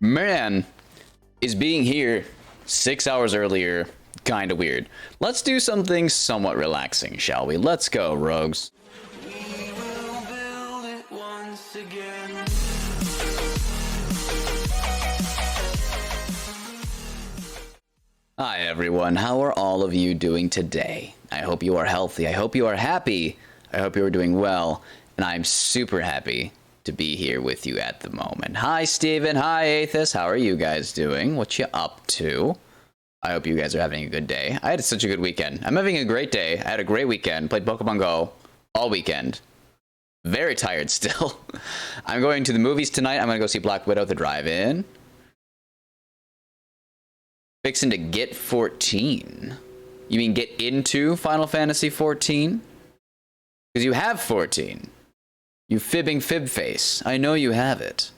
Man is being here 6 hours earlier kind of weird. Let's do something somewhat relaxing, shall we? Let's go, rogues. We will build it once again. Hi everyone, how are all of you doing today? I hope you are healthy, I hope you are happy, I hope you are doing well, and I'm super happy to be here with you at the moment. Hi Steven, hi Aethys, how are you guys doing? What you up to? I hope you guys are having a good day. I had such a good weekend. I'm having a great day. I had a great weekend, played Pokemon Go all weekend. Very tired still. I'm going to the movies tonight. I'm going to go see Black Widow at the drive-in. Fixing to get 14. You mean get into Final Fantasy 14? Because you have 14. You fibbing fib face. I know you have it.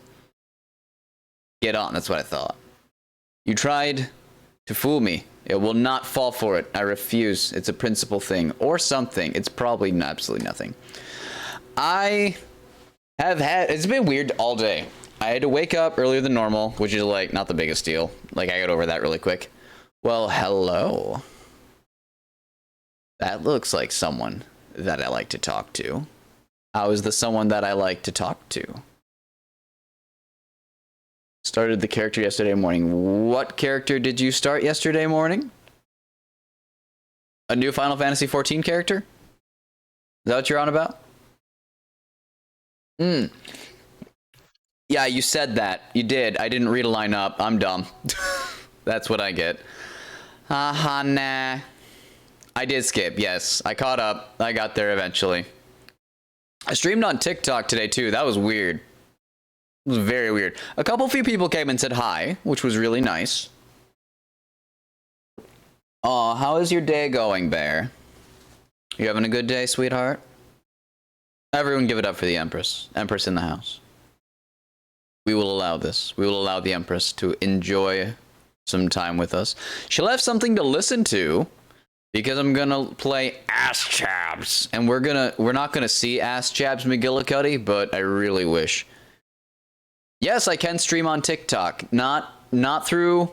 Get on, that's what I thought. You tried to fool me. It will not fall for it. I refuse. It's a principle thing. Or something. It's probably absolutely nothing. I have had... It's been weird all day. I had to wake up earlier than normal, which is, like, not the biggest deal. Like, I got over that really quick. Well, hello. That looks like someone that I like to talk to. How is the someone that I like to talk to? Started the character yesterday morning. What character did you start yesterday morning? A new Final Fantasy 14 character? Is that what you're on about? Yeah, you said that. You did. I didn't read a line up. I'm dumb. That's what I get. Haha, nah. I did skip, yes. I caught up. I got there eventually. I streamed on TikTok today, too. That was weird. It was very weird. A few people came and said hi, which was really nice. Aw, how is your day going, Bear? You having a good day, sweetheart? Everyone give it up for the Empress. Empress in the house. We will allow this. We will allow the Empress to enjoy some time with us. She'll have something to listen to, because I'm gonna play Ass Chabs. And we're not gonna see Ass Chabs McGillicuddy, but I really wish. Yes, I can stream on TikTok. Not through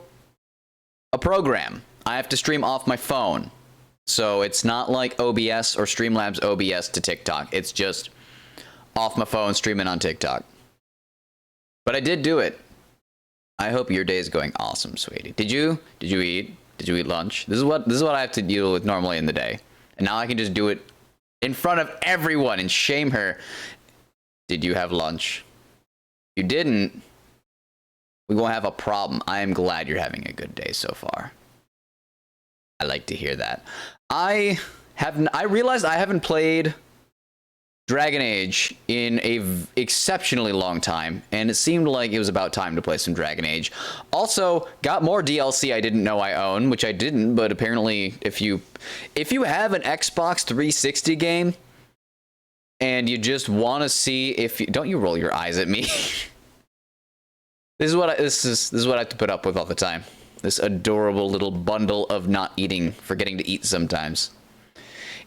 a program. I have to stream off my phone. So it's not like OBS or Streamlabs OBS to TikTok. It's just off my phone streaming on TikTok. But I did do it. I hope your day is going awesome, sweetie. Did you eat? Did you eat lunch? This is what I have to deal with normally in the day. And now I can just do it in front of everyone and shame her. Did you have lunch? If you didn't, we won't have a problem. I am glad you're having a good day so far. I like to hear that. I realized I haven't played Dragon Age in a exceptionally long time, and it seemed like it was about time to play some Dragon Age. Also, got more DLC I didn't know I own, which I didn't, but apparently if you have an Xbox 360 game and you just want to see if you... Don't you roll your eyes at me. This is what I have to put up with all the time. This adorable little bundle of not eating, forgetting to eat sometimes.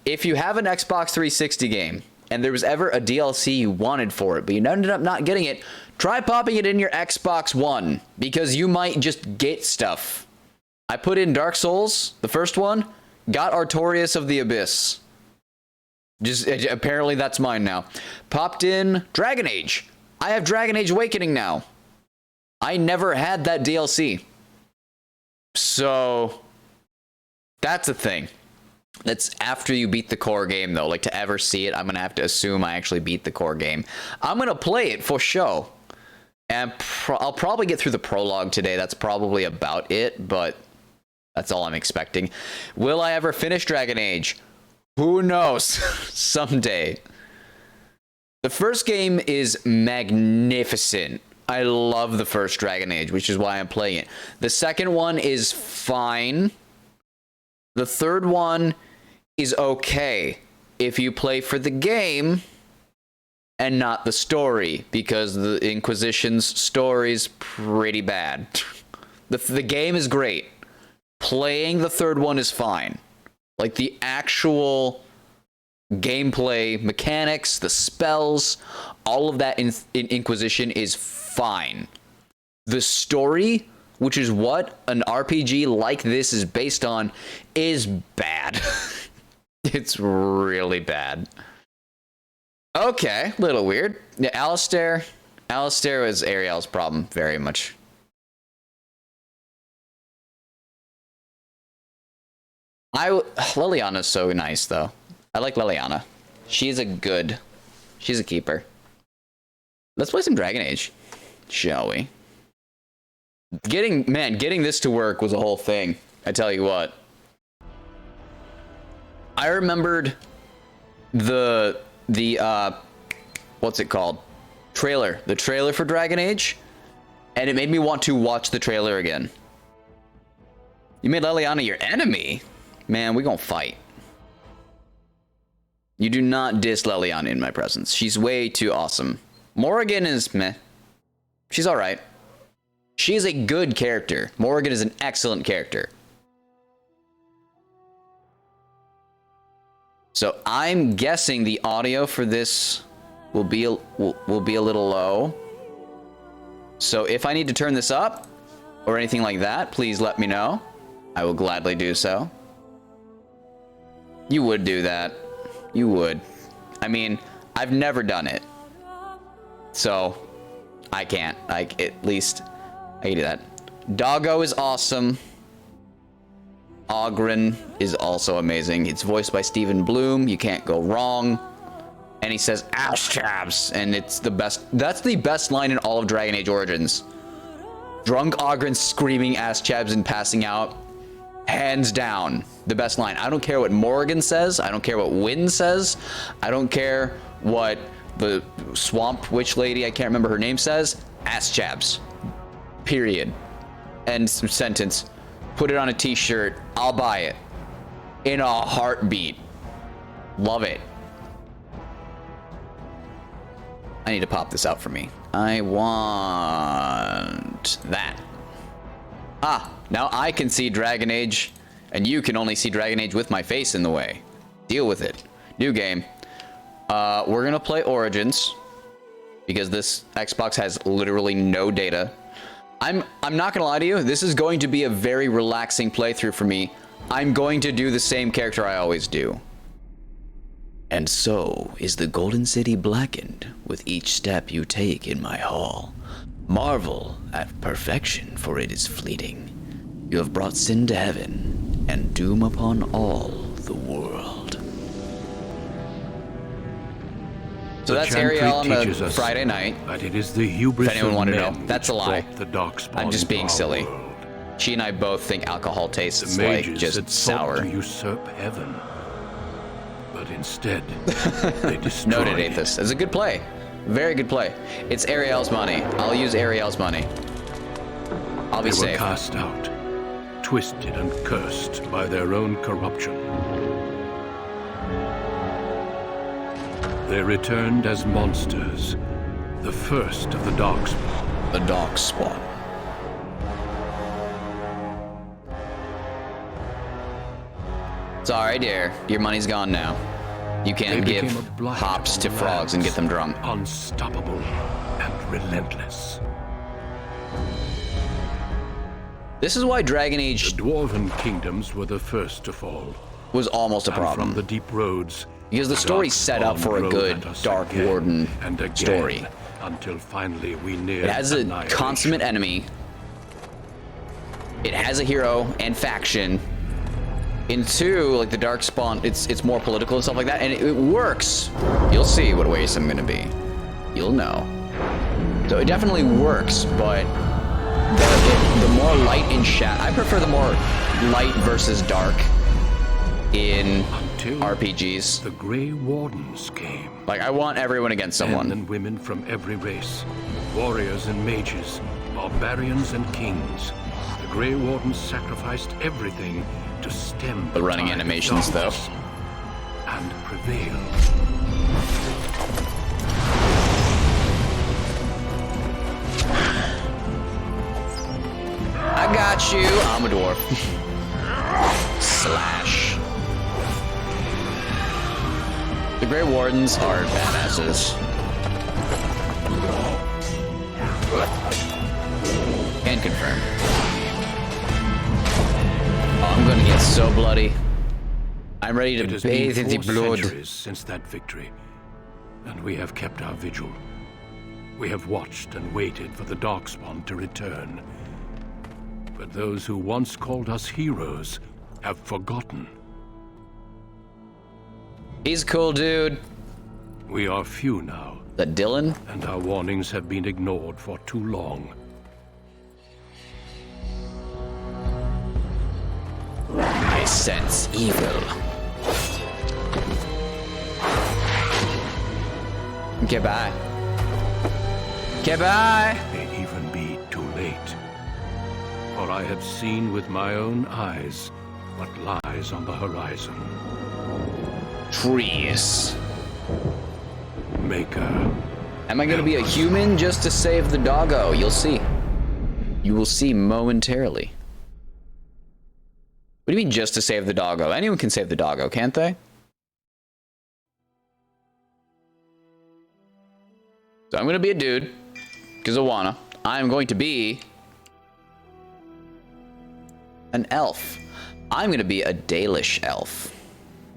If you have an Xbox 360 game and there was ever a DLC you wanted for it, but you ended up not getting it, try popping it in your Xbox One, because you might just get stuff. I put in Dark Souls, the first one, got Artorias of the Abyss. Just apparently that's mine now. Popped in Dragon Age. I have Dragon Age Awakening now. I never had that DLC. So that's a thing. That's after you beat the core game, though. Like, to ever see it, I'm gonna have to assume I actually beat the core game. I'm gonna play it for show. And I'll probably get through the prologue today. That's probably about it, but that's all I'm expecting. Will I ever finish Dragon Age? Who knows? Someday. The first game is magnificent. I love the first Dragon Age, which is why I'm playing it. The second one is fine. The third one is okay if you play for the game and not the story, because the Inquisition's story's pretty bad. The game is great. Playing the third one is fine. Like, the actual gameplay mechanics, the spells, all of that in Inquisition is fine. The story, which is what an RPG like this is based on, is bad. It's really bad. Okay, little weird. Yeah, Alistair was Ariel's problem very much. Liliana's so nice though. I like Liliana. She's a keeper. Let's play some Dragon Age, shall we? Getting this to work was a whole thing. I tell you what. I remembered the what's it called? Trailer. The trailer for Dragon Age, and it made me want to watch the trailer again. You made Liliana your enemy? Man, we gonna fight. You do not diss Liliana in my presence. She's way too awesome. Morrigan is meh. She's alright. She's a good character. Morrigan is an excellent character. So I'm guessing the audio for this will be a little low. So if I need to turn this up or anything like that, please let me know. I will gladly do so. You would do that. You would. I mean, I've never done it. So I can't. At least I can do that. Doggo is awesome. Ogren is also amazing. It's voiced by Stephen Bloom. You can't go wrong. And he says ass chabs, and it's the best. That's the best line in all of Dragon Age Origins. Drunk Ogren screaming ass chabs and passing out. Hands down, the best line. I don't care what Morrigan says. I don't care what Wynn says. I don't care what the swamp witch lady, I can't remember her name, says. Ass chabs. Period. End sentence. Put it on a t-shirt. I'll buy it. In a heartbeat. Love it. I need to pop this out for me. I want that. Ah, now I can see Dragon Age, and you can only see Dragon Age with my face in the way. Deal with it. New game. We're gonna play Origins, because this Xbox has literally no data. I'm not gonna lie to you, this is going to be a very relaxing playthrough for me. I'm going to do the same character I always do. And so is the Golden City blackened with each step you take in my hall. Marvel at perfection, for it is fleeting. You have brought sin to heaven, and doom upon all the world. So that's Ariel on a Friday night. But it is the hubris if anyone wanted to know, men that's a lie. the Darkspawn I'm just being into our silly. world. She and I both think alcohol tastes The like mages just had sour. sought to usurp heaven, but instead they destroyed Noted ate this. It's a good play. Very good play. It's Ariel's money. I'll use Ariel's money. I'll be They safe. were cast out, twisted and cursed by their own corruption. They returned as monsters, the first of the Darkspawn. The Darkspawn. Sorry, dear. Your money's gone now. You can't They give became a blight hops to upon frogs and get them drunk. Unstoppable and relentless. This is why Dragon Age The dwarven kingdoms were the first to fall. was almost a And problem. from the deep roads, Because the story's set up for a Darkspawn good rode at us Dark again Warden and again, story. until finally we neared It has a annihilation. consummate enemy. It has a hero and faction. In 2, like the Darkspawn, it's more political and stuff like that, and it works. You'll see what ways I'm gonna be. You'll know. So it definitely works, but the more light and shadow. I prefer the more light versus dark in Until RPGs. the Grey Wardens came. Like, I want everyone against Men someone. and women from every race, warriors and mages, barbarians and kings. The Grey Wardens sacrificed everything to stem The running tide of animations, though. darkness and prevail. I got you. I'm a dwarf. Slash. The Grey Wardens are badasses. Can confirm. Oh, I'm gonna get so bloody. I'm ready It to has been bathe in the 4 blood. centuries since that victory, and we have kept our vigil. We have watched and waited for the Darkspawn to return. But those who once called us heroes have forgotten. He's a cool dude. We are few now, That Dylan? and our warnings have been ignored for too long. I sense evil. Goodbye. Goodbye. May even be too late. For I have seen with my own eyes what lies on the horizon. Trees. Maker. Am I gonna be a human just to save the doggo? You'll see. You will see momentarily. What do you mean just to save the doggo? Anyone can save the doggo, can't they? So I'm gonna be a dude, because I wanna. I'm going to be an elf. I'm gonna be a Dalish elf,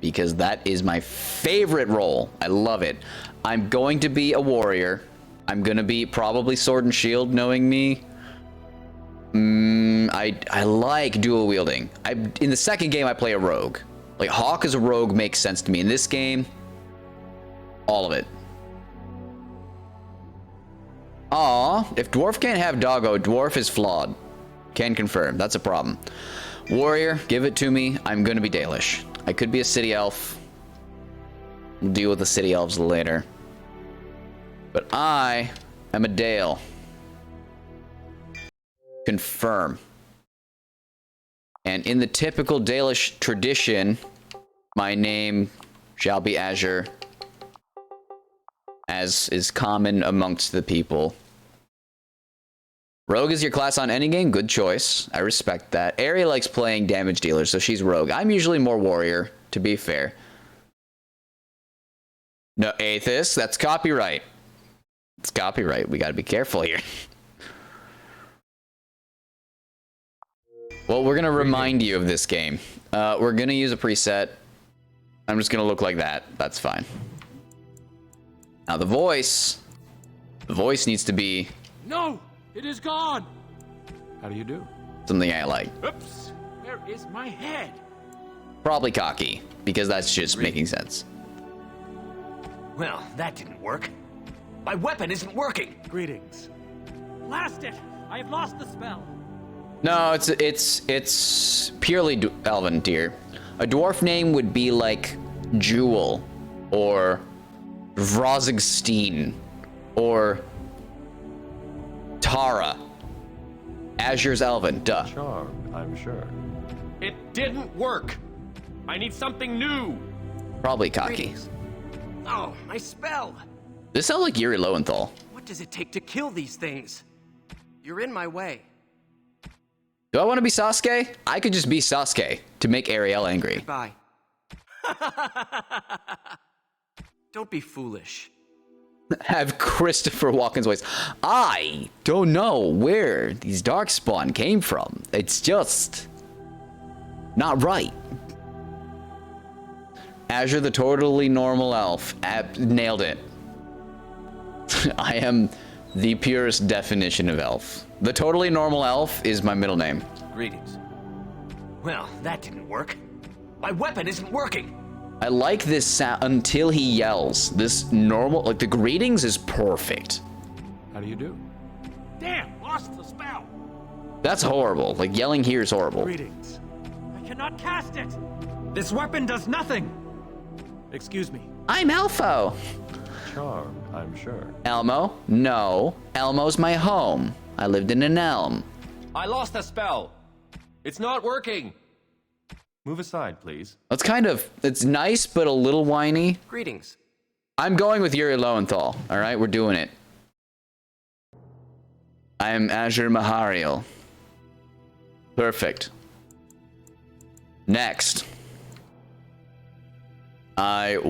because that is my favorite role. I love it. I'm going to be a warrior. I'm gonna be probably sword and shield, knowing me. I like dual wielding. In the second game, I play a rogue. Like, Hawk as a rogue makes sense to me. In this game, all of it. Aw, if dwarf can't have doggo, dwarf is flawed. Can confirm. That's a problem. Warrior, give it to me. I'm gonna be Dalish. I could be a city elf. We'll deal with the city elves later. But I am a Dale. Confirm. And in the typical Dalish tradition, my name shall be Azure, as is common amongst the people. Rogue is your class on any game? Good choice. I respect that. Aerie likes playing damage dealer, so she's rogue. I'm usually more warrior, to be fair. No, Aethys, that's copyright. It's copyright. We gotta be careful here. Well, we're gonna remind you of this game. We're gonna use a preset. I'm just gonna look like that. That's fine. Now the voice needs to be No, it is gone. How do you do? something I like. Oops, where is my head? Probably cocky, because that's just making sense. Well, that didn't work. My weapon isn't working. Greetings. Blast it! I have lost the spell. No, it's purely elven, dear. A dwarf name would be like Jewel, or Vrozigstein, or Tara. Azure's elven, duh. Charmed, I'm sure. It didn't work. I need something new. Probably cocky. Greetings. Oh, my spell. This sounds like Yuri Lowenthal. What does it take to kill these things? You're in my way. Do I want to be Sasuke? I could just be Sasuke to make Ariel angry. Goodbye. Don't be foolish. Have Christopher Walken's voice. I don't know where these Darkspawn came from. It's just not right. Azure the totally normal elf. Nailed it. I am the purest definition of elf. The totally normal elf is my middle name. Greetings. Well, that didn't work. My weapon isn't working. I like this sound until he yells. This normal, like the greetings is perfect. How do you do? Damn, lost the spell. That's horrible. Like yelling here is horrible. Greetings. I cannot cast it. This weapon does nothing. Excuse me. I'm Elfo. Charmed, I'm sure. Elmo? No. Elmo's my home. I lived in an elm. I lost the spell. It's not working. Move aside, please. That's it's nice, but a little whiny. Greetings. I'm going with Yuri Lowenthal. All right, we're doing it. I am Azure Mahariel. Perfect. Next. I'm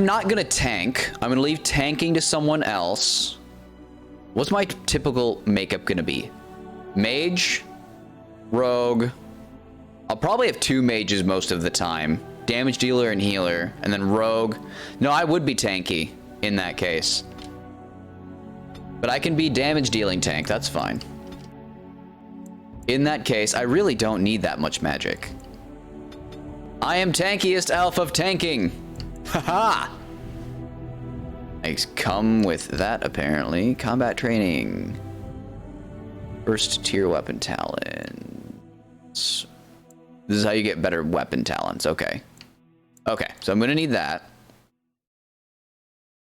not gonna tank. I'm gonna leave tanking to someone else. What's my typical makeup gonna be? Mage, rogue. I'll probably have 2 mages most of the time. Damage dealer and healer, and then rogue. No, I would be tanky in that case. But I can be damage dealing tank, that's fine. In that case, I really don't need that much magic. I am tankiest elf of tanking. Haha! I come with that, apparently. Combat training. First tier weapon talents. This is how you get better weapon talents. Okay. Okay, so I'm going to need that.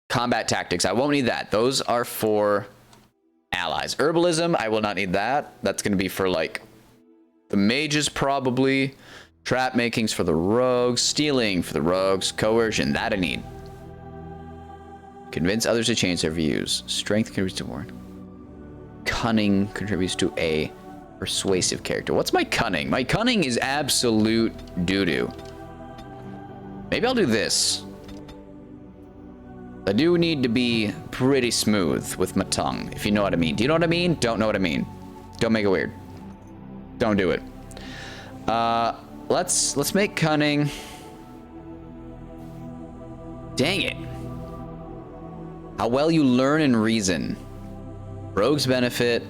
Combat tactics. I won't need that. Those are for allies. Herbalism, I will not need that. That's going to be for, like, the mages, probably. Trap makings for the rogues. Stealing for the rogues. Coercion, that I need. Convince others to change their views. Strength contributes to more. Cunning contributes to a persuasive character. What's my cunning? My cunning is absolute doo-doo. Maybe I'll do this. I do need to be pretty smooth with my tongue, if you know what I mean. Do you know what I mean? Don't know what I mean. Don't make it weird. Don't do it. Let's make cunning. Dang it. How well you learn and reason. Rogues benefit.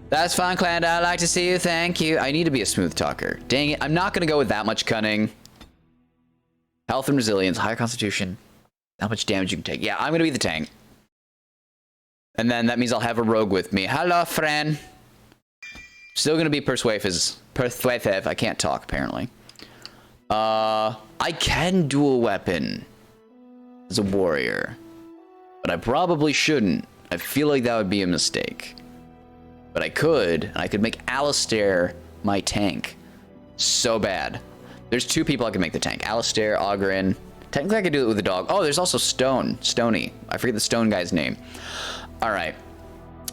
That's fine, Clan. I'd like to see you. Thank you. I need to be a smooth talker. Dang it. I'm not going to go with that much cunning. Health and resilience. Higher constitution. How much damage you can take. Yeah, I'm going to be the tank. And then that means I'll have a rogue with me. Hello, friend. Still going to be persuasive. I can't talk, apparently. I can dual weapon as a warrior. But I probably shouldn't. I feel like that would be a mistake. But I could make Alistair my tank. So bad. There's 2 people I can make the tank. Alistair, Ogren. Technically, I could do it with a dog. Oh, there's also Stony. I forget the stone guy's name. Alright.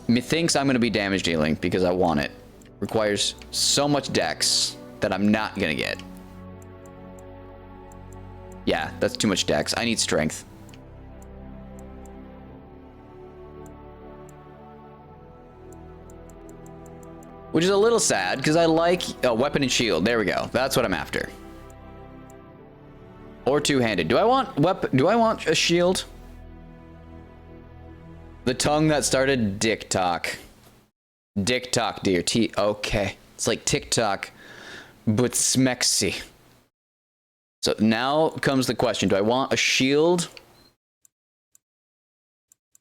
Methinks I'm going to be damage dealing because I want it. Requires so much dex that I'm not going to get. Yeah, that's too much dex. I need strength. Which is a little sad, because I like weapon and shield. There we go. That's what I'm after. Or two-handed. Do I want a shield? The tongue that started dick talk. Dick talk, dear. Okay. It's like TikTok, but smexy. So now comes the question. Do I want a shield?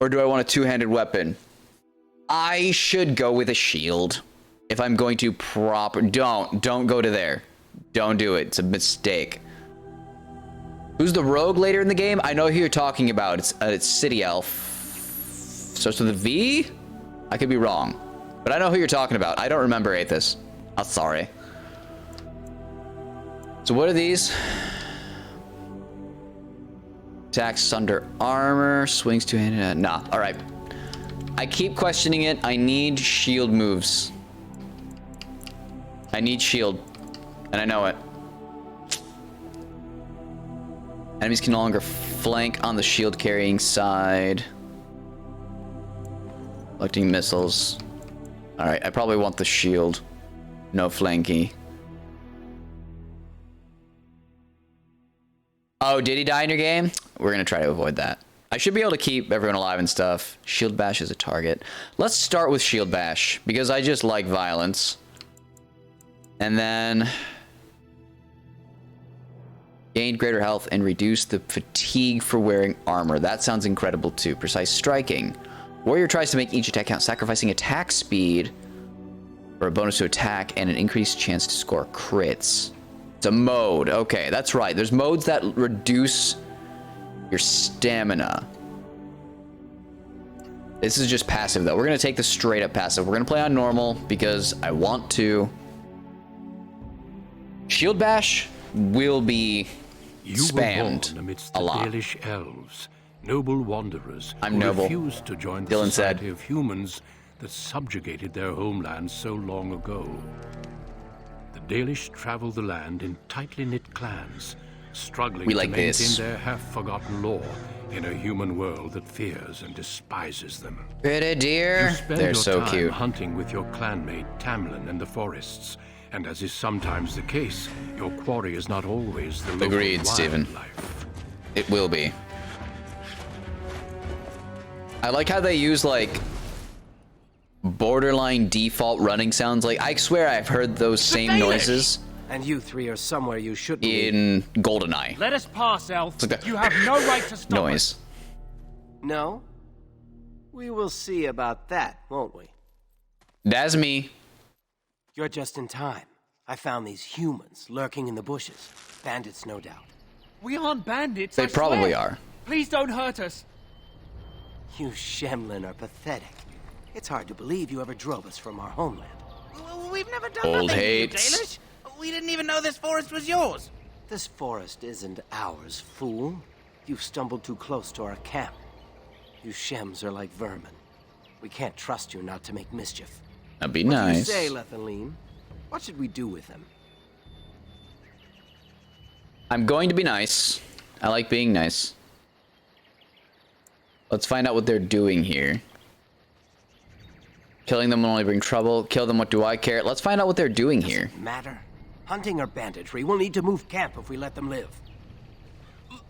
Or do I want a two-handed weapon? I should go with a shield. If I'm going to don't go to there. Don't do it. It's a mistake. Who's the rogue later in the game? I know who you're talking about. It's City Elf. Starts with a V? I could be wrong. But I know who you're talking about. I don't remember Aethys. I'm sorry. So what are these? Attacks under armor. Swings two-handed. Nah. Alright. I keep questioning it. I need shield moves. I need shield. And I know it. Enemies can no longer flank on the shield carrying side. Collecting missiles. Alright, I probably want the shield. No flanky. Oh, did he die in your game? We're gonna try to avoid that. I should be able to keep everyone alive and stuff. Shield bash is a target. Let's start with shield bash, because I just like violence. And then gain greater health and reduce the fatigue for wearing armor. That sounds incredible too. Precise striking. Warrior tries to make each attack count, sacrificing attack speed for a bonus to attack and an increased chance to score crits. It's a mode. Okay, that's right. There's modes that reduce your stamina. This is just passive though. We're going to take the straight up passive. We're going to play on normal because I want to. Shield bash will be spammed amidst a the lot. Dalish elves, noble wanderers I'm who noble. refused to join the Dylan said. society of humans that subjugated their homeland so long ago. The Dalish travel the land in tightly knit clans, struggling We to like maintain this. their half-forgotten lore in a human world that fears and despises them. Pretty You dear. spend They're your so time cute. hunting with your clanmate Tamlin in the forests, and as is sometimes the case, your quarry is not always the local Agreed, Stephen. wildlife. It will be. I like how they use like borderline default running sounds. Like I swear I've heard those same noises And you three are somewhere you shouldn't be. in GoldenEye. Let us pass, Elf. like a You have no right to stop us. Noise. No? We will see about that, won't we? That's me. You're just in time. I found these humans lurking in the bushes. Bandits, no doubt. We aren't bandits. They I probably swear. are. Please don't hurt us. You Shemlin are pathetic. It's hard to believe you ever drove us from our homeland. We've never done Old nothing to you, hates. Dalish. We didn't even know this forest was yours. This forest isn't ours, fool. You've stumbled too close to our camp. You Shems are like vermin. We can't trust you not to make mischief. That'd be What do you nice. say, Lethaline? What should we do with him? I'm going to be nice. I like being nice. Let's find out what they're doing here. Killing them will only bring trouble. Kill them, what do I care? Let's find out what they're doing here. Matter? Hunting or banditry, we'll need to move camp if we let them live.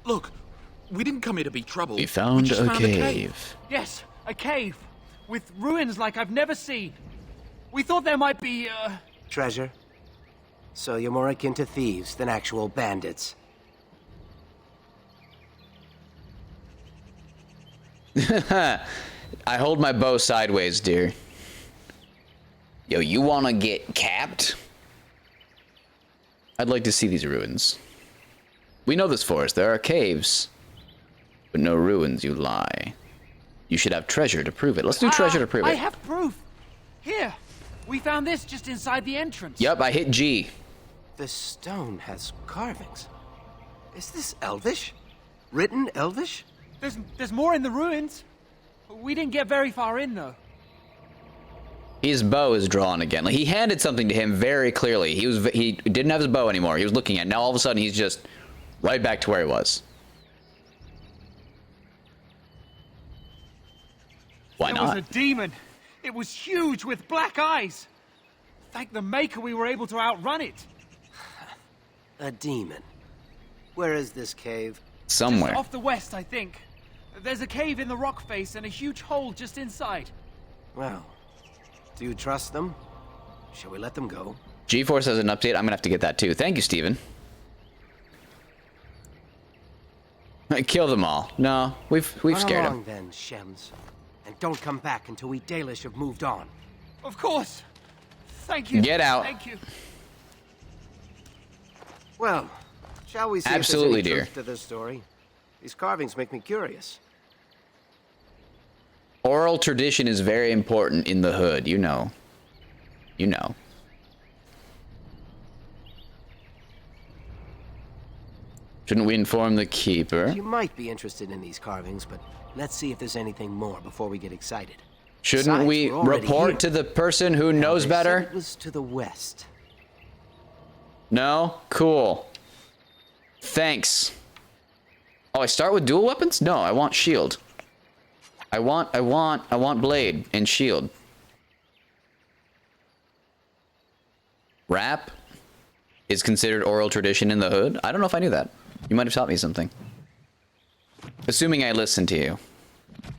Look, we didn't come here to be trouble. We found just a found cave. Yes, a cave. With ruins like I've never seen. We thought there might be, Treasure? So you're more akin to thieves than actual bandits. I hold my bow sideways, dear. Yo, you wanna get capped? I'd like to see these ruins. We know this forest. There are caves. But no ruins, you lie. You should have treasure to prove it. Let's do treasure to prove I it. have proof. Here, we found this just inside the entrance. Yep, I hit G. This stone has carvings. Is this Elvish? Written Elvish? There's more in the ruins. We didn't get very far in, though. His bow is drawn again. Like, he handed something to him very clearly. He didn't have his bow anymore. He was looking at it. Now all of a sudden he's just right back to where he was. Why It not? was a demon. It was huge with black eyes. Thank the Maker we were able to outrun it. A demon. Where is this cave? Somewhere. Just off the west, I think. There's a cave in the rock face and a huge hole just inside. Well, do you trust them? Shall we let them go? GeForce has an update. I'm gonna have to get that too. Thank you, Steven. Kill them all. No, we've Run scared along him. then, Shems. And don't come back until we Dalish have moved on. Of course. Thank you. Get out. Thank you. Well, shall we see Absolutely, if there's any dear. truth to this story? These carvings make me curious. Oral tradition is very important in the hood. You know. You know. Shouldn't we inform the keeper? You might be interested in these carvings, but let's see if there's anything more before we get excited. Shouldn't Besides, we we're already report here. to the person who knows They said better? It was to the west. No? Cool. Thanks. Oh, I start with dual weapons? No, I want shield. I want blade and shield. Rap is considered oral tradition in the hood? I don't know if I knew that. You might have taught me something. Assuming I listened to you.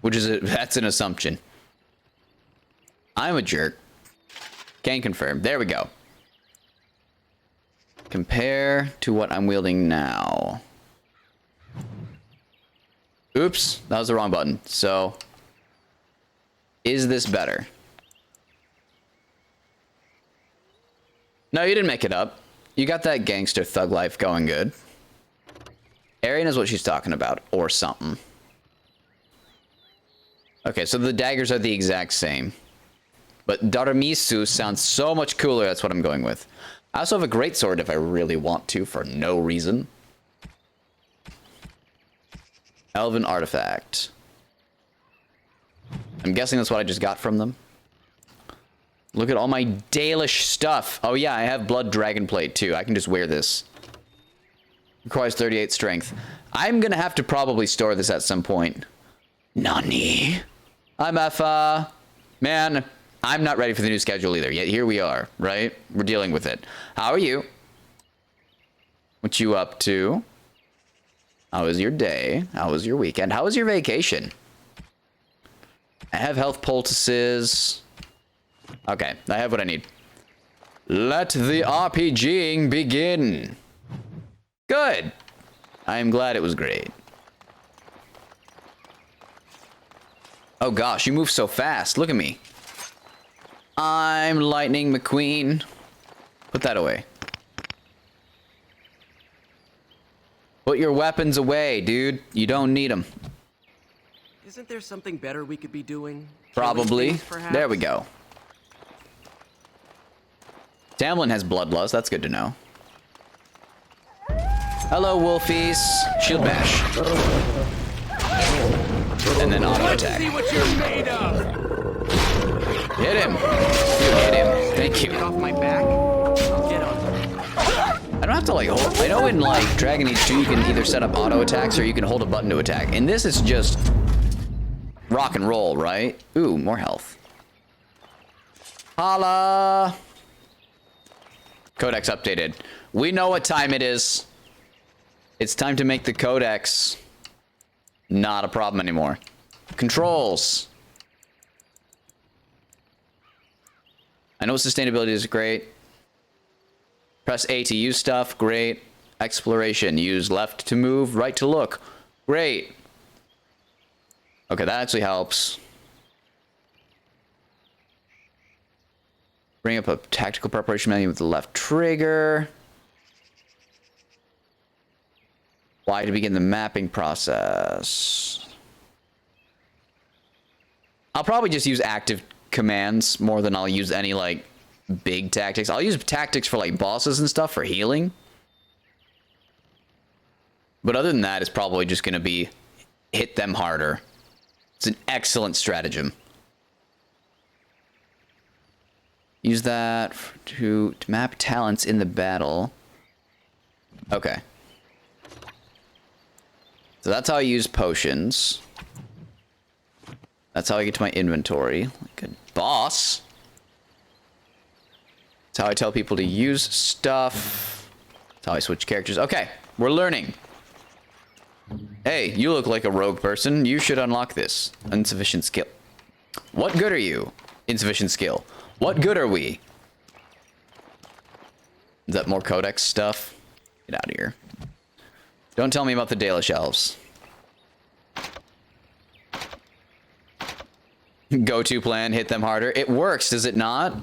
Which is that's an assumption. I'm a jerk. Can confirm. There we go. Compare to what I'm wielding now. Oops, that was the wrong button. So, is this better? No, you didn't make it up. You got that gangster thug life going good. Arian is what she's talking about, or something. Okay, so the daggers are the exact same. But Daramisu sounds so much cooler, that's what I'm going with. I also have a great sword if I really want to, for no reason. Elven artifact. I'm guessing that's what I just got from them. Look at all my Dalish stuff. Oh yeah, I have blood dragon plate too. I can just wear this. Requires 38 strength. I'm gonna have to probably store this at some point. Nani? I'm Effa. Man, I'm not ready for the new schedule either, yet here we are, right? We're dealing with it. How are you? What you up to? How was your day? How was your weekend? How was your vacation? I have health poultices. Okay, I have what I need. Let the RPGing begin. Good. I am glad it was great. Oh gosh, you move so fast. Look at me. I'm Lightning McQueen. Put that away. Put your weapons away, dude. You don't need them. Isn't there something better we could be doing? Probably. Things, perhaps? There we go. Tamlin has bloodlust. That's good to know. Hello, Wolfies. Shield bash. And then auto attack. See what you're made of! Hit him. You hit him. Thank you. Get off my back. I'll get on. I don't have to like hold. I know in like Dragon Age 2 you can either set up auto attacks or you can hold a button to attack. In this it's just rock and roll, right? Ooh, more health. Holla! Codex updated. We know what time it is. It's time to make the codex not a problem anymore. Controls. I know sustainability is great. Press A to use stuff. Great. Exploration. Use left to move, right to look. Great. Okay, that actually helps. Bring up a tactical preparation menu with the left trigger. Y to begin the mapping process. I'll probably just use active commands more than I'll use any like big tactics. I'll use tactics for like bosses and stuff for healing. But other than that, it's probably just going to be hit them harder. It's an excellent stratagem. Use that to map talents in the battle. Okay. So that's how I use potions. That's how I get to my inventory. Like a boss. That's how I tell people to use stuff. That's how I switch characters. Okay, we're learning. Hey, you look like a rogue person. You should unlock this. Insufficient skill. What good are you? Insufficient skill. What good are we? Is that more codex stuff? Get out of here. Don't tell me about the Dalish elves. Go-to plan, hit them harder. It works, does it not?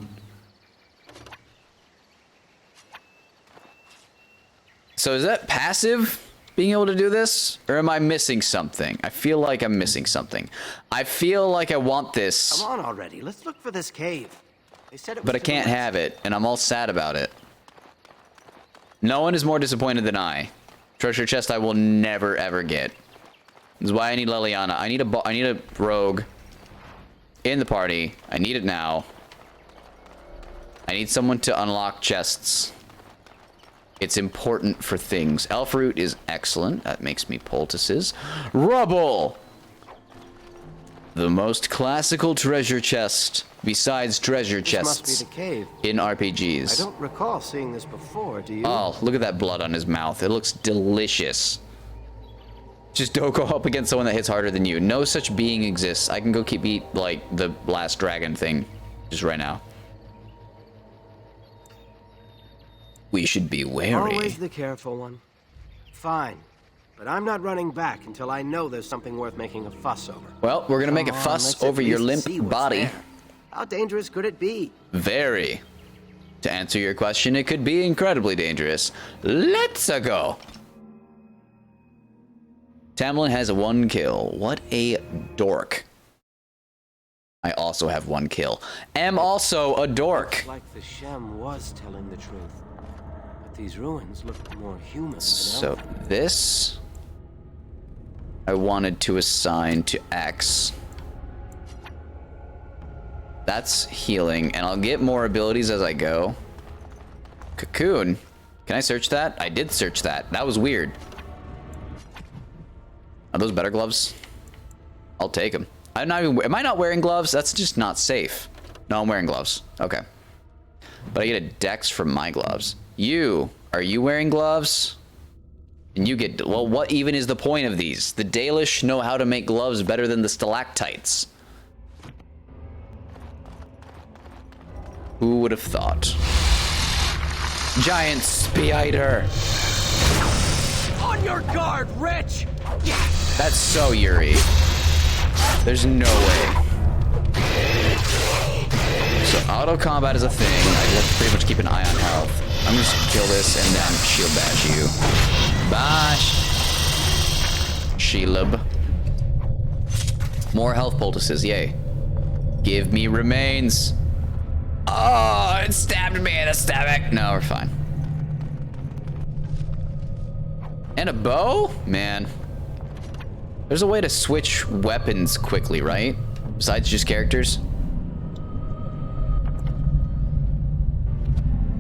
So is that passive, being able to do this? Or am I missing something? I feel like I'm missing something. I feel like I want this. Come on already. Let's look for this cave. They said it was But I to the can't west. have it, and I'm all sad about it. No one is more disappointed than I. Treasure chest I will never ever get. This is why I need Leliana. I need a rogue in the party. I need it now. I need someone to unlock chests. It's important for things. Elf root is excellent. That makes me poultices. Rubble! The most classical treasure chest besides treasure This chests must be the cave. in RPGs. I don't recall seeing this before, do you? Oh, look at that blood on his mouth. It looks delicious. Just don't go up against someone that hits harder than you. No such being exists. I can go beat, like, the last dragon thing just right now. We should be wary. Always the careful one. Fine. But I'm not running back until I know there's something worth making a fuss over. Well, we're gonna make a Come on, fuss let's at over your least limp see what's body. there. How dangerous could it be? Very. To answer your question, it could be incredibly dangerous. Let's go. Tamlin has 1 kill. What a dork. I also have 1 kill. Am also a dork. Like the Shem was telling the truth. But these ruins look more human than So ever. this I wanted to assign to X. That's healing, and I'll get more abilities as I go. Cocoon. Can I search that? I did search that. That was weird. Are those better gloves? I'll take them. I'm not even, am I not wearing gloves? That's just not safe. No, I'm wearing gloves. Okay. But I get a dex from my gloves. Are you wearing gloves? And you get, well, what even is the point of these? The Dalish know how to make gloves better than the stalactites. Who would have thought? Giant spider. On your guard, Rich! That's so Yuri. There's no way. So auto combat is a thing. I just have to pretty much keep an eye on health. I'm just gonna kill this and then shield bash you. Bash. Shelob. More health poultices, yay. Give me remains. Oh, it stabbed me in the stomach. No, we're fine. And a bow? Man. There's a way to switch weapons quickly, right? Besides just characters.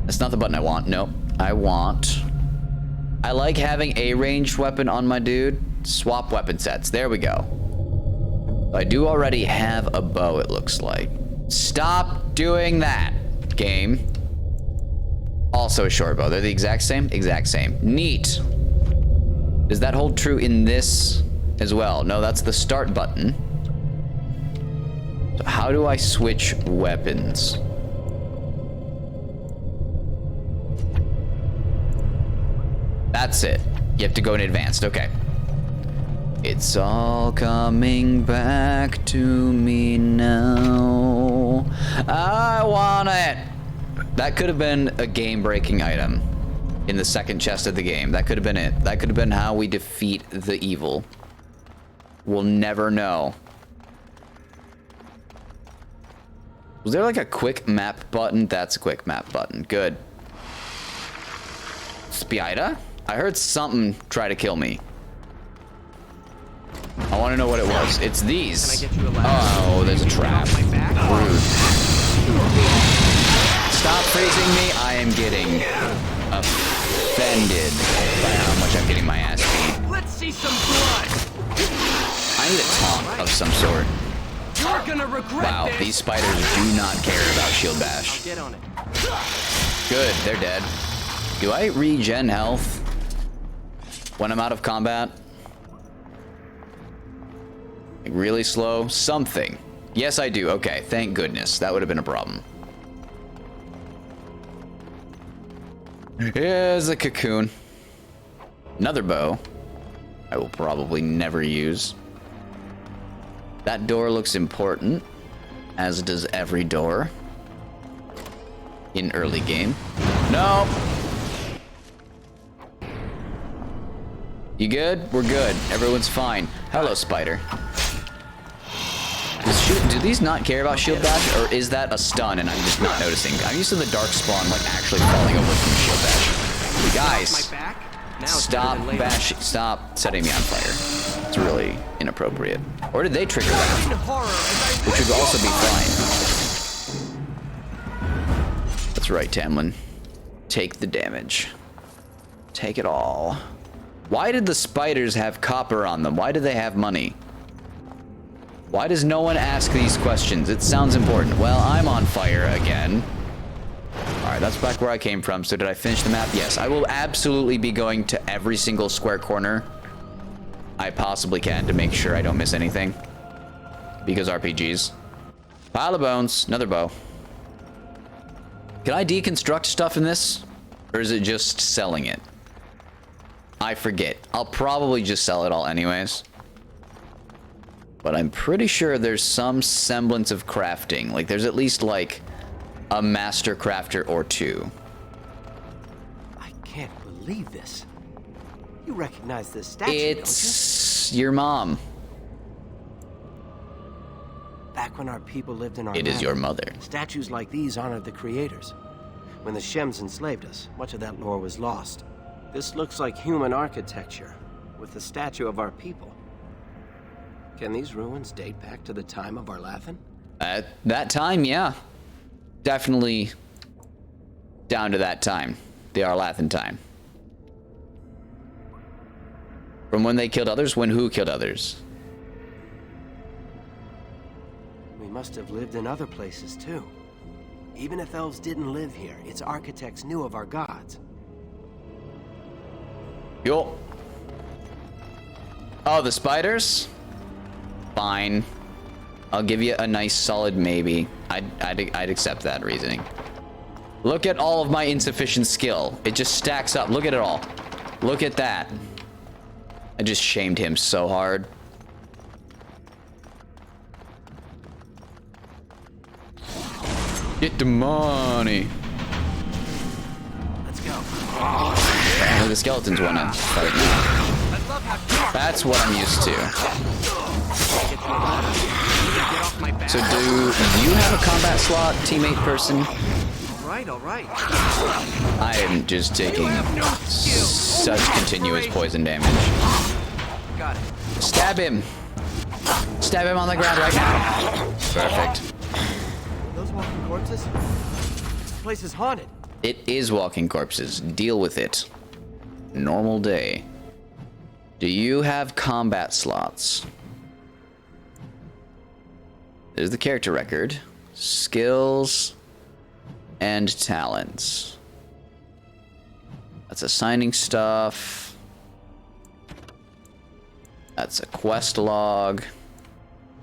That's not the button I want. Nope. I like having a ranged weapon on my dude. Swap weapon sets. There we go. I do already have a bow, it looks like. Stop doing that, game. Also a short bow. They're the exact same? Exact same. Neat. Does that hold true in this as well? No, that's the start button. So how do I switch weapons? That's it. You have to go in advanced. Okay. It's all coming back to me now. I want it. That could have been a game-breaking item in the second chest of the game. That could have been it. That could have been how we defeat the evil. We'll never know. Was there like a quick map button? That's a quick map button. Good. Spider? I heard something try to kill me. I want to know what it was. It's these. Can I get you a ladder? Oh, there's a trap. Rude. Stop freezing me. I am getting offended by how much I'm getting my ass beat. Let's see some blood! I need a taunt of some sort. You're gonna regret Wow, this! these spiders do not care about shield bash. Get on it. Good, they're dead. Do I regen health when I'm out of combat? Like really slow? Something. Yes, I do. Okay, thank goodness. That would have been a problem. Here's a cocoon. Another bow. I will probably never use. That door looks important, as does every door in early game. No! You good? We're good. Everyone's fine. Hello, spider. Do these not care about shield bash, or is that a stun and I'm just not noticing? I'm used to the Darkspawn like actually falling over from shield bash. Guys, My back? Now it's stop better than later. stop setting me on fire. It's really inappropriate. Or did they trigger that? In horror as I Which would rip also you be apart. fine. That's right, Tamlin. Take the damage. Take it all. Why did the spiders have copper on them? Why do they have money? Why does no one ask these questions? It sounds important. Well, I'm on fire again. Alright, that's back where I came from. So did I finish the map? Yes. I will absolutely be going to every single square corner I possibly can to make sure I don't miss anything. Because RPGs. Pile of bones. Another bow. Can I deconstruct stuff in this? Or is it just selling it? I forget. I'll probably just sell it all anyways. But I'm pretty sure there's some semblance of crafting. Like, there's at least, like, a master crafter or two. I can't believe this. You recognize this statue, It's your mom. don't you? Back when our people lived in our It is land, your mother. statues like these honored the creators. When the Shems enslaved us, much of that lore was lost. This looks like human architecture, with the statue of our people. Can these ruins date back to the time of our Laughing? At that time, yeah. Definitely down to that time. the Arlathan time. From when they killed others, when who killed others? We must have lived in other places too. Even if elves didn't live here, its architects knew of our gods. Yo. Oh, the spiders? Fine. I'll give you a nice solid maybe. I'd accept that reasoning. Look at all of my insufficient skill. It just stacks up. Look at it all. Look at that. I just shamed him so hard. Get the money. Let's go. Oh, the skeletons want to fight now. That's what I'm used to. So do you have a combat slot, teammate person? All right. I am just taking such continuous poison damage. Got it. Stab him. Stab him on the ground right now. Perfect. Those walking corpses? This place is haunted. It is walking corpses. Deal with it. Normal day. Do you have combat slots? There's the character record. Skills and talents. That's assigning stuff. That's a quest log.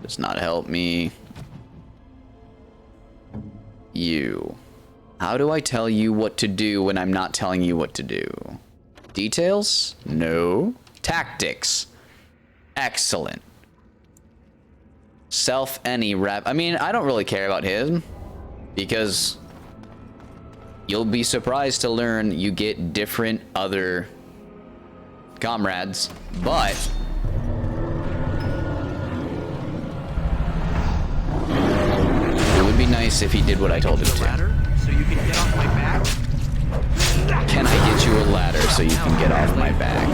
Does not help me. You. How do I tell you what to do when I'm not telling you what to do? Details? No. Tactics. Excellent. Self any rep. I mean, I don't really care about him because you'll be surprised to learn you get different other comrades, but it would be nice if he did what I told him to. Ladder, so you can get off my back. Can I get you a ladder so you can get off my back?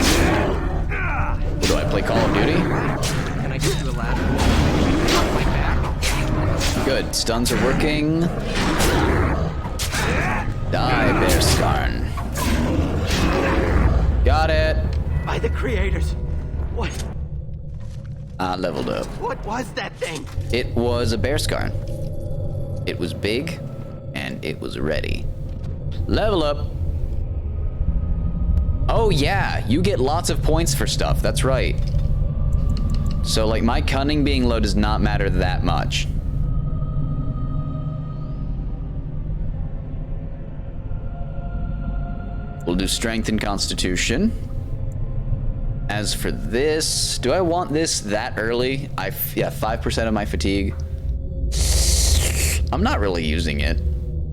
Do I play Call of Duty? Can I get you a ladder? Get off my back. Good. Stuns are working. Die, Bearscarn. Got it. By the creators. What? I leveled up. What was that thing? It was a Bearscarn. It was big, and it was ready. Level up. Oh yeah, you get lots of points for stuff. That's right. So like my cunning being low does not matter that much. We'll do strength and constitution. As for this, do I want this that early? Yeah, 5% of my fatigue. I'm not really using it.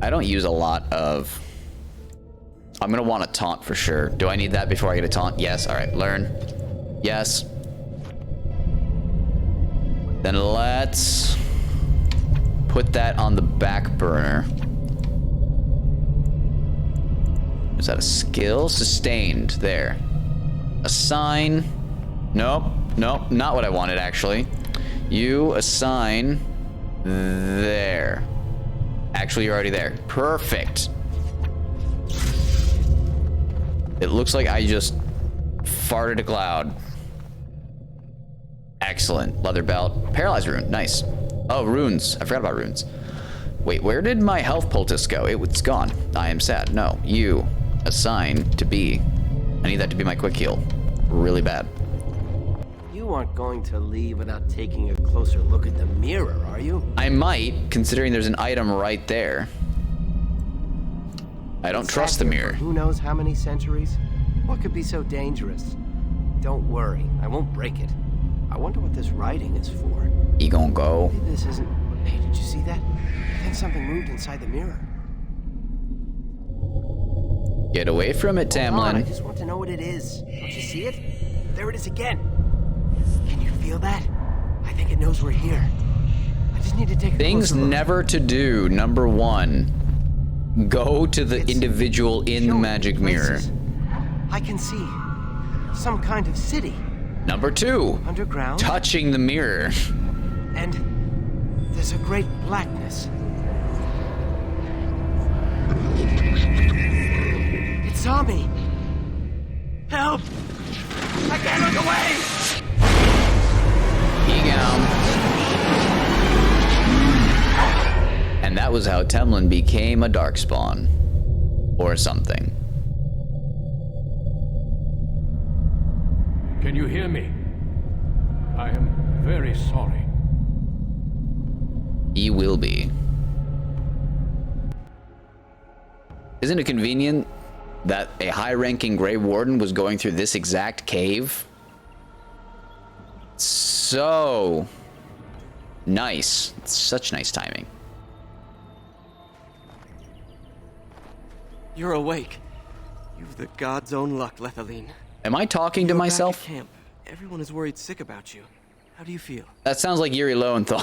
I don't use a lot of... I'm gonna want a taunt for sure. Do I need that before I get a taunt? Yes, all right, learn. Yes. Then let's put that on the back burner. Is that a skill? Sustained, there. Assign, nope, not what I wanted actually. You assign there. Actually, you're already there. Perfect. It looks like I just farted a cloud. Excellent. Leather belt. Paralyzed rune. Nice. Oh, runes. I forgot about runes. Wait, where did my health poultice go? It's gone. I am sad. No. You assign to be. I need that to be my quick heal. Really bad. You aren't going to leave without taking a closer look at the mirror, are you? I might, considering there's an item right there. I don't trust the mirror. Who knows how many centuries? What could be so dangerous? Don't worry, I won't break it. I wonder what this writing is for. You gonna go? Maybe this isn't... Hey, did you see that? I think something moved inside the mirror. Get away from it, Hold on, I Tamlin. just want to know what it is. Don't you see it? There it is again. Can you feel that? I think it knows we're here. I just need to take a Things closer look. never to do. Number 1. Go to the It's individual in the showing magic mirror. places. I can see some kind of city. Number 2. Underground. Touching the mirror. And there's a great blackness. It's saw me! Help! I can't look away! Egown. And that was how Temlin became a Darkspawn. Or something. Can you hear me? I am very sorry. He will be. Isn't it convenient that a high-ranking Grey Warden was going through this exact cave? So nice. It's such nice timing. You're awake. You've the god's own luck, Lethaline. Am I talking to You're myself? back at camp. Everyone is worried sick about you. How do you feel? That sounds like Yuri Lowenthal.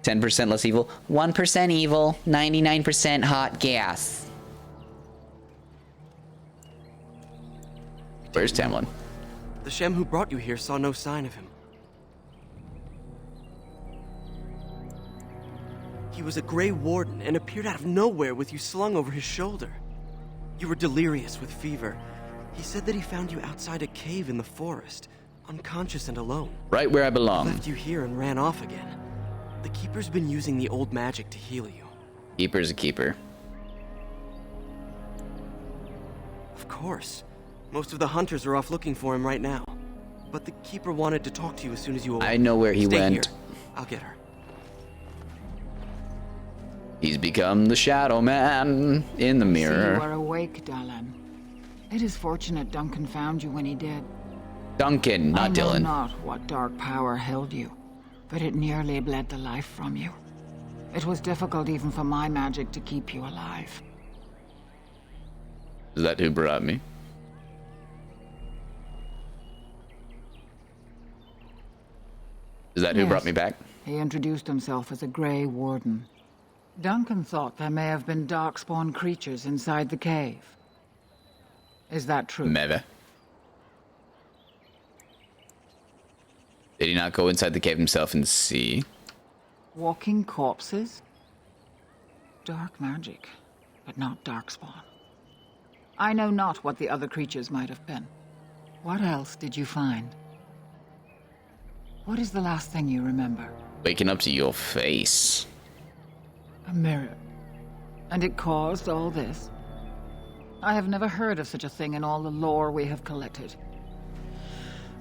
10% less evil. 1% evil. 99% hot gas. Where's Tamlin? The Shem who brought you here saw no sign of him. He was a Grey Warden and appeared out of nowhere with you slung over his shoulder. You were delirious with fever. He said that he found you outside a cave in the forest, unconscious and alone. Right where I belong. Left you here and ran off again. The Keeper's been using the old magic to heal you. Keeper's a keeper. Of course. Most of the hunters are off looking for him right now. But the Keeper wanted to talk to you as soon as you awoke. I know where he Stay went. Here. I'll get her. He's become the Shadow Man in the See, mirror. you are awake, Dallin. It is fortunate Duncan found you when he did. Duncan, not I know Dylan. not what dark power held you, but it nearly bled the life from you. It was difficult even for my magic to keep you alive. Is that who brought me? Is that who Yes. brought me back? He introduced himself as a Grey Warden. Duncan thought there may have been Darkspawn creatures inside the cave. Is that true? Maybe. Did he not go inside the cave himself and see? Walking corpses? Dark magic, but not Darkspawn. I know not what the other creatures might have been. What else did you find? What is the last thing you remember? Waking up to your face. A mirror. And it caused all this? I have never heard of such a thing in all the lore we have collected.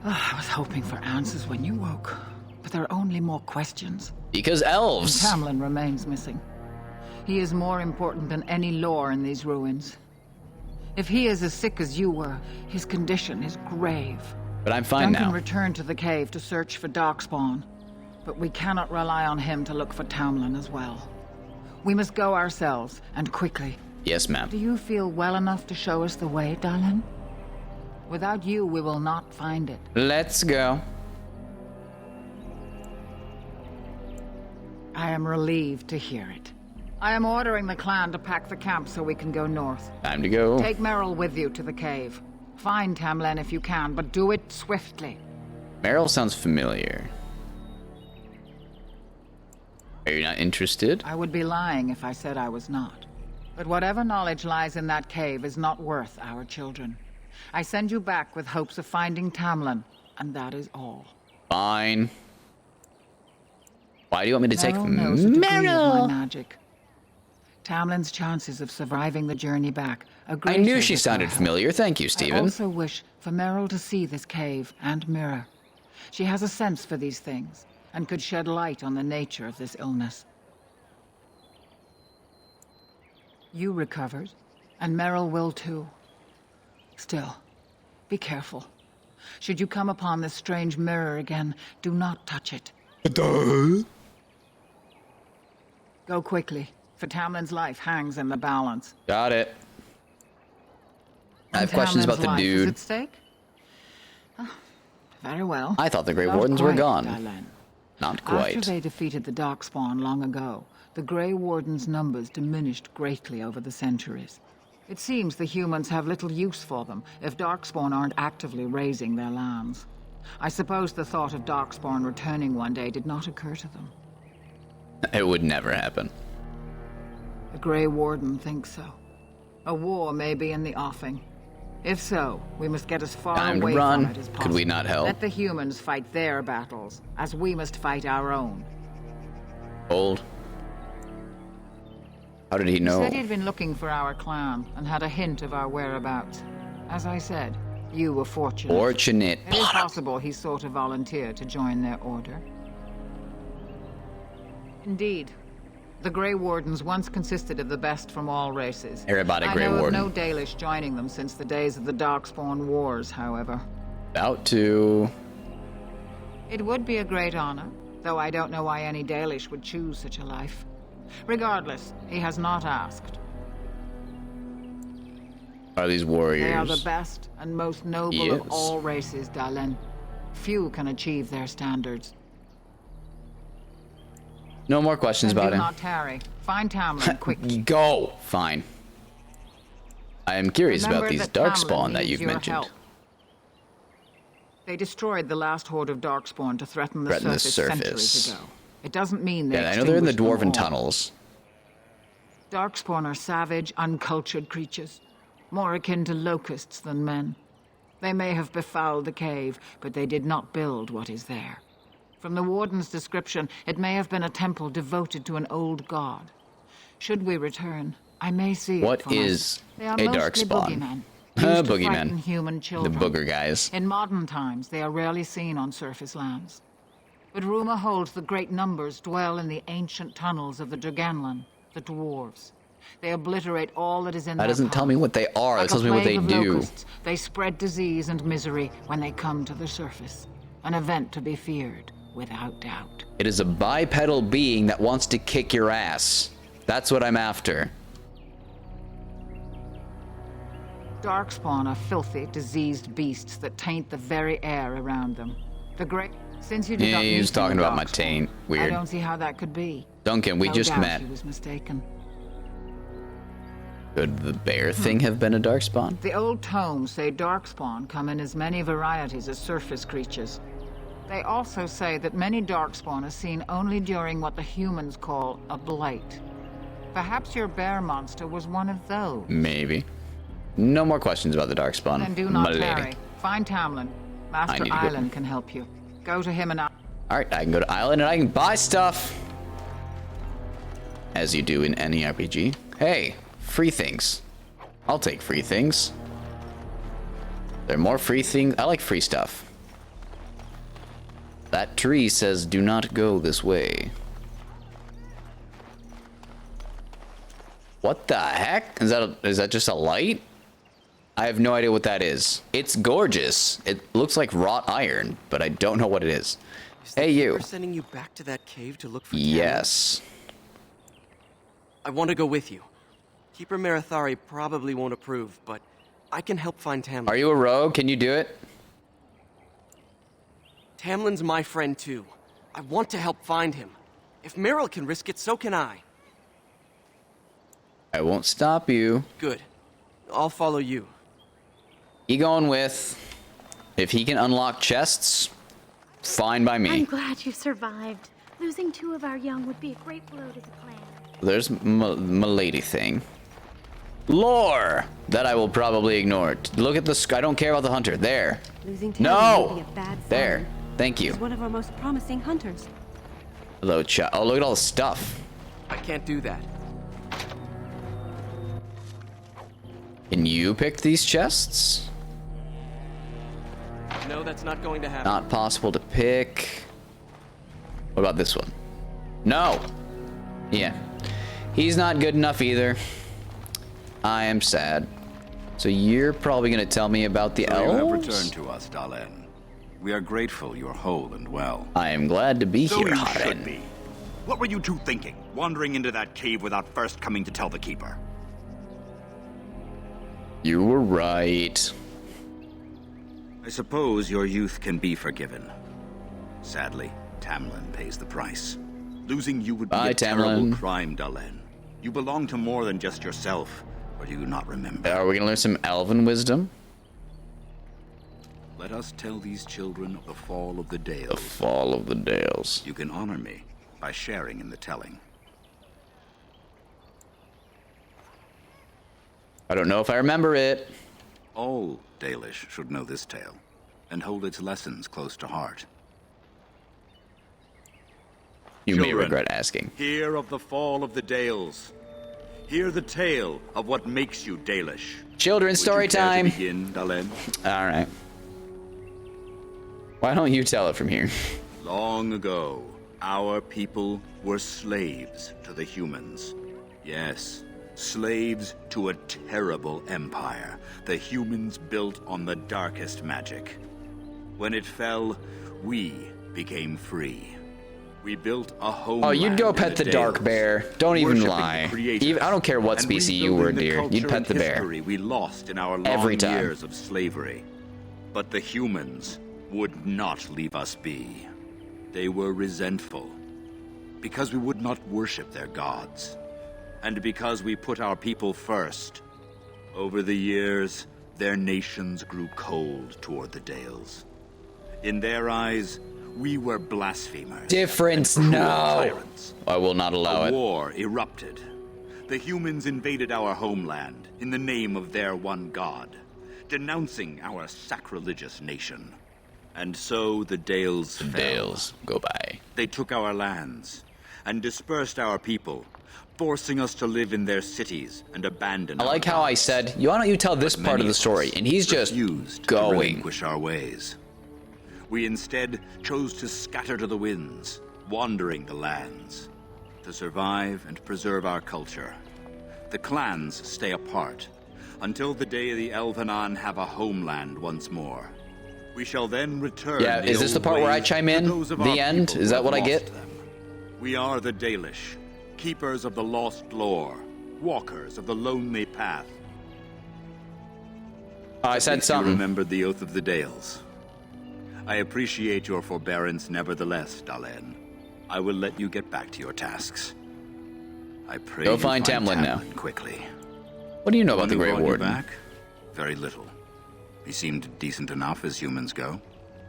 I was hoping for answers when you woke, but there are only more questions. Because elves. Tamlin remains missing. He is more important than any lore in these ruins. If he is as sick as you were, his condition is grave. But I'm fine Duncan now. returned to the cave to search for Darkspawn, but we cannot rely on him to look for Tamlin as well. We must go ourselves, and quickly. Yes, ma'am. Do you feel well enough to show us the way, Dallin? Without you, we will not find it. Let's go. I am relieved to hear it. I am ordering the clan to pack the camp so we can go north. Time to go. Take Meryl with you to the cave. Find Tamlin if you can, but do it swiftly. Meryl sounds familiar. Are you not interested? I would be lying if I said I was not. But whatever knowledge lies in that cave is not worth our children. I send you back with hopes of finding Tamlin, and that is all. Fine. Why do you want me to take Meryl knows a degree of my Meryl? magic. Tamlin's chances of surviving the journey back are I greater knew she with sounded her help. familiar. Thank you, I Stephen. also wish for Meryl to see this cave and mirror. She has a sense for these things, and could shed light on the nature of this illness. You recovered, and Meryl will too. Still, be careful. Should you come upon this strange mirror again, do not touch it. Go quickly, for Tamlin's life hangs in the balance. Got it. I have And questions about Tamlin's the life is dude. at stake? Ah, very well. I thought the Grey Not Wardens were quite, gone. Dylan. Not quite. After they defeated the Darkspawn long ago, the Grey Wardens' numbers diminished greatly over the centuries. It seems the humans have little use for them if Darkspawn aren't actively raising their lands. I suppose the thought of Darkspawn returning one day did not occur to them. It would never happen. The Grey Warden thinks so. A war may be in the offing. If so, we must get as far Time to away from run. it as possible. Could we not help? Let the humans fight their battles, as we must fight our own. Old. How did he He know? said he'd been looking for our clan and had a hint of our whereabouts. As I said, you were fortunate. Fortunate. It is possible he sought to volunteer to join their order. Indeed. The Grey Wardens once consisted of the best from all races. Everybody Grey I know Warden. of no Dalish joining them since the days of the Darkspawn Wars, however. About to. It would be a great honor, though I don't know why any Dalish would choose such a life. Regardless, he has not asked. Are these warriors? They are the best and most noble Yes. of all races, Dalen. Few can achieve their standards. No more questions Then about do him. not tarry. Find Tamlin quickly. Go. Fine. I am curious Remember about these that Tamlin Darkspawn that needs you've your mentioned. help. They destroyed the last horde of Darkspawn to threaten the Threaten the surface surface. centuries ago. It doesn't mean they Yeah, I know they're in the extinguished them dwarven all. tunnels. Darkspawn are savage, uncultured creatures, more akin to locusts than men. They may have befouled the cave, but they did not build what is there. From the Warden's description, it may have been a temple devoted to an old god. Should we return, I may see What it for is myself. They are a mostly Darkspawn? boogeymen, used to Boogeymen. frighten human The children. booger guys. In modern times, they are rarely seen on surface lands. But rumor holds that great numbers dwell in the ancient tunnels of the Draganlan, the dwarves. They obliterate all that is in That their doesn't tell path. me what they are. Like That tells a me what they plague of do. locusts, they spread disease and misery when they come to the surface. An event to be feared, without doubt. It is a bipedal being that wants to kick your ass. That's what I'm after. Darkspawn are filthy, diseased beasts that taint the very air around them. The great... Since you did Yeah, not he meet was talking them, about my Darkspawn, taint. I Weird. don't see how that could be. Duncan, we No just doubt met. He was mistaken. Could the bear thing have been a Darkspawn? The old tomes say Darkspawn come in as many varieties as surface creatures. They also say that many Darkspawn are seen only during what the humans call a blight. Perhaps your bear monster was one of those. Maybe. No more questions about the Darkspawn. Then do not my tarry. lady. Find Tamlin. Master need to go. Island can help you. Go to him and Alright, I can go to Island and I can buy stuff. As you do in any RPG. Hey, free things. I'll take free things. There are more free things. I like free stuff. That tree says do not go this way. What the heck? Is that just a light? I have no idea what that is. It's gorgeous. It looks like wrought iron, but I don't know what it is. Hey, you. We're sending you back to that cave to look for Tamlin? Yes. I want to go with you. Keeper Marathari probably won't approve, but I can help find Tamlin. Are you a rogue? Can you do it? Tamlin's my friend too. I want to help find him. If Meryl can risk it, so can I. I won't stop you. Good. I'll follow you. He going with. If he can unlock chests, fine by I'm me. glad you survived. Losing 2 of our young would be a great blow to the clan. There's my lady thing. Lore! That I will probably ignore. Look at the I don't care about the hunter. There. Losing Tamlin No! would be a bad sign. There. Thank you. He's one of our most promising hunters. Hello, chat. Oh, look at all the stuff. I can't do that. Can you pick these chests? No, that's not going to happen. Not possible to pick. What about this one? No. Yeah. He's not good enough either. I am sad. So you're probably going to tell me about the So you have elves? returned to us, Dalen. We are grateful you are whole and well. I am glad to be So here, you Haren. should be. What were you two thinking, wandering into that cave without first coming to tell the Keeper? You were right. I suppose your youth can be forgiven. Sadly, Tamlin pays the price. Losing you would be Bye, a terrible Tamlin. crime, Dalen. You belong to more than just yourself, or do you not remember? Are we going to learn some elven wisdom? Let us tell these children of the fall of the The Dales. fall of the Dales. You can honor me by sharing in the telling. I don't know if I remember it. All Dalish should know this tale, and hold its lessons close to heart. You may Children, regret asking. Hear of the fall of the Dales. Hear the tale of what makes you Dalish. Children's story time. Begin, Dalen? All right. Why don't you tell it from here? Long ago, our people were slaves to the humans. Yes, slaves to a terrible empire the humans built on the darkest magic. When it fell, we became free. We built a home. Oh, you'd go pet the dark bear. Don't even lie. I don't care what species you were, dear. You'd pet the bear. We lost in our Every long time. years of slavery. But the humans would not leave us be. They were resentful because we would not worship their gods, and because we put our people first. Over the years, their nations grew cold toward the Dales. In their eyes, we were blasphemers. Difference, and cruel no. tyrants. I will not allow A it. war erupted. The humans invaded our homeland in the name of their one god, denouncing our sacrilegious nation. And so the Dales fell. Dales go by. They took our lands and dispersed our people, forcing us to live in their cities and abandon I like how I said, why don't you tell this part of the story? And he's just refused to going. relinquish our ways. We instead chose to scatter to the winds, wandering the lands. To survive and preserve our culture, the clans stay apart until the day the Elvenon have a homeland once more. We shall then return. Yeah, is this the old part where I ways chime to in? those of The our end? people Is who that what have I get? lost them. We are the Dalish, keepers of the lost lore, walkers of the lonely path. I At said least you something. remembered the oath of the Dales. I appreciate your forbearance nevertheless, Dalen. I will let you get back to your tasks. I pray Go you find Tamlin now. quickly. What do you know about One the who Grey brought you Warden? back? Very little. He seemed decent enough as humans go.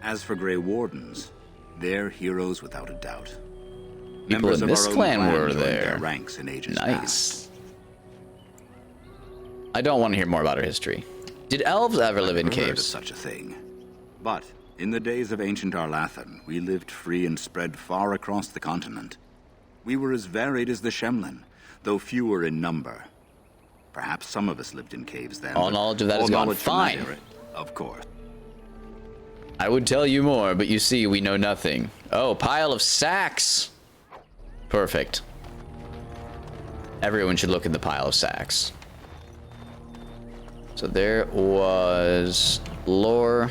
As for Grey Wardens, they're heroes without a doubt. People Members in of this our own clan clan were joined there. their ranks in ages Nice. past. I don't want to hear more about her history. Did elves ever live in Never heard of caves? such a thing. But in the days of ancient Arlathan, we lived free and spread far across the continent. We were as varied as the Shemlin, though fewer in number. Perhaps some of us lived in caves then. All but knowledge of that all is gone. knowledge from that Fine. era, of course. I would tell you more, but you see, we know nothing. Oh, pile of sacks. Perfect. Everyone should look in the pile of sacks. So there was lore.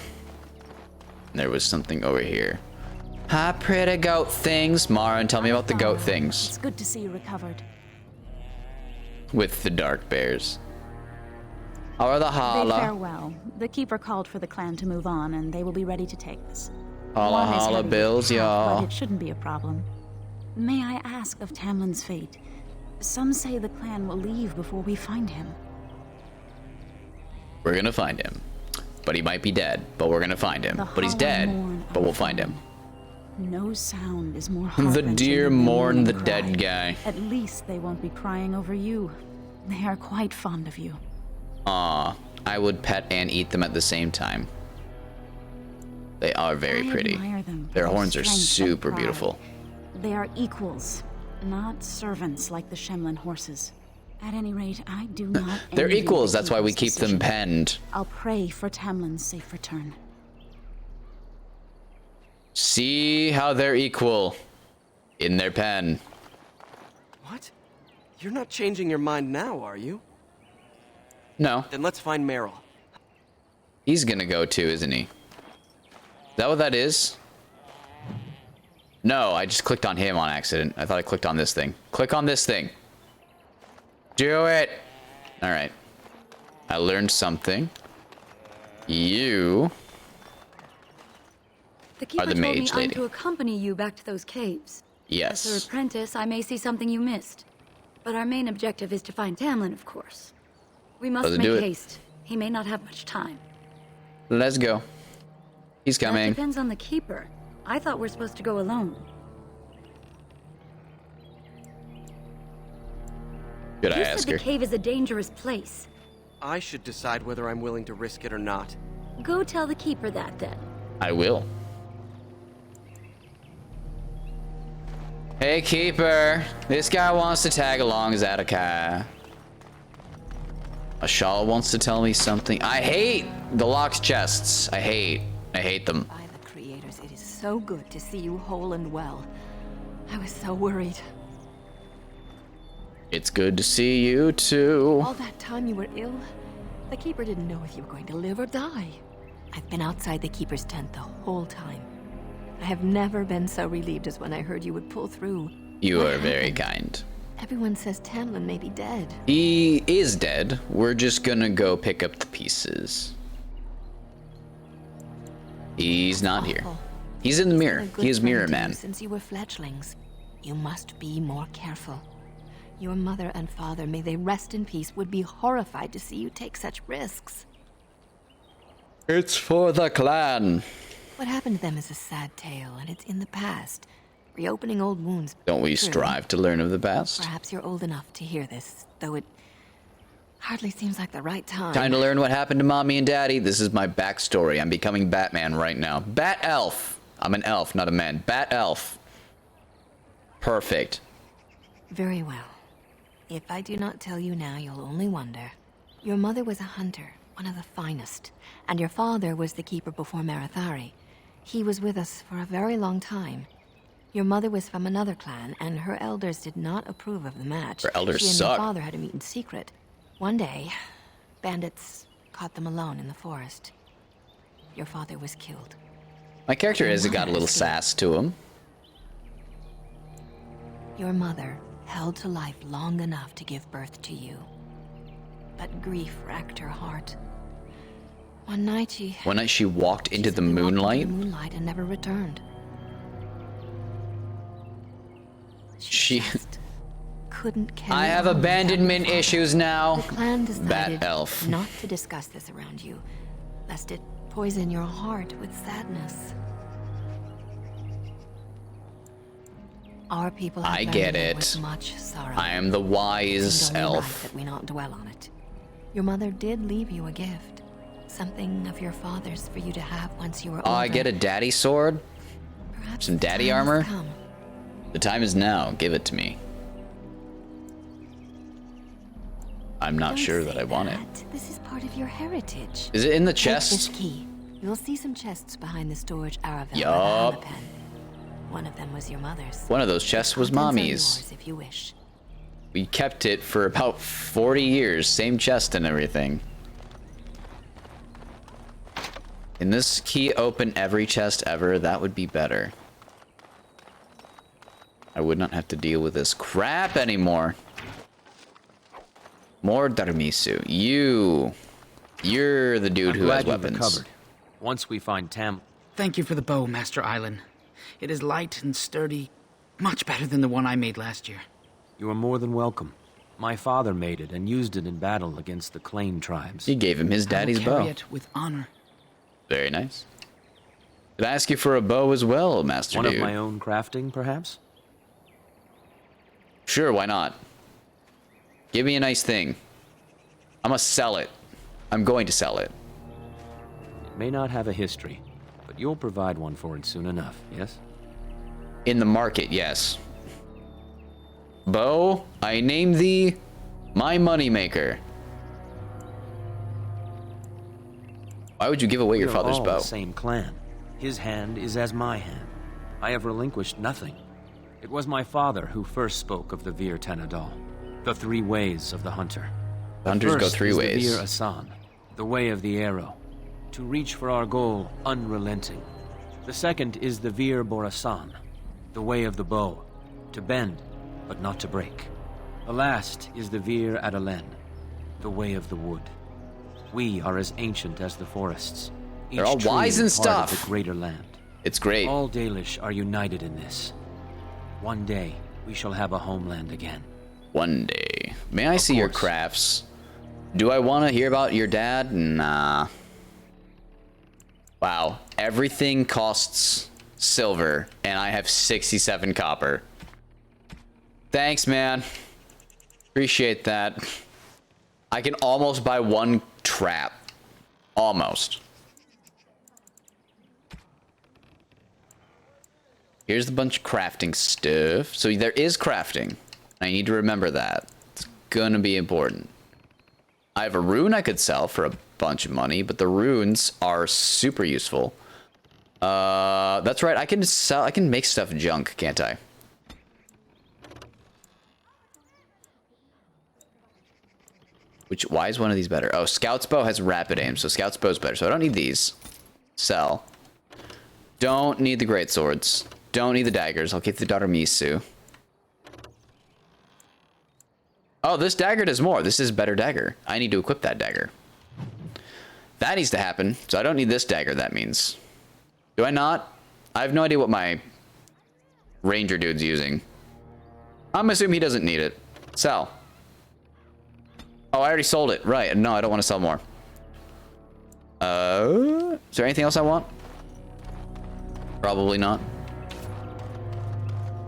There was something over here. Hi, pretty goat things. Mara, tell me about the goat things. It's good to see you recovered. With the dark bears. Or the Bid holla. farewell. The Keeper called for the clan to move on, and they will be ready to take us. Holla, One is holla, heavy with bills, path, y'all. But it shouldn't be a problem. May I ask of Tamlin's fate? Some say the clan will leave before we find him. We're gonna find him. But he might be dead, but we're gonna find him. The But he's hollow dead, mourn but our we'll find him. No sound is more The heart-wrenching deer than their mourn the mourning dead cry. guy. At least they won't be crying over you. They are quite fond of you. Aw, I would pet and eat them at the same time. They are very I pretty. admire them for Their their horns are strength and super pride. beautiful. They are equals, not servants like the Shemlin horses. At any rate, I do not. They're envy equals, the that's why we Keeper's keep them decision. penned. I'll pray for Tamlin's safe return. See how they're equal in their pen. What? You're not changing your mind now, are you? No, Then let's find Meryl. he's gonna go too, isn't he? Is that what that is? No, I just clicked on him on accident. I thought I clicked on this thing. Click on this thing. Do it! Alright. I learned something. You The Keeper are the told me mage I'm lady. to accompany you back to those caves. As her Yes. apprentice, I may see something you missed. But our main objective is to find Tamlin, of course. We must Let's make do it. haste. He may not have much time. Let's go. He's That coming. depends on the Keeper. I thought we're supposed to go alone. Should I You ask said her? the cave is a dangerous place. I should decide whether I'm willing to risk it or not. Go tell the Keeper that, then. I will. Hey, Keeper. This guy wants to tag along Zadakai. Ashal wants to tell me something. I hate the locked chests. I hate them. By the creators, it is so good to see you whole and well. I was so worried. It's good to see you, too. All that time you were ill, the Keeper didn't know if you were going to live or die. I've been outside the Keeper's tent the whole time. I have never been so relieved as when I heard you would pull through. You are very kind. Everyone says Tamlin may be dead. He is dead. We're just gonna go pick up the pieces. He's not here. He's in the mirror. He is Mirror Man. Since you were fledglings, you must be more careful. Your mother and father, may they rest in peace, would be horrified to see you take such risks. It's for the clan. What happened to them is a sad tale, and it's in the past. Reopening old wounds. Don't we strive to learn of the past? Perhaps you're old enough to hear this, though it hardly seems like the right time. Time to learn what happened to Mommy and Daddy. This is my backstory. I'm becoming Batman right now. Bat Elf. I'm an elf, not a man. Bat Elf. Perfect. Very well. If I do not tell you now, you'll only wonder. Your mother was a hunter, one of the finest, and your father was the Keeper before Marathari. He was with us for a very long time. Your mother was from another clan, and her elders did not approve of the match. Her elders she and suck. your father had to meet in secret. One day, bandits caught them alone in the forest. Your father was killed. My character has got a little sass to him. Your mother held to life long enough to give birth to you. But grief racked her heart. One night she walked into the moonlight. Moonlight and never returned. She couldn't carry I have on abandonment issues now. The clan decided Bat Elf. not to discuss this around you, lest it poison your heart with sadness. Our people have I buried get it it. with much sorrow. I am the wise Seemed only right elf. that we not dwell on it. Your mother did leave you a gift, something of your father's for you to have once you were older. Oh, I get a daddy sword? Perhaps Some the daddy time has armor? come. The time is now. Give it to me. I'm not Don't sure say that I want it. that. This is part of your heritage. Is it in the Take chest? this key. You'll see some chests behind the storage Aravel. Yup. One of them was your mother's. One of those chests was Contents are Mommy's. yours if you wish. We kept it for about 40 years. Same chest and everything. Can this key open every chest ever? That would be better. I would not have to deal with this crap anymore. More Darmisu. You're the dude who has weapons. Recovered. Once we find Tam... Thank you for the bow, Master Island. It is light and sturdy. Much better than the one I made last year. You are more than welcome. My father made it and used it in battle against the Claim tribes. He gave him his daddy's I will carry bow. it with honor. Very nice. Did I ask you for a bow as well, Master One Dude? of my own crafting, perhaps? Sure, why not? Give me a nice thing. I'm gonna sell it. I'm going to sell it. It may not have a history, but you'll provide one for it soon enough, yes? In the market, yes. Bow, I name thee my moneymaker. Why would you give away your We are father's all bow? the same clan. His hand is as my hand. I have relinquished nothing. It was my father who first spoke of the Vir Tanadal, the three ways of the hunter. The hunters go First three is ways. The Vir Asan, the way of the arrow, to reach for our goal unrelenting. The second is the Vir Borasan, the way of the bow, to bend but not to break. The last is the Vir Adalen, the way of the wood. We are as ancient as the forests. They're all Each tree wise and part of stuff. the greater land. It's great. All Dalish are united in this. One day we shall have a homeland again. One day. May I see your crafts? Do I want to hear about your dad? Nah. Wow. Everything costs silver, and I have 67 copper. Thanks, man. Appreciate that. I can almost buy one trap. Almost. Here's a bunch of crafting stuff. So there is crafting. I need to remember that. It's gonna be important. I have a rune I could sell for a bunch of money, but the runes are super useful. That's right. I can make stuff junk, can't I? Why is one of these better? Oh, Scout's bow has rapid aim, so Scout's bow's better. So I don't need these. Sell. Don't need the great swords. Don't need the daggers. I'll keep the daughter Misu. Oh, this dagger does more. This is a better dagger. I need to equip that dagger. That needs to happen. So I don't need this dagger, that means. Do I not? I have no idea what my ranger dude's using. I'm assuming he doesn't need it. Sell. Oh, I already sold it. Right. No, I don't want to sell more. Is there anything else I want? Probably not.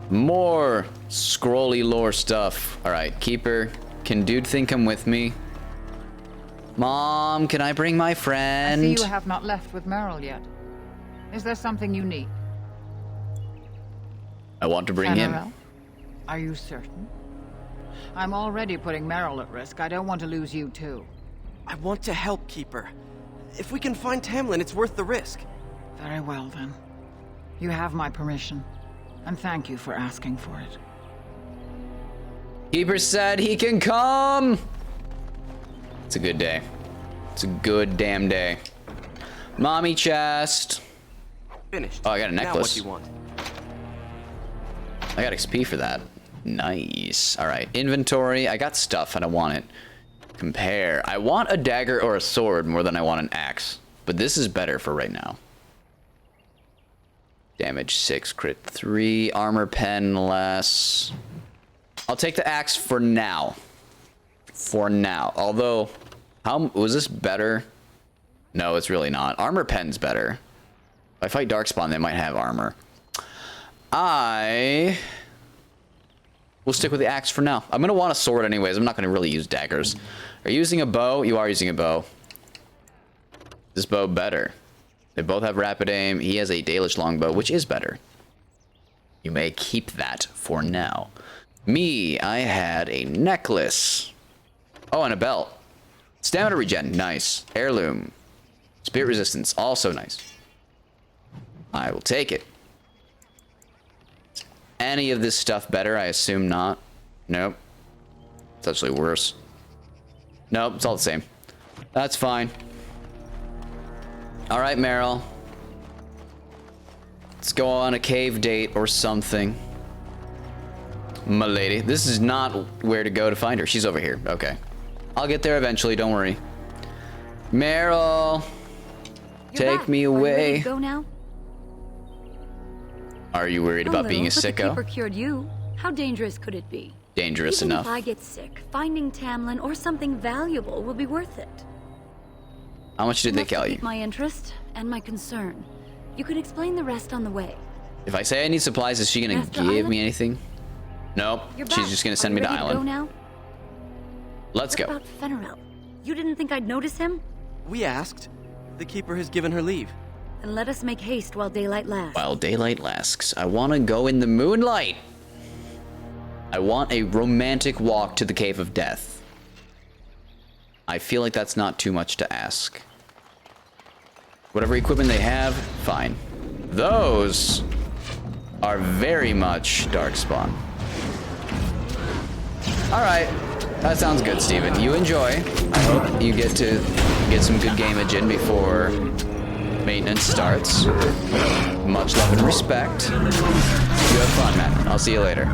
More scrolly lore stuff. All right, Keeper. Can dude think I'm with me? Mom, can I bring my friend? I see you have not left with Meryl yet. Is there something you need? I want to bring him. Are you certain? I'm already putting Meryl at risk. I don't want to lose you too. I want to help, Keeper. If we can find Tamlin, it's worth the risk. Very well, then. You have my permission. And thank you for asking for it. Keeper said he can come! It's a good day. It's a good damn day. Mommy chest. Finished. Oh, I got a necklace. Now what do you want? I got XP for that. Nice. All right, inventory. I got stuff. I don't want it. Compare. I want a dagger or a sword more than I want an axe. But this is better for right now. Damage 6, crit 3, armor pen less. I'll take the axe for now. For now. Although, was this better? No, it's really not. Armor pen's better. If I fight Darkspawn, they might have armor. We'll stick with the axe for now. I'm going to want a sword anyways. I'm not going to really use daggers. Are you using a bow? You are using a bow. This bow better. They both have rapid aim. He has a Dalish longbow, which is better. You may keep that for now. Me, I had a necklace. Oh, and a belt. Stamina regen, nice. Heirloom. Spirit resistance, also nice. I will take it. Any of this stuff better? I assume not. Nope. It's actually worse. Nope, it's all the same. That's fine. All right, Meryl. Let's go on a cave date or something. My lady. This is not where to go to find her. She's over here. Okay. I'll get there eventually. Don't worry. Meryl. Take me away. Are you ready to go now? Are you worried about being a but the sicko? Keeper cured you. How dangerous could it be? Dangerous Even enough. If I get sick, finding Tamlin or something valuable will be worth it. How much did they kill you? My interest and my concern. You can explain the rest on the way. If I say I need supplies, is she gonna give me anything? Nope. She's just gonna send me to island. Go now? Let's go. What about Fenrirel? You didn't think I'd notice him? We asked. The Keeper has given her leave. Then let us make haste while daylight lasts. While daylight lasts. I want to go in the moonlight. I want a romantic walk to the Cave of Death. I feel like that's not too much to ask. Whatever equipment they have, fine. Those are very much Darkspawn. Alright. That sounds good, Steven. You enjoy. I hope you get to get some good gameage in before maintenance starts. Much love and respect. You have fun, man. I'll see you later.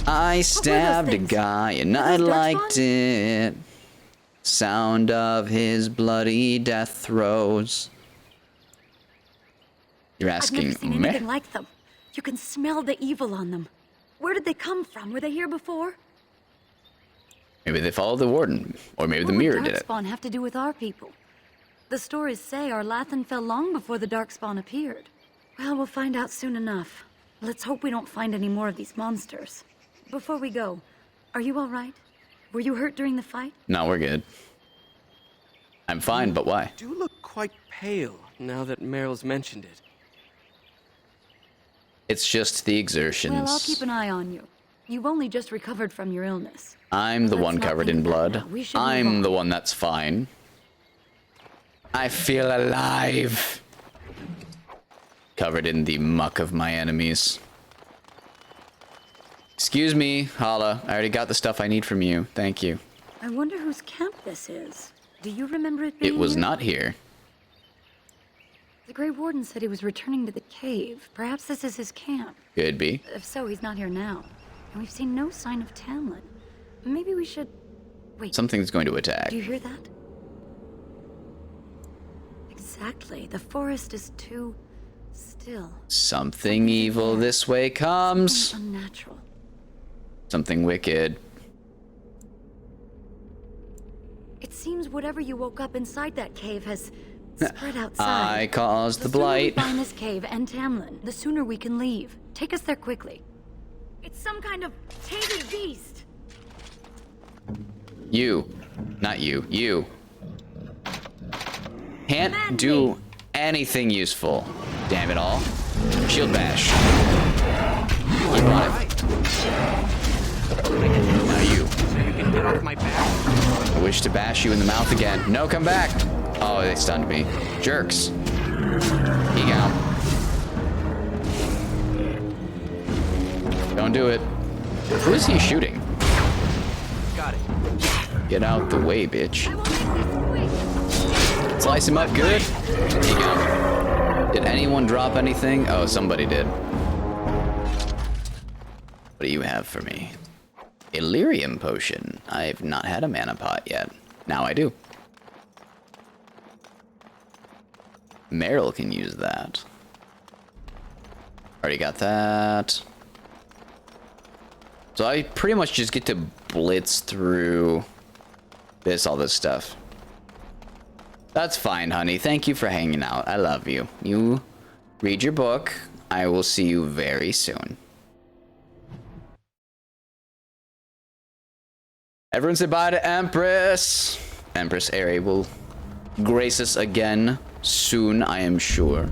I stabbed a guy and I liked it. Sound of his bloody death throes. You're asking I've never seen me? anything like them. You can smell the evil on them. Where did they come from? Were they here before? Maybe they followed the Warden, or maybe the mirror did it. What would Darkspawn have to do with our people? The stories say our Lathan fell long before the Darkspawn appeared. Well, we'll find out soon enough. Let's hope we don't find any more of these monsters. Before we go, are you all right? Were you hurt during the fight? No, we're good. I'm fine, but why? You do look quite pale now that Meryl's mentioned it. It's just the exertions. Well, I'll keep an eye on you. You've only just recovered from your illness. I'm the one covered in blood. I'm the move one that's fine. I feel alive. Covered in the muck of my enemies. Excuse me, Hala. I already got the stuff I need from you. Thank you. I wonder whose camp this is. Do you remember it being It was here? not here. The Grey Warden said he was returning to the cave. Perhaps this is his camp. Could be. If so, he's not here now. And we've seen no sign of Tamlin. Maybe we should... Wait. Something's going to attack. Do you hear that? Exactly. The forest is too still. Something evil this way comes. Something unnatural. Something wicked. It seems whatever you woke up inside that cave has spread outside. I caused the sooner we blight. find this cave and Tamlin, the sooner we can leave. Take us there quickly. It's some kind of tainted beast. You. Not you. You. Can't do anything useful. Damn it all. Shield bash. Keep on it. Now you. So you can get off my back? I wish to bash you in the mouth again. No, come back. Oh, they stunned me. Jerks. Eek out. Don't do it. Who is he shooting? Got it. Get out the way, bitch. Slice him up good. Eek out. Did anyone drop anything? Oh, somebody did. What do you have for me? A lyrium potion. I've not had a mana pot yet. Now I do. Meryl can use that. Already got that. So I pretty much just get to blitz through all this stuff. That's fine, honey. Thank you for hanging out. I love you. You read your book. I will see you very soon. Everyone say bye to Empress. Empress Aerie will grace us again soon, I am sure.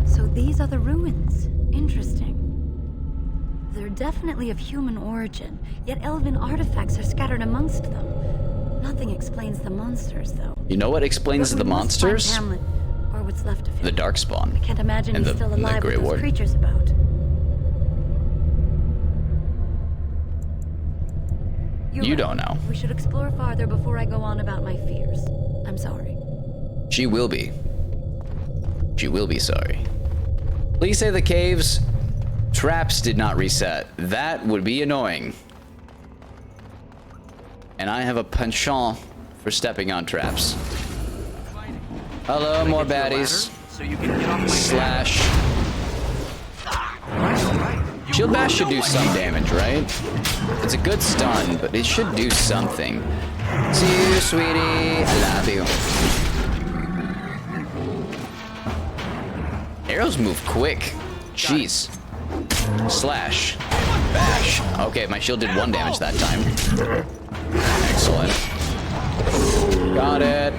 So these are the ruins. Interesting. They're definitely of human origin, yet elven artifacts are scattered amongst them. Nothing explains the monsters, though. You know what explains the monsters? Hamlet, or what's left of him. The Darkspawn. I can't imagine and he's still alive Grey with those Warden. creatures about. You don't know. We should explore farther before I go on about my fears. I'm sorry. She will be. She will be sorry. Please say the cave's traps did not reset. That would be annoying. And I have a penchant for stepping on traps. Hello, more baddies. So you can get off my Slash. Shield bash should do some damage, right? It's a good stun, but it should do something. See you, sweetie. I love you. Arrows move quick. Jeez. Slash. Bash. Okay, my shield did 1 damage that time. Excellent. Got it.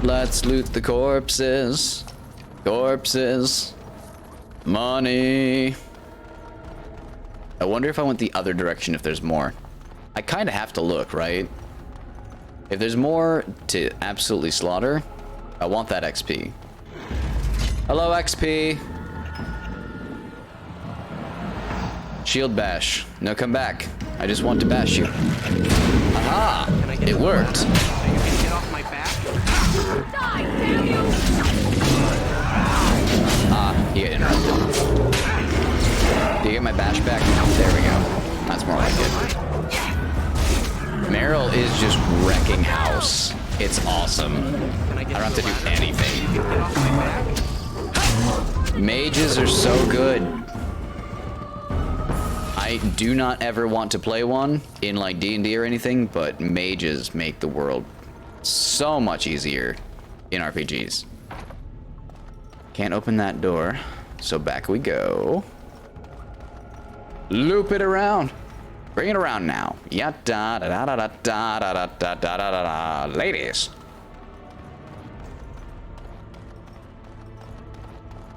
Let's loot the corpses. Corpses. Money. I wonder if I went the other direction if there's more. I kind of have to look, right? If there's more to absolutely slaughter, I want that XP. Hello, XP. Shield bash. No, come back. I just want to bash you. Aha! It worked. So you can get off my back? Die, damn you! Ah, he got interrupted. Do you get my bash back? There we go. That's more like it. Meryl is just wrecking house. It's awesome. I don't have to do anything. Mages are so good. I do not ever want to play one in like D&D or anything, but mages make the world so much easier in RPGs. Can't open that door, so back we go. Loop it around. Bring it around now. Ya da da da da da da da da da da da. Ladies.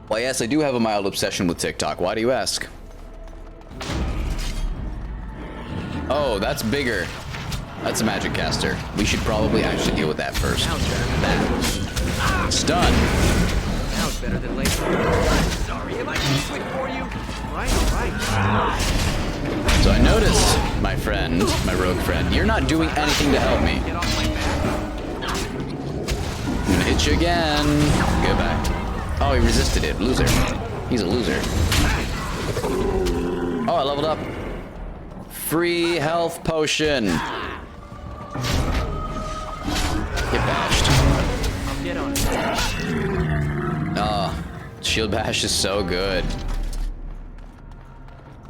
Well, yes, I do have a mild obsession with TikTok. Why do you ask? Oh, that's bigger. That's a magic caster. We should probably actually deal with that first. That. Stun. Now it's better than later. Sorry, am I too quick for you? Right. So I noticed, my friend, my rogue friend, you're not doing anything to help me. Get off my back. I'm gonna hit you again. Go back. Oh, he resisted it. Loser. He's a loser. Oh, I leveled up. Free health potion. Get bashed. I'll get on it. Oh, shield bash is so good.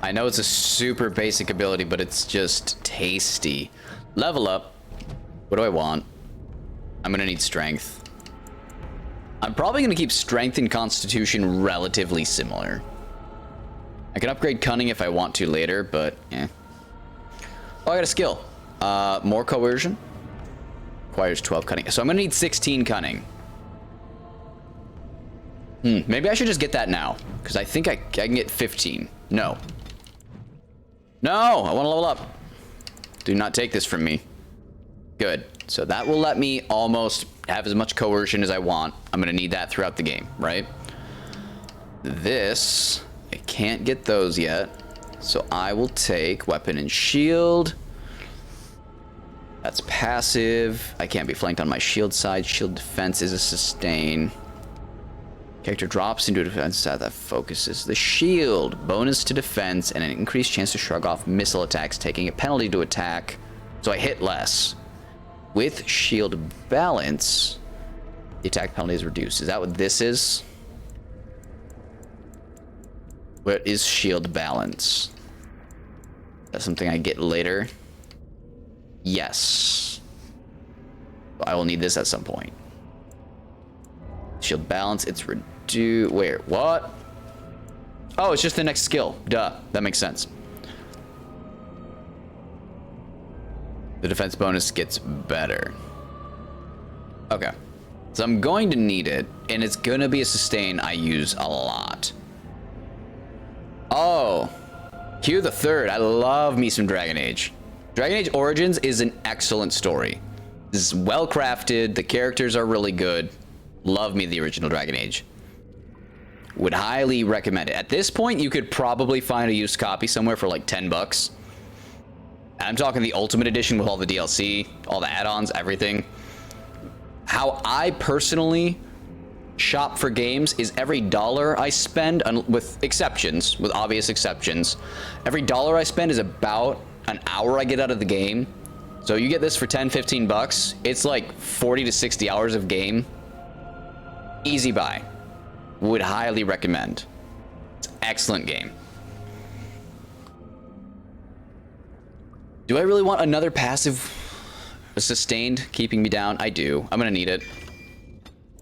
I know it's a super basic ability, but it's just tasty. Level up. What do I want? I'm gonna need strength. I'm probably gonna keep strength and constitution relatively similar. I can upgrade cunning if I want to later, but eh. Oh, I got a skill. More coercion. Requires 12 cunning. So I'm gonna need 16 cunning. Maybe I should just get that now, because I think I can get 15. No. No, I want to level up. Do not take this from me. Good. So that will let me almost have as much coercion as I want. I'm going to need that throughout the game, right? This, I can't get those yet. So I will take weapon and shield. That's passive. I can't be flanked on my shield side. Shield defense is a sustain. Character drops into a defense stat that focuses the shield. Bonus to defense and an increased chance to shrug off missile attacks, taking a penalty to attack. So I hit less. With shield balance, the attack penalty is reduced. Is that what this is? What is shield balance? That's something I get later. Yes. I will need this at some point. Shield balance, it's reduced. Where? What? Oh, it's just the next skill. Duh. That makes sense. The defense bonus gets better. Okay. So I'm going to need it, and it's going to be a sustain I use a lot. Oh. Q the Third. I love me some Dragon Age. Dragon Age Origins is an excellent story. This is well crafted. The characters are really good. Love me the original Dragon Age. Would highly recommend it. At this point, you could probably find a used copy somewhere for like 10 bucks. I'm talking the Ultimate Edition with all the DLC, all the add-ons, everything. How I personally shop for games is every dollar I spend, with exceptions, with obvious exceptions, every dollar I spend is about an hour I get out of the game. So you get this for 10, 15 bucks. It's like 40 to 60 hours of game. Easy buy. Would highly recommend. It's an excellent game. Do I really want another passive sustained keeping me down? I do. I'm gonna need it.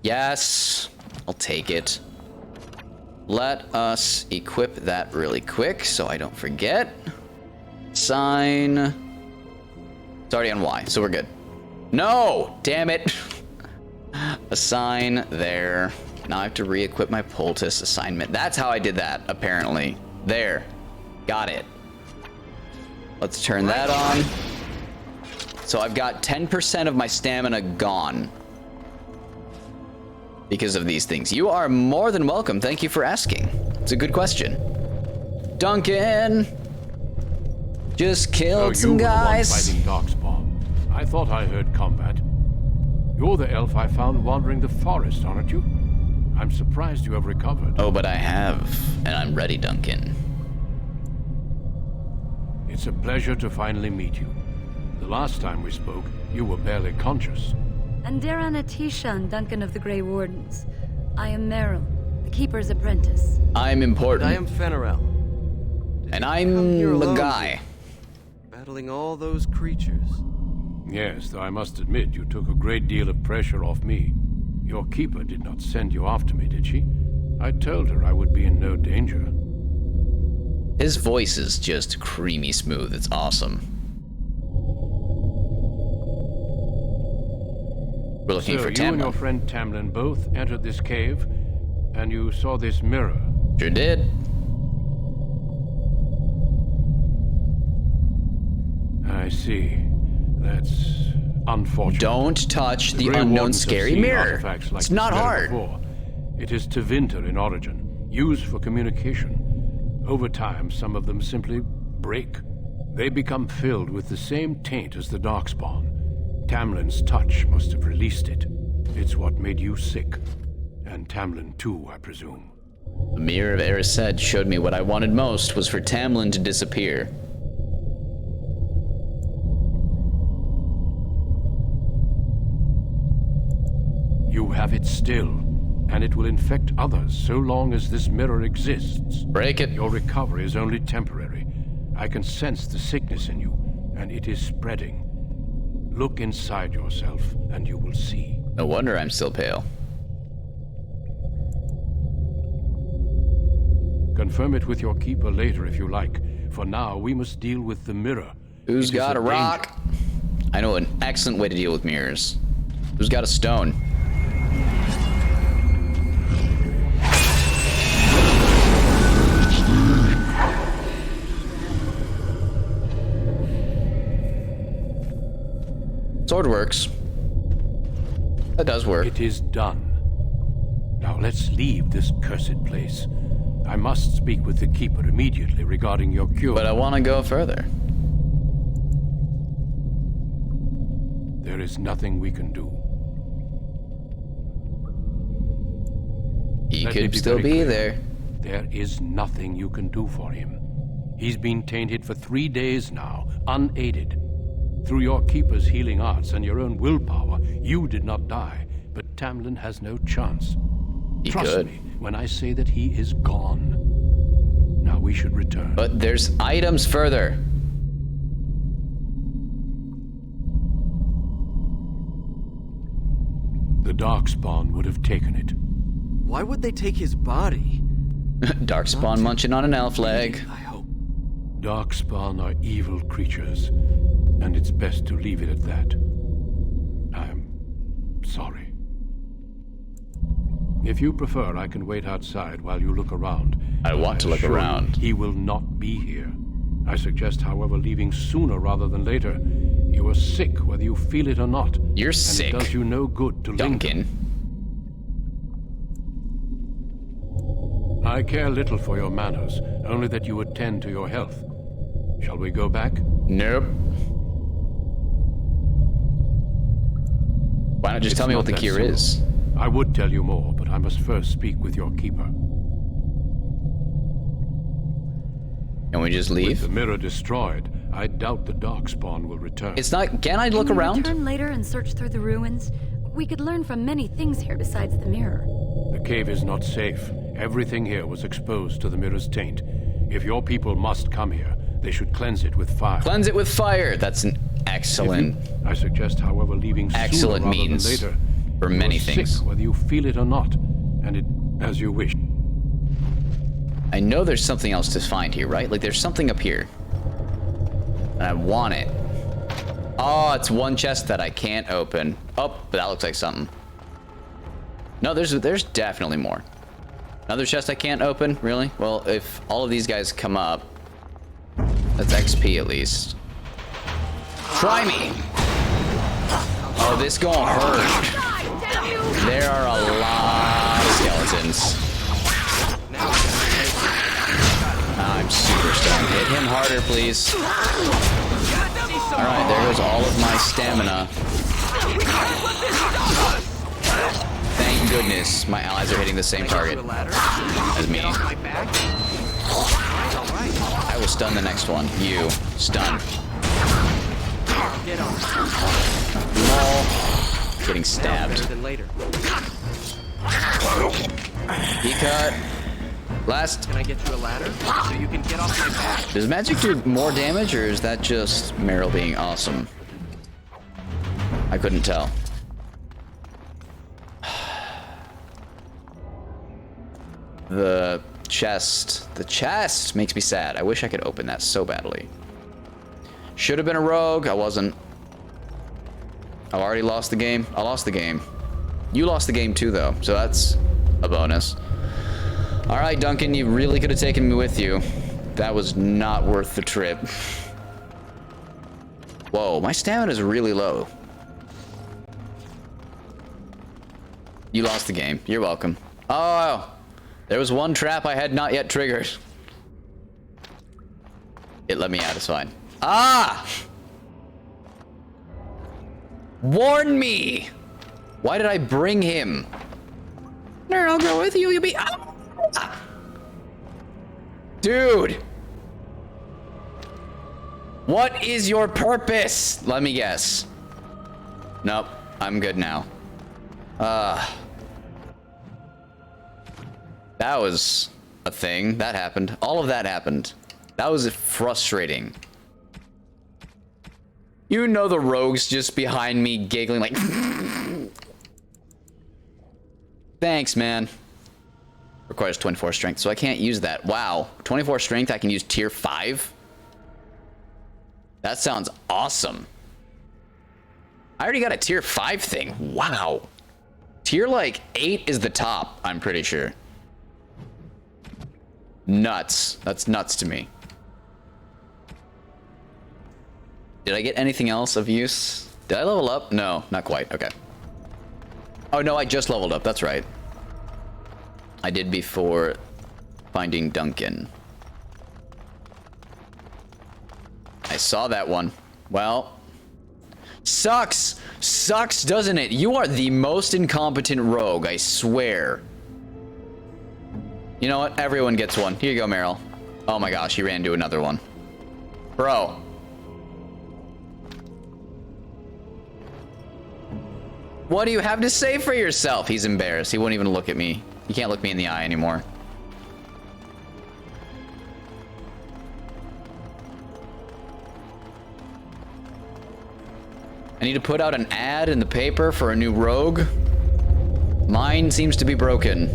Yes. I'll take it. Let us equip that really quick so I don't forget. Sign. It's already on Y, so we're good. No! Damn it! Assign there. Now I have to re-equip my poultice assignment. That's how I did that, apparently. There. Got it. Let's turn that on. So I've got 10% of my stamina gone because of these things. You are more than welcome. Thank you for asking. It's a good question. Duncan! Just killed some guys. Fighting Darkspawn. I thought I heard combat. You're the elf I found wandering the forest, aren't you? I'm surprised you have recovered. Oh, but I have, and I'm ready, Duncan. It's a pleasure to finally meet you. The last time we spoke, you were barely conscious. Andera Tishan, Duncan of the Grey Wardens. I am Meryl, the Keeper's apprentice. I'm important. I am Fenarel. And I'm the guy. Battling all those creatures. Yes, though I must admit you took a great deal of pressure off me. Your keeper did not send you after me, did she? I told her I would be in no danger. His voice is just creamy smooth. It's awesome. We're looking So for you and your Tamlin. friend Tamlin both entered this cave, and you saw this mirror. Sure did. I see. That's unfortunate. Don't touch the Grey unknown Wardens have scary seen mirror. artifacts like It's this not mirror hard. before. It is Tevinter in origin, used for communication. Over time, some of them simply break. They become filled with the same taint as the Darkspawn. Tamlin's touch must have released it. It's what made you sick. And Tamlin too, I presume. The mirror of Erised showed me what I wanted most was for Tamlin to disappear. You have it still, and it will infect others so long as this mirror exists. Break it. Your recovery is only temporary. I can sense the sickness in you, and it is spreading. Look inside yourself, and you will see. No wonder I'm still pale. Confirm it with your keeper later if you like. For now, we must deal with the mirror. Who's It is got a danger. rock? I know an excellent way to deal with mirrors. Who's got a stone? Sword works. That does work. It is done. Now let's leave this cursed place. I must speak with the keeper immediately regarding your cure. But I want to go further. There is nothing we can do. He Let me could be still very be clear. there. There is nothing you can do for him. He's been tainted for 3 days now, unaided. Through your keeper's healing arts and your own willpower, you did not die, but Tamlin has no chance. He Trust could. me when I say that he is gone. Now we should return. But there's items further. The Darkspawn would have taken it. Why would they take his body? Darkspawn munching on an elf leg. Darkspawn are evil creatures, and it's best to leave it at that. I'm sorry. If you prefer, I can wait outside while you look around. I want to look assure you, around. He will not be here. I suggest, however, leaving sooner rather than later. You are sick, whether you feel it or not. You're and sick. It does you no good to Duncan. linger. I care little for your manners, only that you attend to your health. Shall we go back? Nope. Why not just tell me what the not that cure is? simple. I would tell you more, but I must first speak with your keeper. Can we just With leave? the mirror destroyed, I doubt the Darkspawn will return. It's not. Can I look Can we around? return later and search through the ruins? We could learn from many things here besides the mirror. The cave is not safe. Everything here was exposed to the mirror's taint. If your people must come here, they should cleanse it with fire. Cleanse it with fire. That's an excellent, I suggest, however, leaving excellent sooner rather means than later. for many You're things. Sick, whether you feel it or not, and it as you wish. I know there's something else to find here, right? Like there's something up here, and I want it. Oh, it's one chest that I can't open. Oh, but that looks like something. No, there's definitely more. Another chest I can't open? Really? Well, if all of these guys come up, that's XP at least. Try me! Oh, this gonna hurt. There are a lot of skeletons. I'm super stunned. Hit him harder, please. Alright, there goes all of my stamina. Thank goodness my allies are hitting the same target as me. I will stun the next one. You. Stun. Lol. Getting stabbed. He cut. Last. Can I get you a ladder so you can get off my back? Does magic do more damage, or is that just Meryl being awesome? I couldn't tell. Chest. The chest makes me sad. I wish I could open that so badly. Should have been a rogue. I wasn't. I've already lost the game. I lost the game. You lost the game too, though, so that's a bonus. All right, Duncan, you really could have taken me with you. That was not worth the trip. Whoa, my stamina is really low. You lost the game. You're welcome. Oh, there was one trap I had not yet triggered. It let me out, it's fine. Ah! Warn me! Why did I bring him? No, I'll go with you. You'll be... Ah! Dude! What is your purpose? Let me guess. Nope, I'm good now. That was a thing. That happened. All of that happened. That was frustrating. You know the rogue's just behind me giggling like... Thanks, man. Requires 24 strength, so I can't use that. Wow. 24 strength, I can use tier 5? That sounds awesome. I already got a tier 5 thing. Wow. Tier like 8 is the top, I'm pretty sure. Nuts. That's nuts to me. Did I get anything else of use? Did I level up? No, not quite. Okay. Oh, no, I just leveled up. That's right. I did before finding Duncan. I saw that one. Well, sucks. Sucks, doesn't it? You are the most incompetent rogue, I swear. You know what? Everyone gets one. Here you go, Meryl. Oh my gosh, he ran into another one. Bro. What do you have to say for yourself? He's embarrassed. He won't even look at me. He can't look me in the eye anymore. I need to put out an ad in the paper for a new rogue. Mine seems to be broken.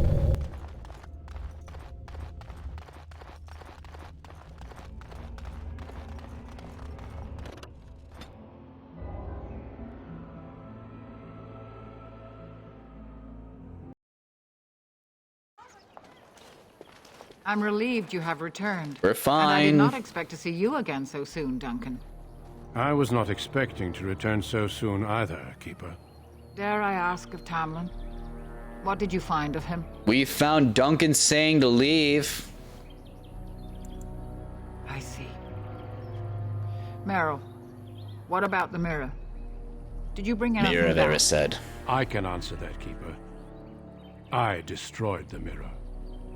I'm relieved you have returned. We're fine. And I did not expect to see you again so soon, Duncan. I was not expecting to return so soon either, Keeper. Dare I ask of Tamlin? What did you find of him? We found Duncan saying to leave. I see. Meryl, what about the mirror? Did you bring anything Mirror, back? Vera said. I can answer that, Keeper. I destroyed the mirror.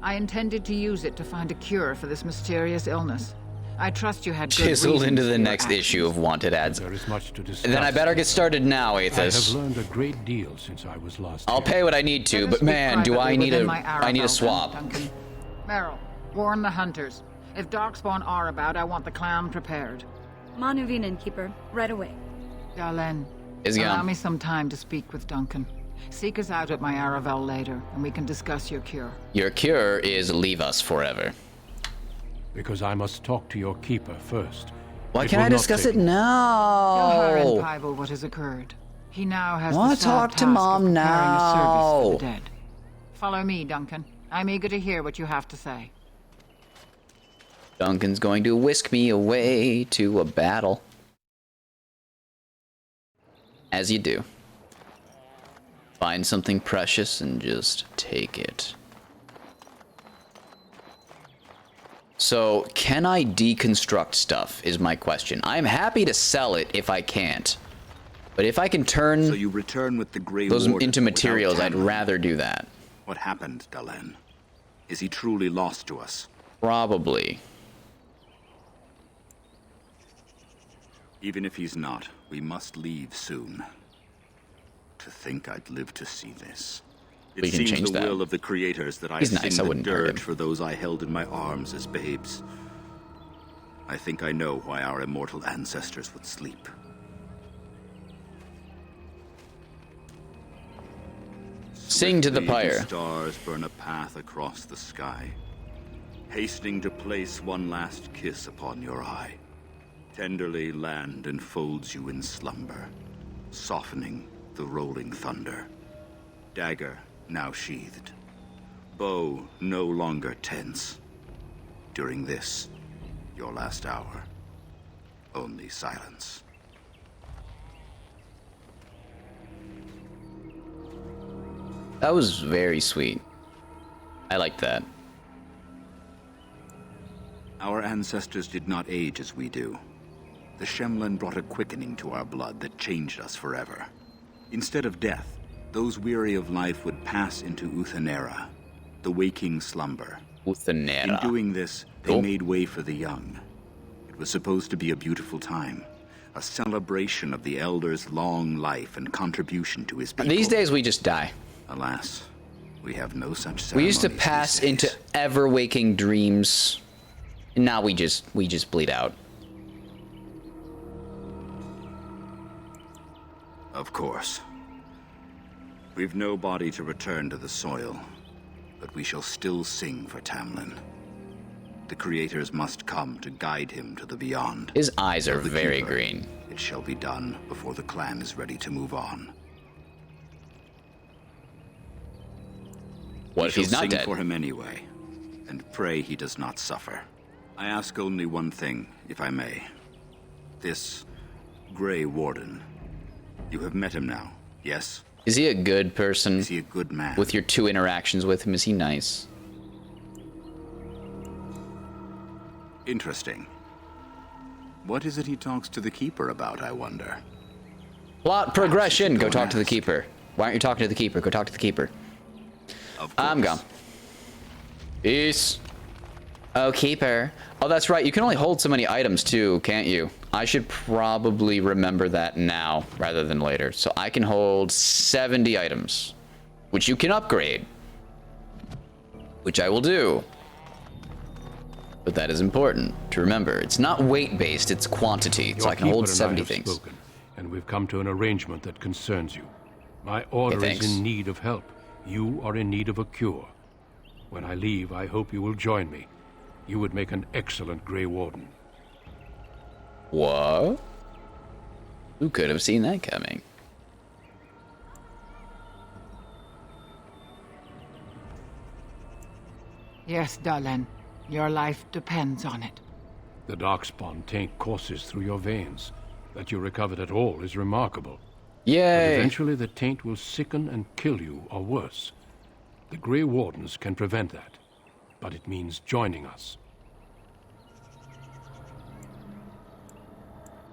I intended to use it to find a cure for this mysterious illness. I trust you had good Chiseled reasons into for the your next actions. issue of Wanted ads. There is much to discuss. And then I better get started now, I Aethys. have learned a great deal since I was last I'll here. pay what I need to, Let us but speak man, do I privately need within a my I need a Arabelle, swap. Duncan. Meryl, warn the hunters. If Darkspawn are about, I want the clan prepared. Manuvinen, Keeper, right away. Darlene, Is he allow on? me some time to speak with Duncan. Seek us out at my Arabelle later, and we can discuss your cure. Your cure is leave us forever. Because I must talk to your Keeper first. Why It can't will I not discuss take- it Tell her and now? Pivel what has occurred. He now has Wanna the sad talk to task Mom of preparing a service for now. the dead. Follow me, Duncan. I'm eager to hear what you have to say. Duncan's going to whisk me away to a battle. As you do. Find something precious and just take it. So, can I deconstruct stuff, is my question. I'm happy to sell it if I can't. But if I can turn So you return with the Grey those Wardens into without materials, I'd Tamlin. rather do that. What happened, Dalen? Is he truly lost to us? Probably. Even if he's not, we must leave soon. To think I'd live to see this. It We can seems change the that. will of the creators that I He's sing nice, I the wouldn't hurt dirge him. for those I held in my arms as babes. I think I know why our immortal ancestors would sleep. Sing to the Swiftly, pyre. Stars burn a path across the sky. hastening to place one last kiss upon your eye. Tenderly land enfolds you in slumber, softening the rolling thunder. Dagger now sheathed, bow no longer tense. During this, your last hour, only silence. That was very sweet. I like that. Our ancestors did not age as we do. The Shemlen brought a quickening to our blood that changed us forever. Instead of death, those weary of life would pass into Uthanera, the waking slumber. Uthanera. In doing this, they made way for the young. It was supposed to be a beautiful time, a celebration of the Elder's long life and contribution to his people. These days we just die. Alas, we have no such We ceremonies used to pass into ever-waking dreams. And now we just bleed out. Of course. We've no body to return to the soil, but we shall still sing for Tamlin. The creators must come to guide him to the beyond. His eyes are Of the very Keeper, green. It shall be done before the clan is ready to move on. What if he's not sing dead? For him anyway, and pray he does not suffer. I ask only one thing, if I may. This Grey Warden. You have met him now, yes? Is he a good person? Is he a good man? With your 2 interactions with him, is he nice? Interesting. What is it he talks to the Keeper about, I wonder? Plot progression! Go talk to the Keeper. Why aren't you talking to the Keeper? Go talk to the Keeper. I'm gone. Peace. Oh, Keeper. Oh, that's right. You can only hold so many items, too, can't you? I should probably remember that now, rather than later. So I can hold 70 items, which you can upgrade. Which I will do. But that is important to remember. It's not weight-based, it's quantity. So I can hold 70 things. Spoken, and we've come to an arrangement that concerns you. My order is in need of help. You are in need of a cure. When I leave, I hope you will join me. You would make an excellent Grey Warden. What? Who could have seen that coming? Yes, Darlen. Your life depends on it. The Darkspawn taint courses through your veins. That you recovered at all is remarkable. Yay! But eventually the taint will sicken and kill you, or worse. The Grey Wardens can prevent that, but it means joining us.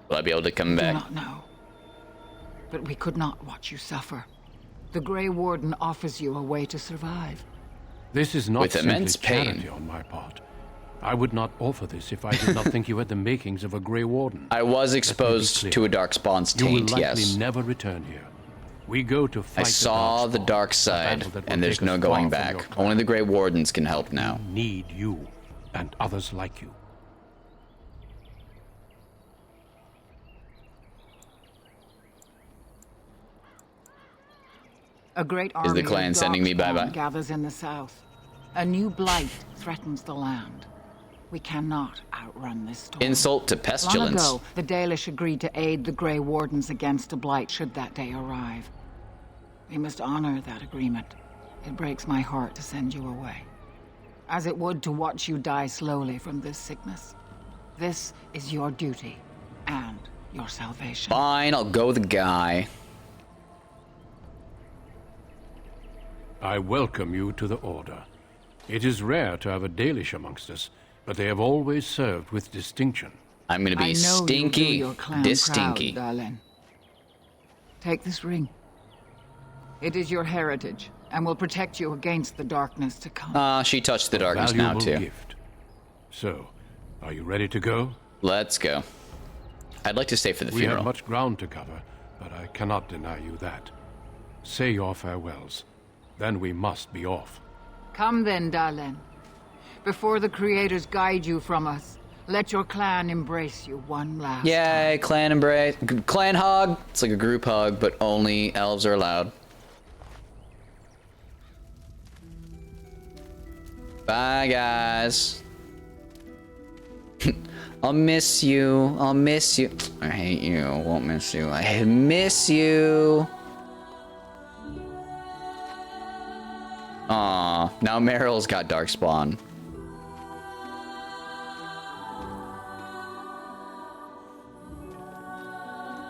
Will I be able to come I back? do not know. But we could not watch you suffer. The Grey Warden offers you a way to survive. This is not With simply immense pain. charity on my part. I would not offer this if I did not think you had the makings of a Grey Warden. I was exposed to a Darkspawn's taint, you will likely yes. never return here. We go to fight I saw the dark side, and there's no going back. Only the Grey Wardens can help now. We need you, and others like you. A great army Is the clan of sending me Darkspawn bye-bye? gathers in the south. A new blight threatens the land. We cannot outrun this storm. Insult to pestilence. Long ago, the Dalish agreed to aid the Grey Wardens against a blight should that day arrive. We must honor that agreement. It breaks my heart to send you away, as it would to watch you die slowly from this sickness. This is your duty and your salvation. Fine, I'll go with the guy. I welcome you to the Order. It is rare to have a Dalish amongst us, but they have always served with distinction. I'm gonna be stinky, distinky. Darling. Take this ring. It is your heritage, and will protect you against the darkness to come. She touched the darkness now, Valuable too. gift. So, are you ready to go? Let's go. I'd like to stay for the We funeral. have much ground to cover, but I cannot deny you that. Say your farewells. Then we must be off. Come then, Darlen. Before the creators guide you from us, let your clan embrace you one last Yay, clan embrace. Clan hug. It's like a group hug, but only elves are allowed. Bye, guys. I'll miss you. I'll miss you. I hate you. I won't miss you. I miss you. Aw. Now Meryl's got Darkspawn.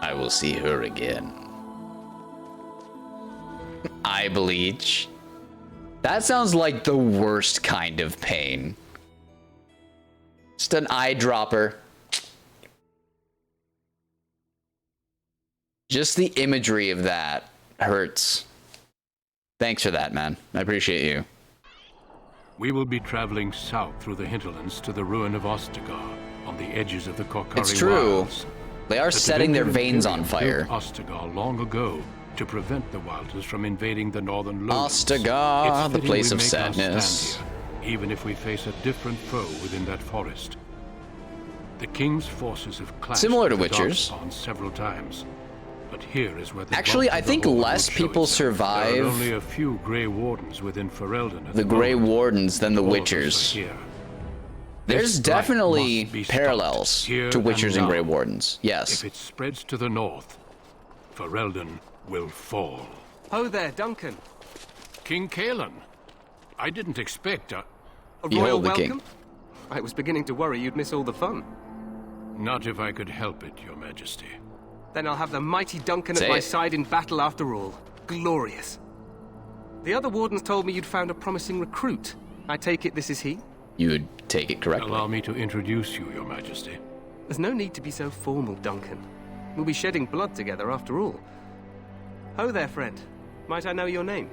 I will see her again. Eye bleach. That sounds like the worst kind of pain. Just an eyedropper. Just the imagery of that hurts. Thanks for that, man. I appreciate you. We will be traveling south through the hinterlands to the ruin of Ostagar, on the edges of the Korkari It's true. Wilds. They are The setting their Tevinter veins on Imperium fire. built Ostagar long ago to prevent the Wilders from invading the northern lowlands. Ostagar, It's the fitting place we of make our sadness. stand here, even if we face a different foe within that forest. The King's forces have clashed Similar to with the Witchers. Darkspawn several times, but here is where the Actually, bulk I of the think horde less will show people itself. There survive are only a few Grey Wardens within Ferelden at the Grey moment. Wardens than the All of us Witchers. are here. There's This blight definitely must be parallels stopped here to Witchers and now. Grey Wardens. Yes. If it spreads to the north, Ferelden will fall. Oh there, Duncan. King Kaelan. I didn't expect A royal Behold the king. welcome? I was beginning to worry you'd miss all the fun. Not if I could help it, Your Majesty. Then I'll have the mighty Duncan Say at my it. side in battle after all. Glorious. The other wardens told me you'd found a promising recruit. I take it this is he? You would take it correctly. Allow me to introduce you, Your Majesty. There's no need to be so formal, Duncan. We'll be shedding blood together after all. Ho there, friend. Might I know your name?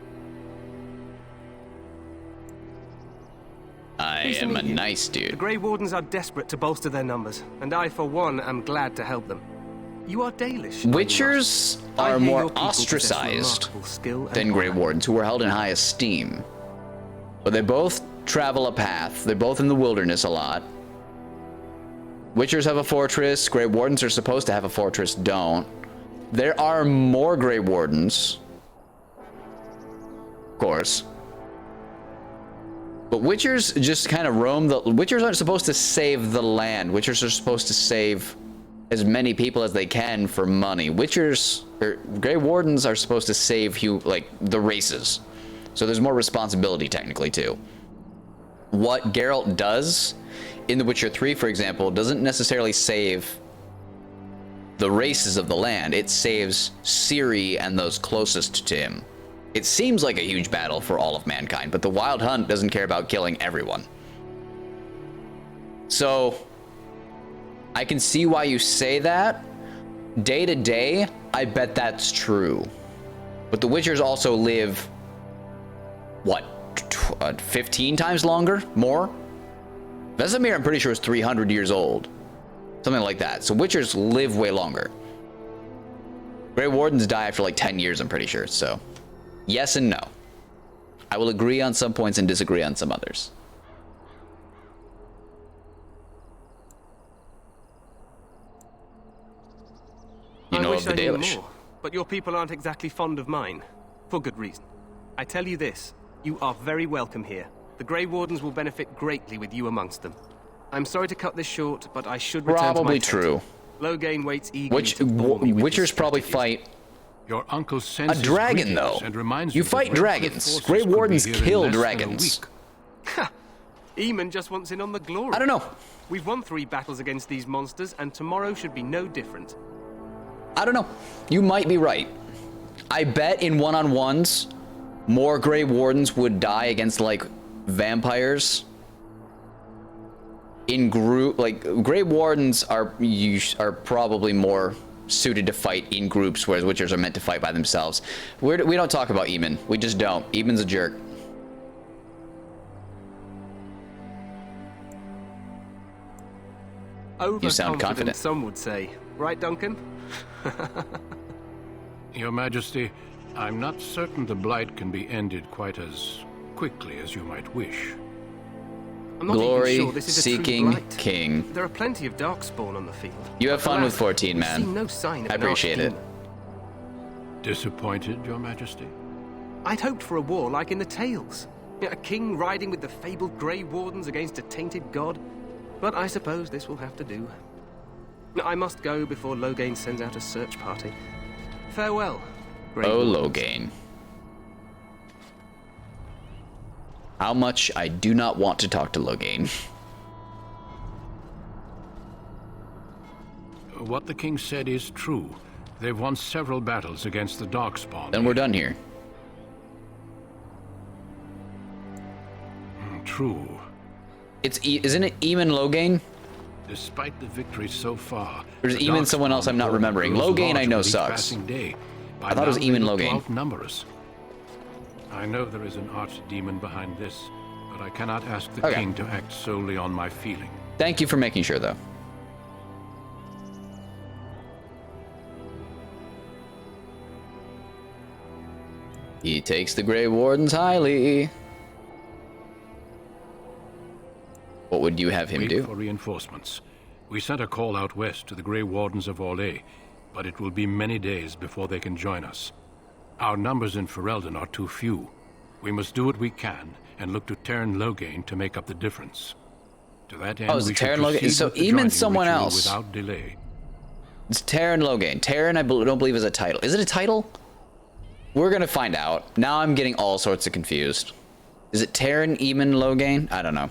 I Pleased to am a meet you. nice The dude. Grey Wardens are desperate to bolster their numbers, and I, for one, am glad to help them. You are Dalish. Witchers I are hear more your people possess ostracized remarkable skill and than Grey honor. Wardens, who are held in high esteem. But they both travel a path. They're both in the wilderness a lot. Witchers have a fortress. Grey Wardens are supposed to have a fortress, don't. There are more Grey Wardens. Of course. But Witchers just kind of roam the... Witchers aren't supposed to save the land. Witchers are supposed to save as many people as they can for money. Witchers... Grey Wardens are supposed to save, the races. So there's more responsibility, technically, too. What Geralt does in The Witcher 3, for example, doesn't necessarily save the races of the land. It saves Ciri and those closest to him. It seems like a huge battle for all of mankind, but the Wild Hunt doesn't care about killing everyone. So, I can see why you say that. Day to day, I bet that's true. But the Witchers also live, what, 15 times longer? More? Vesemir, I'm pretty sure, is 300 years old. Something like that. So Witchers live way longer. Grey Wardens die after like 10 years, I'm pretty sure, so... Yes and no. I will agree on some points and disagree on some others. You know of the knew Dalish. more, but your people aren't exactly fond of mine. For good reason. I tell you this, you are very welcome here. The Grey Wardens will benefit greatly with you amongst them. I'm sorry to cut this short, but I should return to my Probably tent. true. Loghain waits eagerly to bore me with Witchers his probably strategies. fight Your uncle a sends his dragon, greetings though. and reminds You that fight Red Cliff dragons. forces Grey could be Wardens here in kill less than a dragons. week. Ha! Eamon just wants in on the glory. I don't know. We've won 3 battles against these monsters, and tomorrow should be no different. I don't know. You might be right. I bet in one-on-ones, more Grey Wardens would die against, like, vampires. In group, like, Grey Wardens are probably more suited to fight in groups, whereas Witchers are meant to fight by themselves. We don't talk about Eamon. We just don't. Eamon's a jerk. You sound confident. Some would say. Right, Duncan? Your Majesty, I'm not certain the Blight can be ended quite as quickly as you might wish. I'm not Glory even sure this is a true seeking blight. king. There are plenty of Darkspawn on the field. You have fun Alas, with 14, we've man. seen no sign of I an appreciate it. archdemon. Disappointed, Your Majesty? I'd hoped for a war like in the tales. A king riding with the fabled Grey Wardens against a tainted god. but I suppose this will have to do. I must go before Loghain sends out a search party. Farewell, Grey Wardens. Loghain. How much I do not want to talk to Loghain. What the king said is true. They've won several battles against the Darkspawn. Then we're done here. True. Isn't it Eamon Loghain? Despite the victories so far, There's Eamon someone else I'm not remembering. Loghain I know sucks. I thought it was Eamon Loghain. Numbers. I know there is an archdemon behind this, but I cannot ask the king to act solely on my feeling. Thank you for making sure, though. He takes the Grey Wardens highly. What would you have him do? Wait for reinforcements. We sent a call out west to the Grey Wardens of Orlais, but it will be many days before they can join us. Our numbers in Ferelden are too few. We must do what we can and look to Terran Loghain to make up the difference. To that end, it's we Terran should Loghain. proceed So with the joining Eamon's someone ritual else. Without delay. It's Terran Loghain. Terran, I don't believe, is a title. Is it a title? We're gonna find out. Now I'm getting all sorts of confused. Is it Terran Eamon Loghain? I don't know.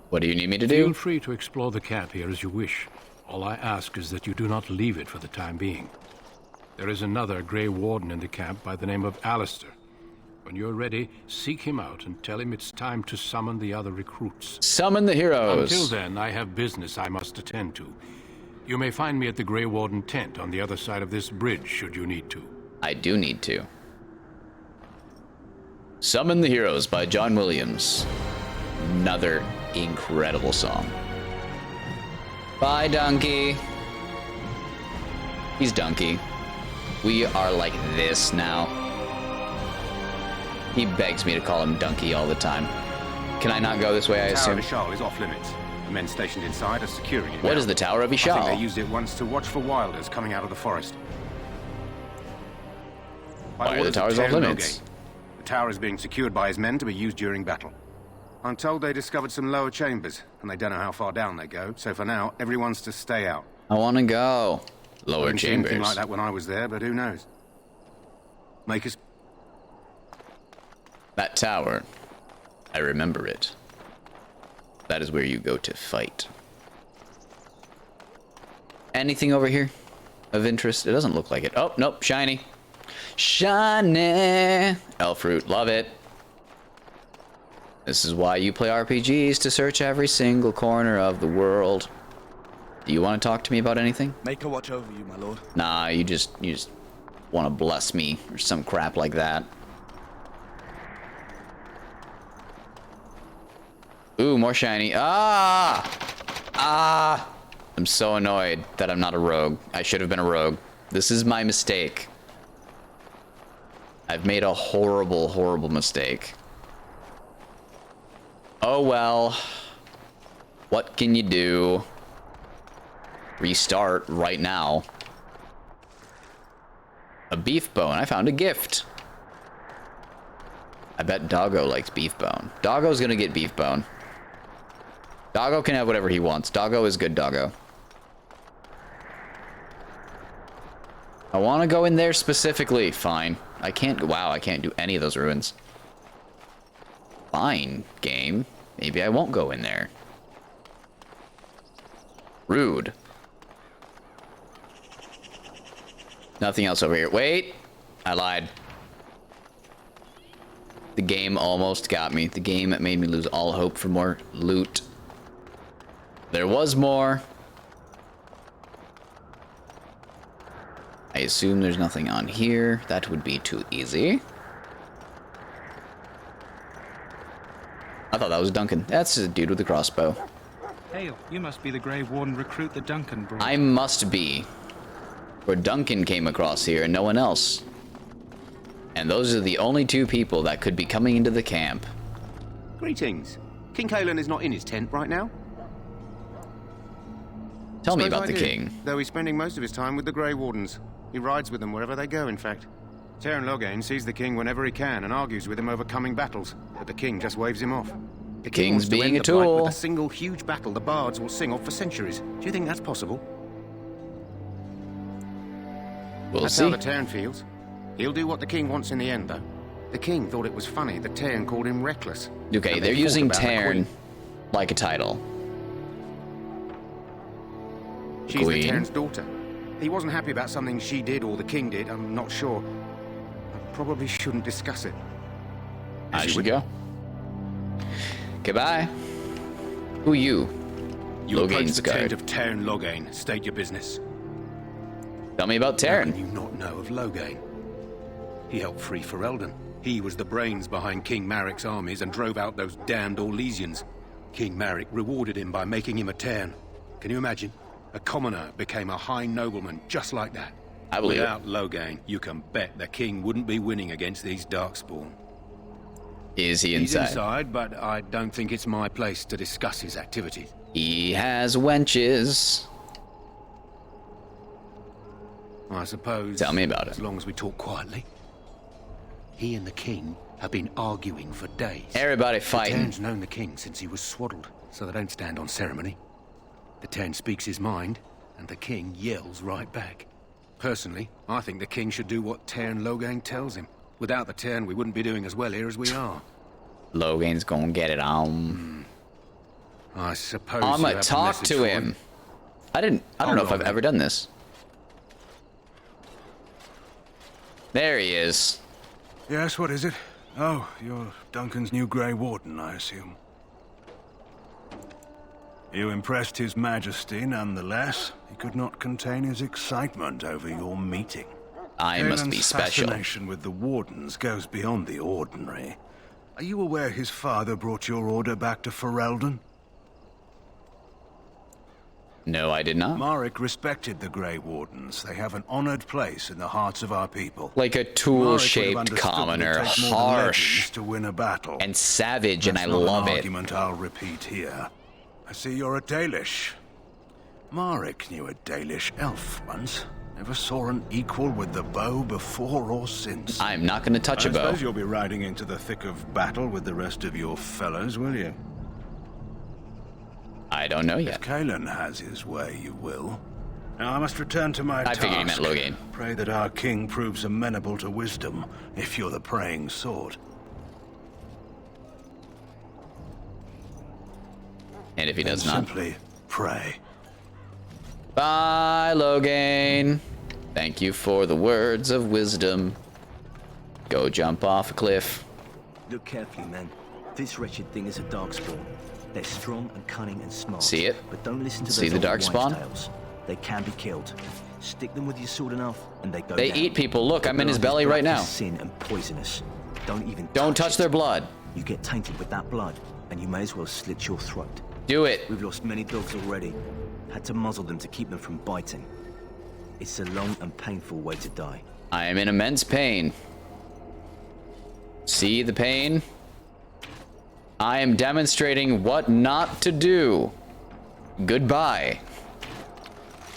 What do you need me to do? Feel free to explore the camp here as you wish. All I ask is that you do not leave it for the time being. There is another Grey Warden in the camp by the name of Alistair. When you're ready, seek him out and tell him it's time to summon the other recruits. Summon the heroes. Until then, I have business I must attend to. You may find me at the Grey Warden tent on the other side of this bridge, should you need to. I do need to. Summon the Heroes by John Williams. Another incredible song. Bye, Donkey. He's Donkey. We are like this now. He begs me to call him Donkey all the time. Can I not go this way, I assume? The Tower of Ishal is off limits. The men stationed inside are securing it. What is the Tower of Ishal? I think they used it once to watch for wilders coming out of the forest. Why are the towers off limits? The tower is being secured by his men to be used during battle. I'm told they discovered some lower chambers, and they don't know how far down they go, so for now, everyone's to stay out. I want to go. Lower I didn't see chambers. anything like that when I was there, but who knows? Make us... That tower. I remember it. That is where you go to fight. Anything over here of interest? It doesn't look like it. Oh, nope, shiny. Shiny! Elf root, love it. This is why you play RPGs, to search every single corner of the world. Do you want to talk to me about anything? Make a watch over you, my lord. Nah, you just want to bless me or some crap like that. Ooh, more shiny. Ah! I'm so annoyed that I'm not a rogue. I should have been a rogue. This is my mistake. I've made a horrible, horrible mistake. Oh well. What can you do? Restart right now. A beef bone. I found a gift. I bet Doggo likes beef bone. Doggo's gonna get beef bone. Doggo can have whatever he wants. Doggo is good Doggo. I want to go in there specifically. Fine. I can't. Wow, I can't do any of those ruins. Fine, game. Maybe I won't go in there. Rude. Nothing else over here. Wait. I lied. The game almost got me. The game made me lose all hope for more loot. There was more. I assume there's nothing on here. That would be too easy. I thought that was Duncan. That's a dude with a crossbow. Hail, you must be the Grey Warden recruit that Duncan brought. I must be. Where Duncan came across here and no one else. And those are the only two people that could be coming into the camp. Greetings. King Kaelan is not in his tent right now. Tell me Suppose about I the do, king. Though he's spending most of his time with the Grey Wardens. He rides with them wherever they go, in fact. Teyrn Loghain sees the king whenever he can and argues with him over coming battles, but the king just waves him off. The king King's wants to being end a the Blight tool. with a single huge battle the bards will sing of for centuries. Do you think that's possible? We'll That's see. how the Teyrn feels. He'll do what the king wants in the end, though. The king thought it was funny that Teyrn called him reckless. Okay, And they're they using fought about the Teyrn queen. like a title. She's Queen. the Teyrn's daughter. He wasn't happy about something she did or the king did, I'm not sure. I probably shouldn't discuss it. I should go. Goodbye. Who you? You approach Loghain's the guard. tent of Teyrn Loghain. State your business. Tell me about How Teyrn. can you not know of Loghain? He helped free Ferelden. He was the brains behind King Maric's armies and drove out those damned Orlesians. King Maric rewarded him by making him a Teyrn. Can you imagine? A commoner became a high nobleman just like that. I believe it. Without Loghain, you can bet the king wouldn't be winning against these Darkspawn. Is he He's inside? inside, but I don't think it's my place to discuss his activities. He has wenches. I suppose. Tell me about it. As long as we talk quietly. He and the king have been arguing for days. Everybody The fighting. Teyrn's known the king since he was swaddled, so they don't stand on ceremony. The Teyrn speaks his mind, and the king yells right back. Personally, I think the king should do what Teyrn Loghain tells him. Without the Teyrn, we wouldn't be doing as well here as we are. Loghain's gonna get it on. I suppose I'm you gonna have a talk message to for him. I don't Hold know if on, I've then. ever done this. There he is. Yes, what is it? Oh, you're Duncan's new Grey Warden, I assume. You impressed His Majesty nonetheless. He could not contain his excitement over your meeting. I must be Caelan's special. fascination with the Wardens goes beyond the ordinary. Are you aware his father brought your order back to Ferelden? No, I did not. Maric respected the Grey Wardens. They have an honored place in the hearts of our people. Like a Maric would have tool-shaped understood that it commoner, takes more than harsh legends to win a battle. and savage, and I That's not love an it. argument I'll repeat here. I see you're a Dalish. Maric knew a Dalish elf once. Never saw an equal with the bow before or since. I'm not going to touch a I bow. suppose you'll be riding into the thick of battle with the rest of your fellows, will you? I don't know If yet. Caelan has his way, you will. Now I must return to my I task. figured you meant Loghain. Pray that our king proves amenable to wisdom, if you're the praying sword. And if he does And not. simply pray. Bye, Loghain. Thank you for the words of wisdom. Go jump off a cliff. Look carefully, man. This wretched thing is a Darkspawn. They're strong and cunning and smart. See it? But don't listen to See those the old Darkspawn? wives' tales. They can be killed. Stick them with your sword enough, and they go They down. eat people. Look, I'm in his The blood belly is right black now. as sin and poisonous. Don't even Don't touch their blood. You get tainted with that blood, and you may as well slit your throat. Do it. We've lost many dogs already. Had to muzzle them to keep them from biting. It's a long and painful way to die. I am in immense pain. See the pain? I am demonstrating what not to do. Goodbye.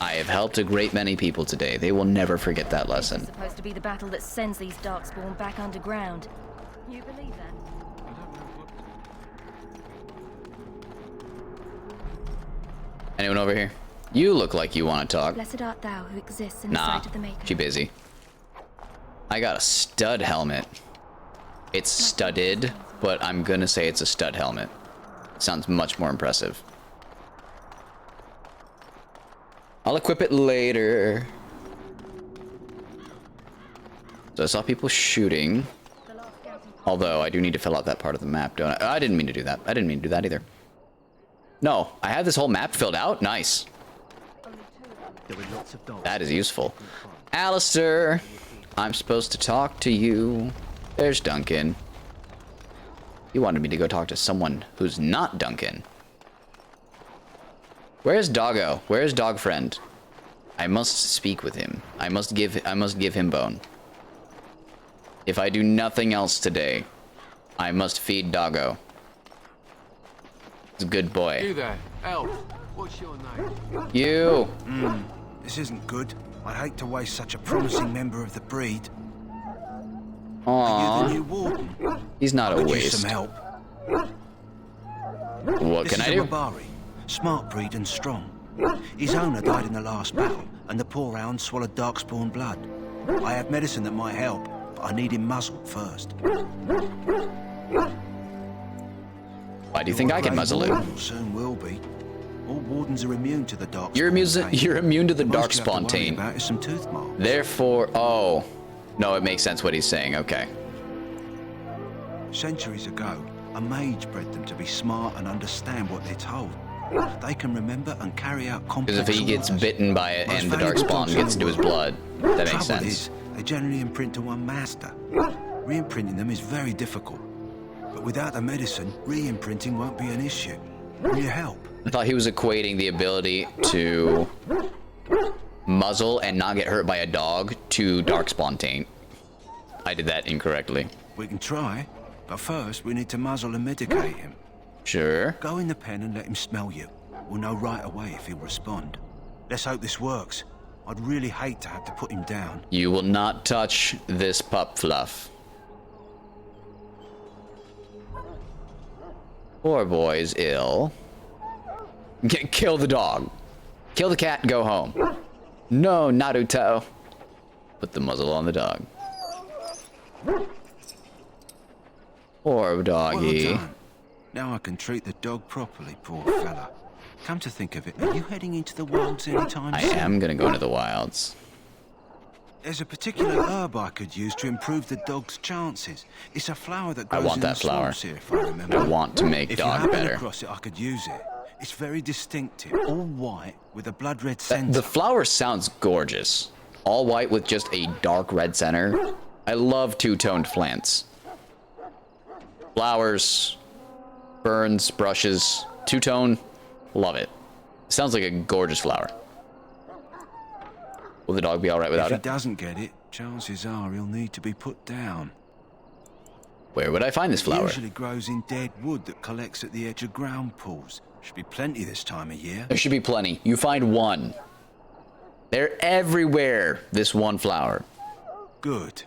I have helped a great many people today. They will never forget that lesson. Supposed to be the battle that sends these Darkspawn back underground. You believe that? Anyone over here? You look like you want to talk. Blessed art thou who exists in the Nah, sight of the Maker. she busy. I got a stud helmet. It's studded, but I'm gonna say it's a stud helmet. Sounds much more impressive. I'll equip it later. So I saw people shooting. Although I do need to fill out that part of the map, don't I? I didn't mean to do that. I didn't mean to do that either. No, I had this whole map filled out. Nice. There were lots of dogs. That is useful. Alistair, I'm supposed to talk to you. There's Duncan. You wanted me to go talk to someone who's not Duncan. Where's Doggo? Where's Dog Friend? I must speak with him. I must give him bone. If I do nothing else today, I must feed Doggo. He's a good boy. You there, elf. What's your name? You. This isn't good. I hate to waste such a promising member of the breed. Are you the new warden? He's not I a could use waste. some help. What This can is I a do? Mabari, smart breed and strong. His owner died in the last battle, and the poor hound swallowed Darkspawn blood. I have medicine that might help, but I need him muzzled first. Why do you think I can muzzle it? Soon will be. All wardens are immune to the Darkspawn. You're immune to the Most you have to Darkspawn worry taint. about is some tooth marks. Therefore, oh. No, it makes sense what he's saying. Okay. Centuries ago, a mage bred them to be smart and understand what they're told. They can remember and carry out complex Because if he gets orders. bitten by it Most and the valuable Darkspawn dogs in gets the into his world. blood, that makes Trouble sense. is, they generally imprint to one master. Re-imprinting them is very difficult. But without the medicine, re-imprinting won't be an issue. Will you help? I thought he was equating the ability to muzzle and not get hurt by a dog to Darkspawn taint. I did that incorrectly. We can try, but first we need to muzzle and medicate him. Sure. Go in the pen and let him smell you. We'll know right away if he'll respond. Let's hope this works. I'd really hate to have to put him down. You will not touch this pup fluff. Poor boy's ill. Kill the dog. Kill the cat and go home. No, Naruto. Put the muzzle on the dog. Poor doggy. Well done. Now I can treat the dog properly, poor fella. Come to think of it, are you heading into the wilds anytime I soon? am gonna go into the wilds. There's a particular herb I could use to improve the dog's chances. It's a flower that I grows want in that the flower. swamps here, if I remember. I want to make If you dog happen better. across it, I could use it. It's very distinctive, all white with a blood red center. The flower sounds gorgeous. All white with just a dark red center. I love two-toned plants. Flowers, ferns, brushes, two-tone. Love it. Sounds like a gorgeous flower. Will the dog be alright without If he it? doesn't get it, chances are he'll need to be put down. Where would I find this It flower? usually grows in dead wood that collects at the edge of ground pools. Should be plenty this time of year. There should be plenty. You find one. They're everywhere, this one flower. Good.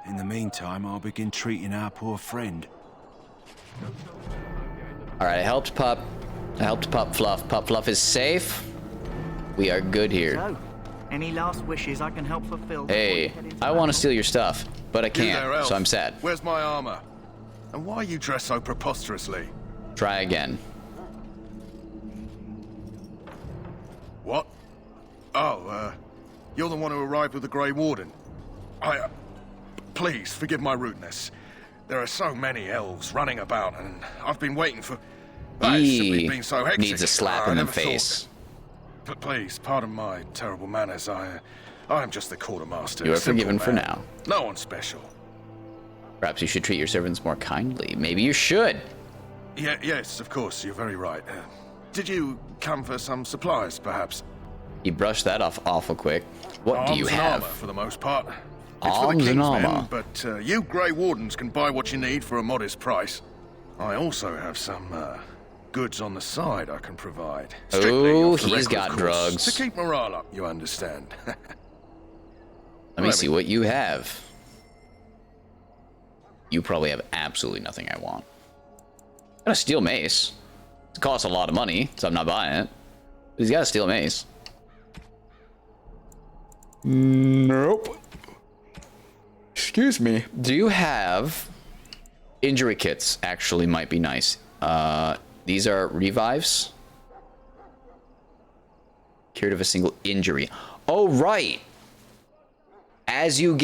In the meantime, I'll begin treating our poor friend. Alright, I helped Pup. I helped Pup Fluff. Pup Fluff is safe. We are good here. So, any last wishes I can help fulfill? Hey, I want to steal your stuff, but I You there, can't, elf. so I'm sad. Where's my armor? And why are you dressed so preposterously? Try again. What? Oh, you're the one who arrived with the Grey Warden. Please, forgive my rudeness. There are so many elves running about, and I've been waiting for... It's simply been so hectic. Needs a slap I in the never thought- face. But please, pardon my terrible manners. I'm just the quartermaster. You are Simple forgiven for man. now. No one special. Perhaps you should treat your servants more kindly. Maybe you should. Yes, of course, you're very right. Did you come for some supplies, perhaps? He brushed that off awful quick. What do you Arms and have? armor, for the most part. It's Arms for the and King's armor. men, but you Grey Wardens can buy what you need for a modest price. I also have some goods on the side I can provide. Strictly Oh, off the he's record, got of course, drugs. to keep morale up, you understand. Let me see what you have. You probably have absolutely nothing I want. Got a steel mace. It costs a lot of money, so I'm not buying it. But he's got a steel mace. Nope. Excuse me. Do you have injury kits? Actually, might be nice. These are revives. Cured of a single injury. Oh, right. As you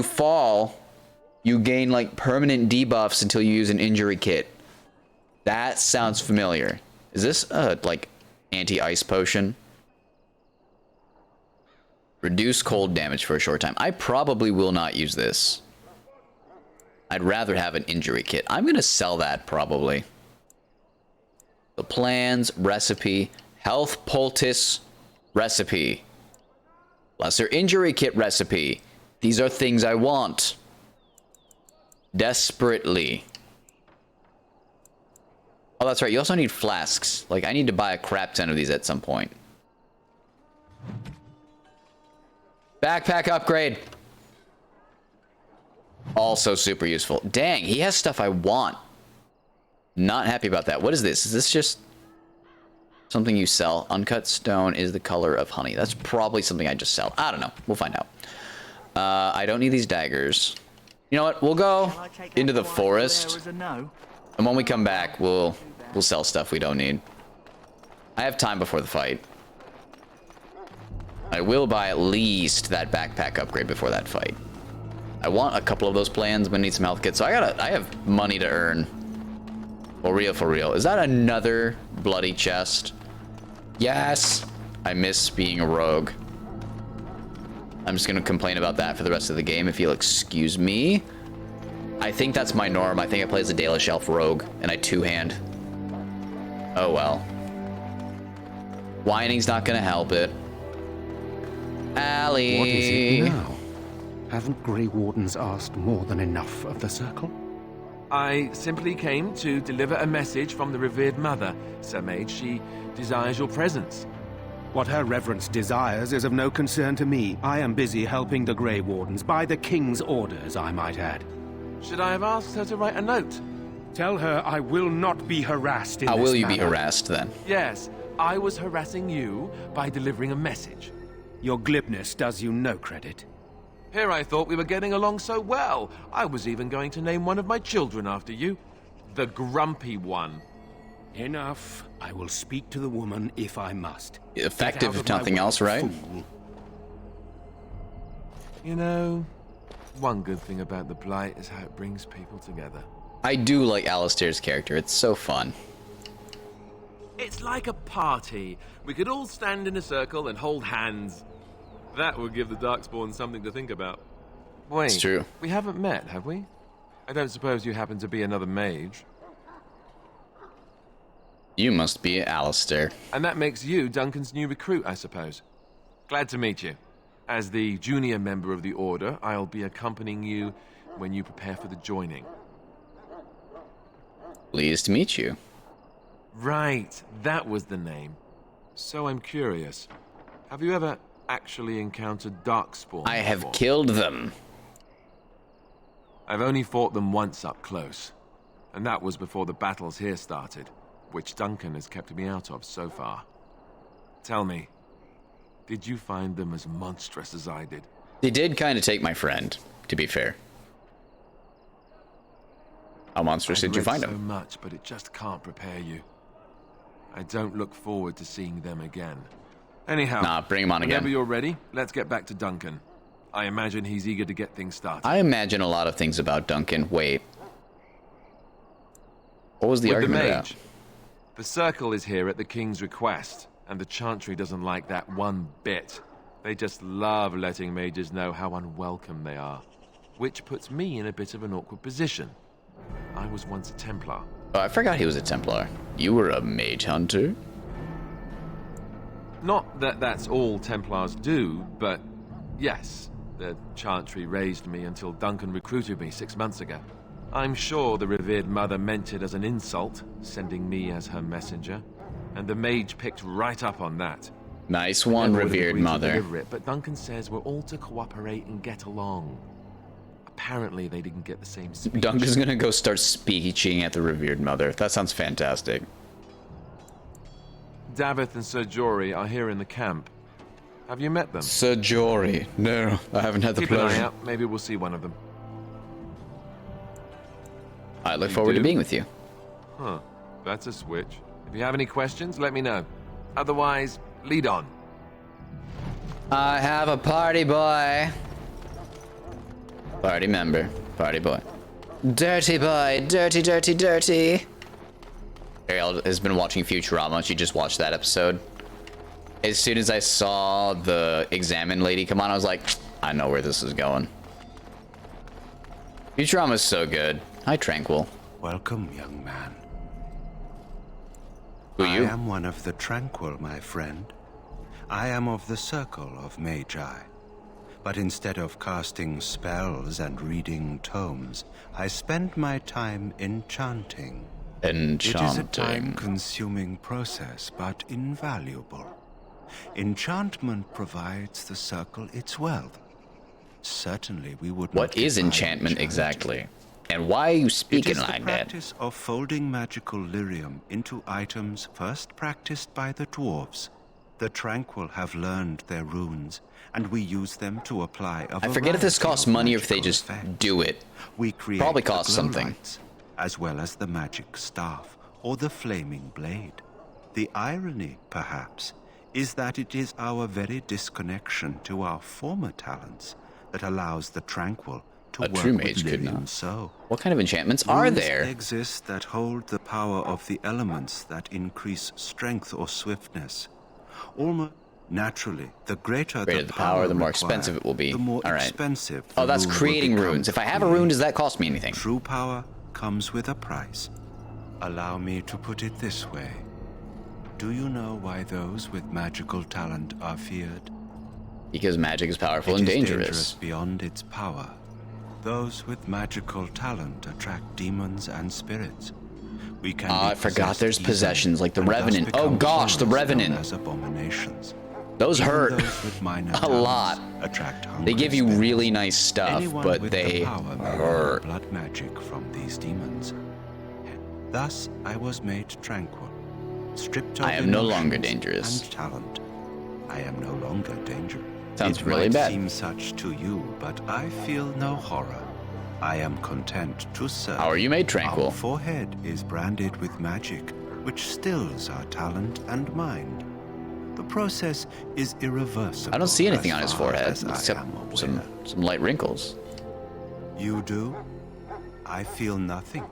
fall, you gain like permanent debuffs until you use an injury kit. That sounds familiar. Is this like anti-ice potion? Reduce cold damage for a short time. I probably will not use this. I'd rather have an injury kit. I'm gonna sell that probably. The plans, recipe, health poultice recipe. Lesser injury kit recipe. These are things I want. Desperately. Oh, that's right. You also need flasks. Like, I need to buy a crap ton of these at some point. Backpack upgrade. Also super useful. Dang, he has stuff I want. Not happy about that. What is this? Is this just something you sell? Uncut stone is the color of honey. That's probably something I just sell. I don't know. We'll find out. I don't need these daggers. You know what? We'll go into the forest. And when we come back, we'll sell stuff we don't need. I have time before the fight. I will buy at least that backpack upgrade before that fight. I want a couple of those plans, but I need some health kits. So I have money to earn. For real, for real. Is that another bloody chest? Yes! I miss being a rogue. I'm just gonna complain about that for the rest of the game, if you'll excuse me. I think that's my norm. I think I play as a Dalish Elf rogue, and I two-hand. Oh well. Whining's not gonna help it. Allie! What is it now? Haven't Grey Wardens asked more than enough of the Circle? I simply came to deliver a message from the revered mother, Sir Mage. She desires your presence. What her reverence desires is of no concern to me. I am busy helping the Grey Wardens, by the King's orders, I might add. Should I have asked her to write a note? Tell her I will not be harassed in this How will you manner. be harassed, then? Yes, I was harassing you by delivering a message. Your glibness does you no credit. Here I thought we were getting along so well. I was even going to name one of my children after you. The Grumpy One. Enough. I will speak to the woman if I must. Effective, if nothing else, right? Fool. You know, one good thing about the Blight is how it brings people together. I do like Alistair's character. It's so fun. It's like a party. We could all stand in a circle and hold hands. That would give the Darkspawn something to think about. Wait, it's true. We haven't met, have we? I don't suppose you happen to be another mage. You must be Alistair. And that makes you Duncan's new recruit, I suppose. Glad to meet you. As the junior member of the Order, I'll be accompanying you when you prepare for the joining. Pleased to meet you. Right, that was the name. So I'm curious. Have you ever actually encountered Darkspawn? I have killed them. I've only fought them once up close. And that was before the battles here started, which Duncan has kept me out of so far. Tell me, did you find them as monstrous as I did? They did kind of take my friend, to be fair. How monstrous did you find so him? Much, but it just can't prepare you. I don't look forward to seeing them again. Anyhow, nah, bring him on again. Whenever you're ready, let's get back to Duncan. I imagine he's eager to get things started. I imagine a lot of things about Duncan. Wait. What was the argument about? The Circle is here at the King's request, and the Chantry doesn't like that one bit. They just love letting mages know how unwelcome they are. Which puts me in a bit of an awkward position. I was once a Templar. Oh, I forgot he was a Templar. You were a mage hunter? Not that that's all Templars do, but yes, the Chantry raised me until Duncan recruited me 6 months ago. I'm sure the revered mother meant it as an insult, sending me as her messenger, and the mage picked right up on that. Nice one, revered mother. It, but Duncan says we're all to cooperate and get along. Apparently they didn't get the same speech. Duncan's gonna go start speeching at the revered mother. That sounds fantastic. Davith and Sir Jory are here in the camp. Have you met them? Sir Jory? No, I haven't had the pleasure. Keep an eye out. Maybe we'll see one of them. I look forward to being with you. Huh. That's a switch. If you have any questions, let me know. Otherwise, lead on. I have a party boy. Party member. Party boy. Dirty boy. Dirty, dirty, dirty. Ariel has been watching Futurama. She just watched that episode. As soon as I saw the examine lady come on, I was like, I know where this is going. Futurama's so good. Hi, Tranquil. Welcome, young man. Who are you? I am one of the Tranquil, my friend. I am of the Circle of Magi. But instead of casting spells and reading tomes, I spend my time enchanting. Enchanting. It is a time-consuming process, but invaluable. Enchantment provides the Circle its wealth. certainly we would What is enchantment exactly? And why are you speaking like that? It is the practice of folding magical lyrium into items first practiced by the dwarves. The Tranquil have learned their runes, and we use them to apply a I forget if this costs money or if they just do it. We create Probably costs something. lights, as well as the magic staff or the flaming blade. The irony, perhaps, is that it is our very disconnection to our former talents that allows the Tranquil to work true with mage could lyrium not. so. What kind of enchantments are Runes there? exist that hold the power of the elements that increase strength or swiftness. Almost naturally, the greater the power, the more expensive it will be. The more All right. expensive. Oh, the that's rune will creating become runes. If to I have a create. rune, does that cost me anything? True power comes with a price. Allow me to put it this way. Do you know why those with magical talent are feared? Because magic is powerful It and is dangerous. beyond its power. Those with magical talent attract demons and spirits. We can I be forgot possessed there's easily, possessions like the and thus Revenant. Oh become gosh, the horrors Revenant. known as abominations. Those Even hurt those with minor a talents lot. attract They hungry give you spirits. really nice stuff, Anyone but with they the power may learn hurt. blood magic from these demons. Thus I was made tranquil, stripped of I am no longer emotions dangerous. and talent. I am no longer dangerous. Sounds it really might bad. seem such to you, but I feel no horror. I am content to serve. How are you made tranquil? Our forehead is branded with magic, which stills our talent and mind. The process is irreversible. I don't see anything as on his far forehead as I except am aware. some light wrinkles. You do? I feel nothing.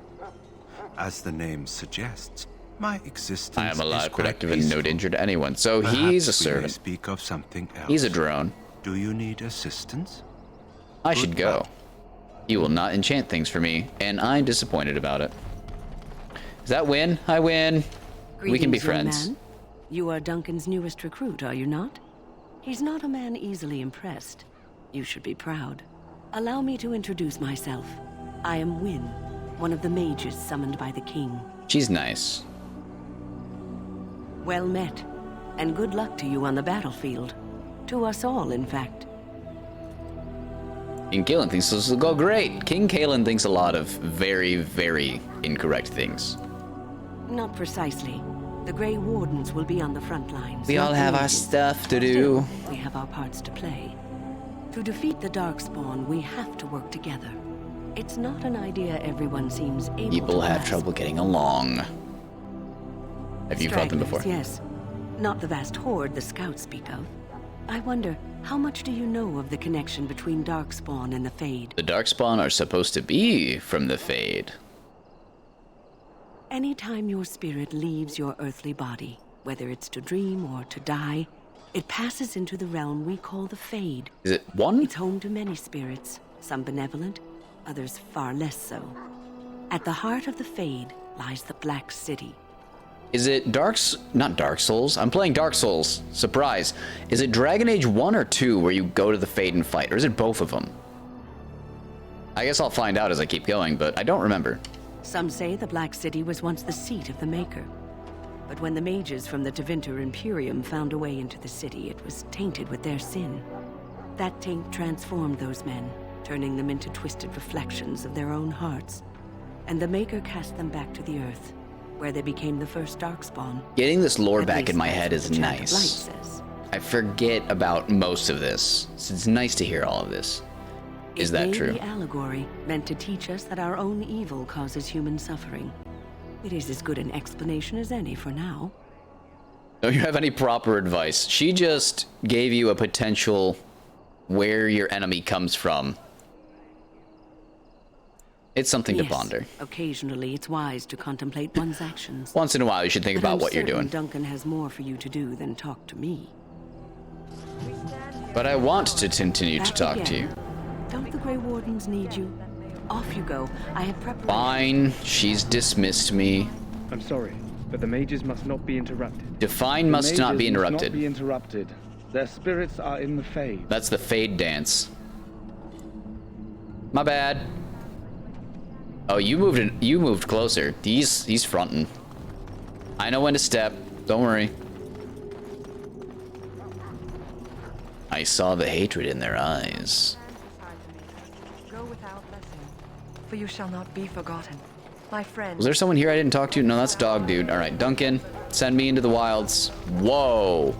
As the name suggests, my existence I am is alive, quite productive, and no peaceful. danger to anyone. So Perhaps he's a we may servant. speak of something else. He's a drone. Do you need assistance? I should go. He will not enchant things for me, and I'm disappointed about it. Does that win? I win. We can be Greetings, young friends. man. You are Duncan's newest recruit, are you not? He's not a man easily impressed. You should be proud. Allow me to introduce myself. I am Wynne, one of the mages summoned by the king. She's nice. Well met, and good luck to you on the battlefield. To us all, in fact. King Kalen thinks this will go great. King Kalen thinks a lot of very, very incorrect things. Not precisely. The Grey Wardens will be on the front lines. We all not have our mages. stuff to do. Still, we have our parts to play. To defeat the Darkspawn, we have to work together. It's not an idea everyone seems able People to have grasp. trouble getting along. Have you fought them before? Stragglers, yes. Not the vast horde the scouts speak of. I wonder, how much do you know of the connection between Darkspawn and the Fade? The Darkspawn are supposed to be from the Fade. Anytime your spirit leaves your earthly body, whether it's to dream or to die, it passes into the realm we call the Fade. Is it one? It's home to many spirits, some benevolent, others far less so. At the heart of the Fade lies the Black City. Is it not Dark Souls? I'm playing Dark Souls. Surprise. Is it Dragon Age 1 or 2 where you go to the Fade and fight? Or is it both of them? I guess I'll find out as I keep going, but I don't remember. Some say the Black City was once the seat of the Maker. But when the mages from the Tevinter Imperium found a way into the city, it was tainted with their sin. That taint transformed those men, turning them into twisted reflections of their own hearts. And the Maker cast them back to the Earth, where they became the first Darkspawn. Getting this lore At back least in my that's head what is the Chant of nice. Light says. I forget about most of this, so it's nice to hear all of this. Is that It may true? be allegory, meant to teach us that our own evil causes human suffering. It is as good an explanation as any for now. Don't you have any proper advice? She just gave you a potential where your enemy comes from. It's something to Yes, ponder. Occasionally, it's wise to contemplate one's actions. Once in a while, you should think But about I'm what you're certain doing. Duncan has more for you to do than talk to me. But I want to continue to Back talk to again. you. Don't the Grey Wardens need you? Off you go. I have preparation. Fine, she's dismissed me. I'm sorry, but the mages must not be interrupted. Define The must not mages be interrupted. Must not be interrupted. Their spirits are in the Fade. That's the Fade dance. My bad. Oh, you moved closer. He's fronting. I know when to step. Don't worry. I saw the hatred in their eyes. For you shall not be forgotten. My friend. Was there someone here I didn't talk to? No, that's dog dude. All right, Duncan, send me into the wilds. Whoa.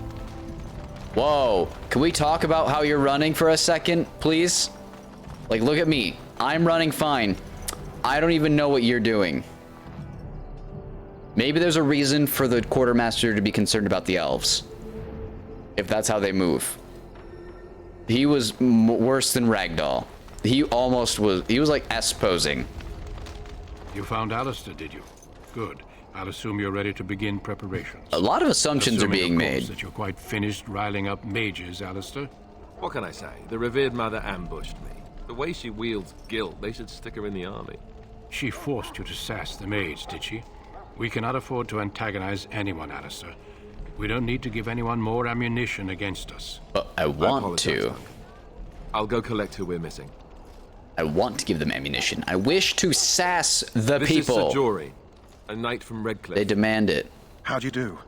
Whoa. Can we talk about how you're running for a second, please? Like, look at me. I'm running fine. I don't even know what you're doing. Maybe there's a reason for the quartermaster to be concerned about the elves. If that's how they move. He was worse than Ragdoll. He was like S-posing. You found Alistair, did you? Good. I'll assume you're ready to begin preparations. A lot of assumptions are being made. That you're quite finished riling up mages, Alistair. What can I say? The revered mother ambushed me. The way she wields guilt, they should stick her in the army. She forced you to sass the mage, did she? We cannot afford to antagonize anyone, Alistair. We don't need to give anyone more ammunition against us. But I want to. I'll go collect who we're missing. I want to give them ammunition. I wish to sass the people. This is Sir Jory, a knight from Redcliffe. They demand it. How'd you do?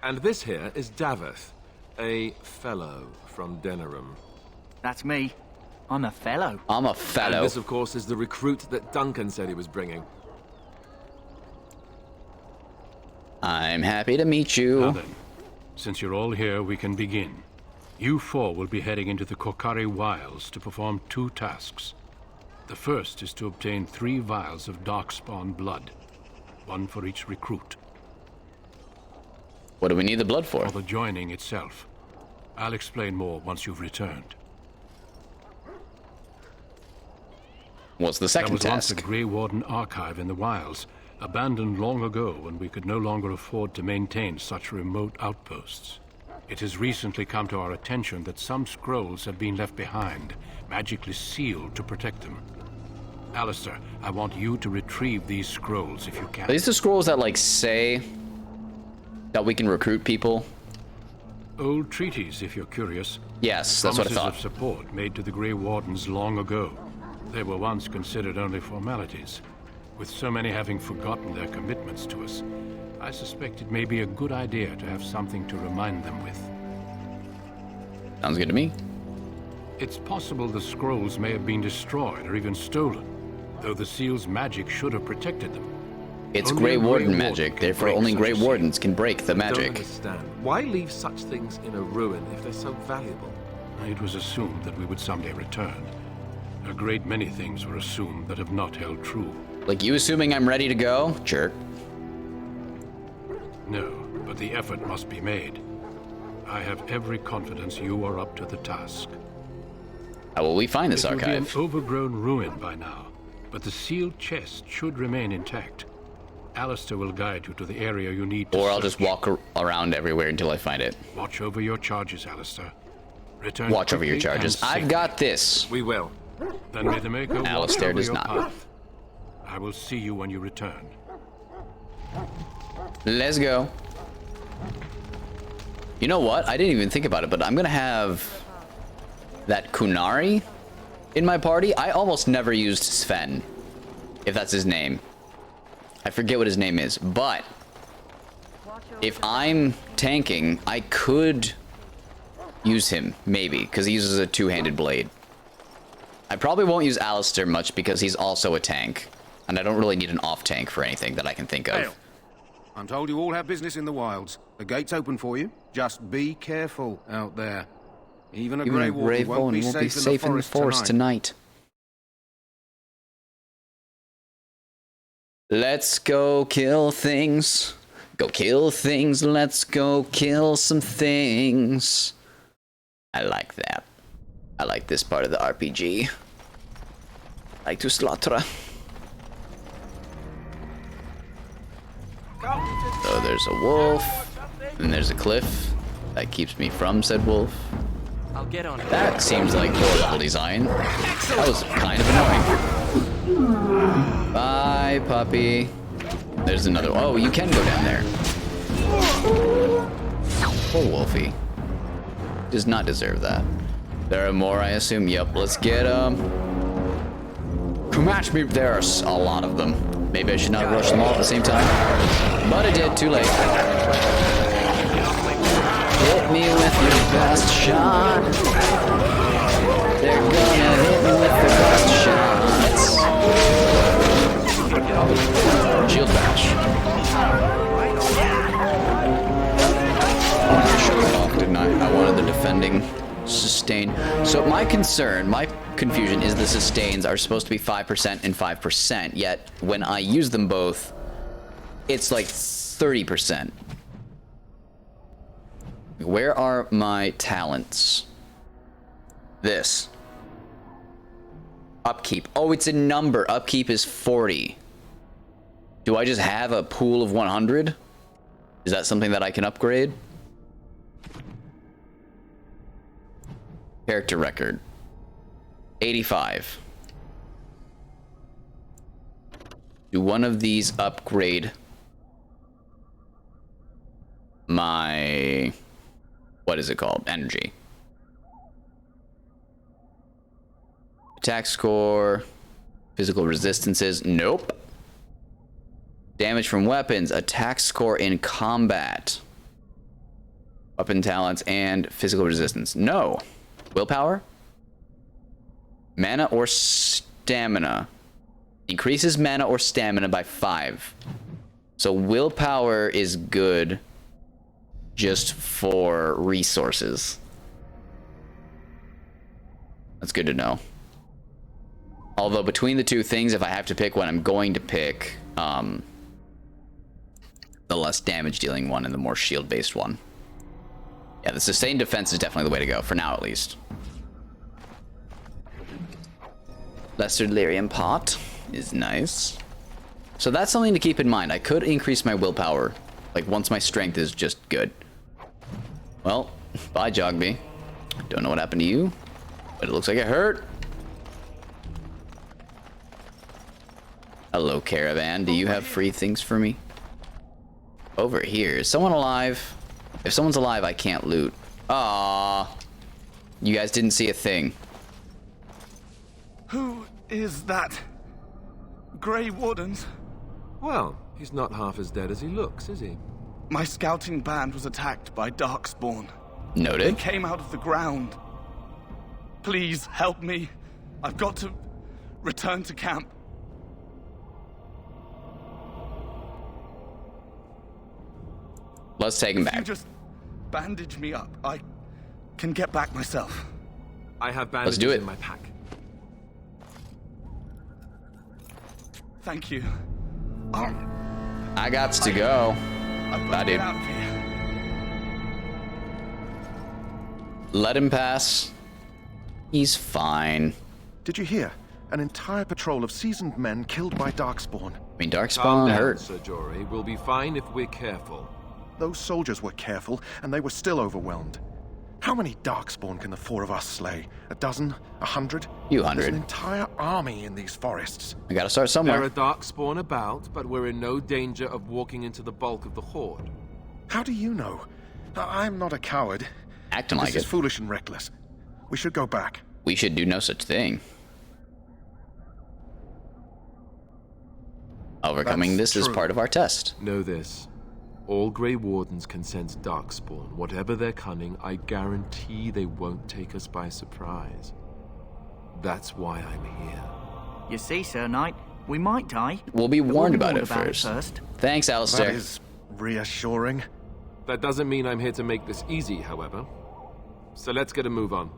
And this here is Daveth, a fellow from Denerim. That's me. I'm a fellow. I'm a fellow. And this, of course, is the recruit that Duncan said he was bringing. I'm happy to meet you. Now then, since you're all here, we can begin. You four will be heading into the Kokari Wilds to perform 2 tasks. The first is to obtain 3 vials of Darkspawn blood, 1 for each recruit. What do we need the blood for? For the joining itself. I'll explain more once you've returned. What's the second task? There was once a Grey Warden archive in the wilds, abandoned long ago when we could no longer afford to maintain such remote outposts. It has recently come to our attention that some scrolls have been left behind, magically sealed to protect them. Alistair, I want you to retrieve these scrolls if you can. Are these the scrolls that, like, say that we can recruit people? Old treaties, if you're curious. Yes, that's what I thought. Promises of support made to the Grey Wardens long ago. They were once considered only formalities. With so many having forgotten their commitments to us, I suspect it may be a good idea to have something to remind them with. Sounds good to me. It's possible the scrolls may have been destroyed or even stolen, though the seal's magic should have protected them. It's Grey Warden magic, therefore only Grey Wardens can break the magic. I don't understand. Why leave such things in a ruin if they're so valuable? It was assumed that we would someday return. A great many things were assumed that have not held true. Like you assuming I'm ready to go? Jerk. No, but the effort must be made. I have every confidence you are up to the task. How will we find this archive? It will be an overgrown ruin by now, but the sealed chest should remain intact. Alistair will guide you to the area you need to Or I'll search. just walk around everywhere until I find it. Watch over your charges, Alistair. Return Watch over your quickly charges. and I've safely. got this. We will. Then may the Maker watch Alistair over does your not. path. I will see you when you return. Let's go. You know what? I didn't even think about it, but I'm gonna have that Kunari in my party. I almost never used Sven, if that's his name. I forget what his name is, but if I'm tanking, I could use him, maybe, because he uses a two-handed blade. I probably won't use Alistair much because he's also a tank, and I don't really need an off-tank for anything that I can think of. Hail. I'm told you all have business in the wilds. The gate's open for you. Just be careful out there. Even a Grey Warden won't be safe in the forest tonight. Let's go kill things. Go kill things. Let's go kill some things. I like that. I like this part of the RPG. I like to slaughter. So there's a wolf, and there's a cliff that keeps me from said wolf. I'll get on it. That seems like horrible design. That was kind of annoying. Bye, puppy. There's another. Oh, you can go down there. Poor Wolfie. Does not deserve that. There are more, I assume. Yep, let's get them. Come at me. There's a lot of them. Maybe I should not rush them all at the same time. But I did. Too late. Hit me with your best shot. They're gonna hit me with the best shot. Shield bash. I shut that off, didn't I? I wanted the defending sustain. So my concern, my confusion is the sustains are supposed to be 5% and 5%, yet when I use them both, it's like 30%. Where are my talents? This. Upkeep. Oh, it's a number. Upkeep is 40. Do I just have a pool of 100? Is that something that I can upgrade? Character record. 85. Do one of these upgrade my... what is it called? Energy. Attack score. Physical resistances. Nope. Damage from weapons. Attack score in combat. Weapon talents and physical resistance. No. Willpower? Mana or stamina? Increases mana or stamina by 5. So willpower is good just for resources. That's good to know. Although between the two things, if I have to pick one, I'm going to pick the less damage dealing one and the more shield based one. Yeah, the sustained defense is definitely the way to go, for now at least. Lesser Delirium Pot is nice. So that's something to keep in mind. I could increase my willpower, like once my strength is just good. Well, bye Jogby. Don't know what happened to you, but it looks like it hurt. Hello, Caravan. Do you have free things for me? Over here. Is someone alive? If someone's alive, I can't loot. Aww. You guys didn't see a thing. Who is that? Grey Wardens? Well, he's not half as dead as he looks, is he? My scouting band was attacked by Darkspawn. Noted. They came out of the ground. Please help me. I've got to return to camp. Let's take him back. You just bandage me up. I can get back myself. I have bandages do it. in my pack. Thank you. I got to go. Bye, dude. Let him pass. He's fine. Did you hear? An entire patrol of seasoned men killed by Darkspawn. I mean, Calm Darkspawn down, hurt. Sir Jory. We'll be fine if we're careful. Those soldiers were careful, and they were still overwhelmed. How many Darkspawn can the four of us slay? A dozen? 100? Few There's hundred. an entire army in these forests. I gotta start somewhere. There are Darkspawn about, but we're in no danger of walking into the bulk of the horde. How do you know? I'm not a coward. Acting like This is it. foolish and reckless. We should go back. We should do no such thing. Overcoming That's this is true. part of our test. Know this. All Grey Wardens can sense Darkspawn. Whatever their cunning, I guarantee they won't take us by surprise. That's why I'm here. You see, Sir Knight, we might die. We'll be but warned we'll about be it warned first. Thanks, Alistair. That is reassuring. That doesn't mean I'm here to make this easy, however. So let's get a move on.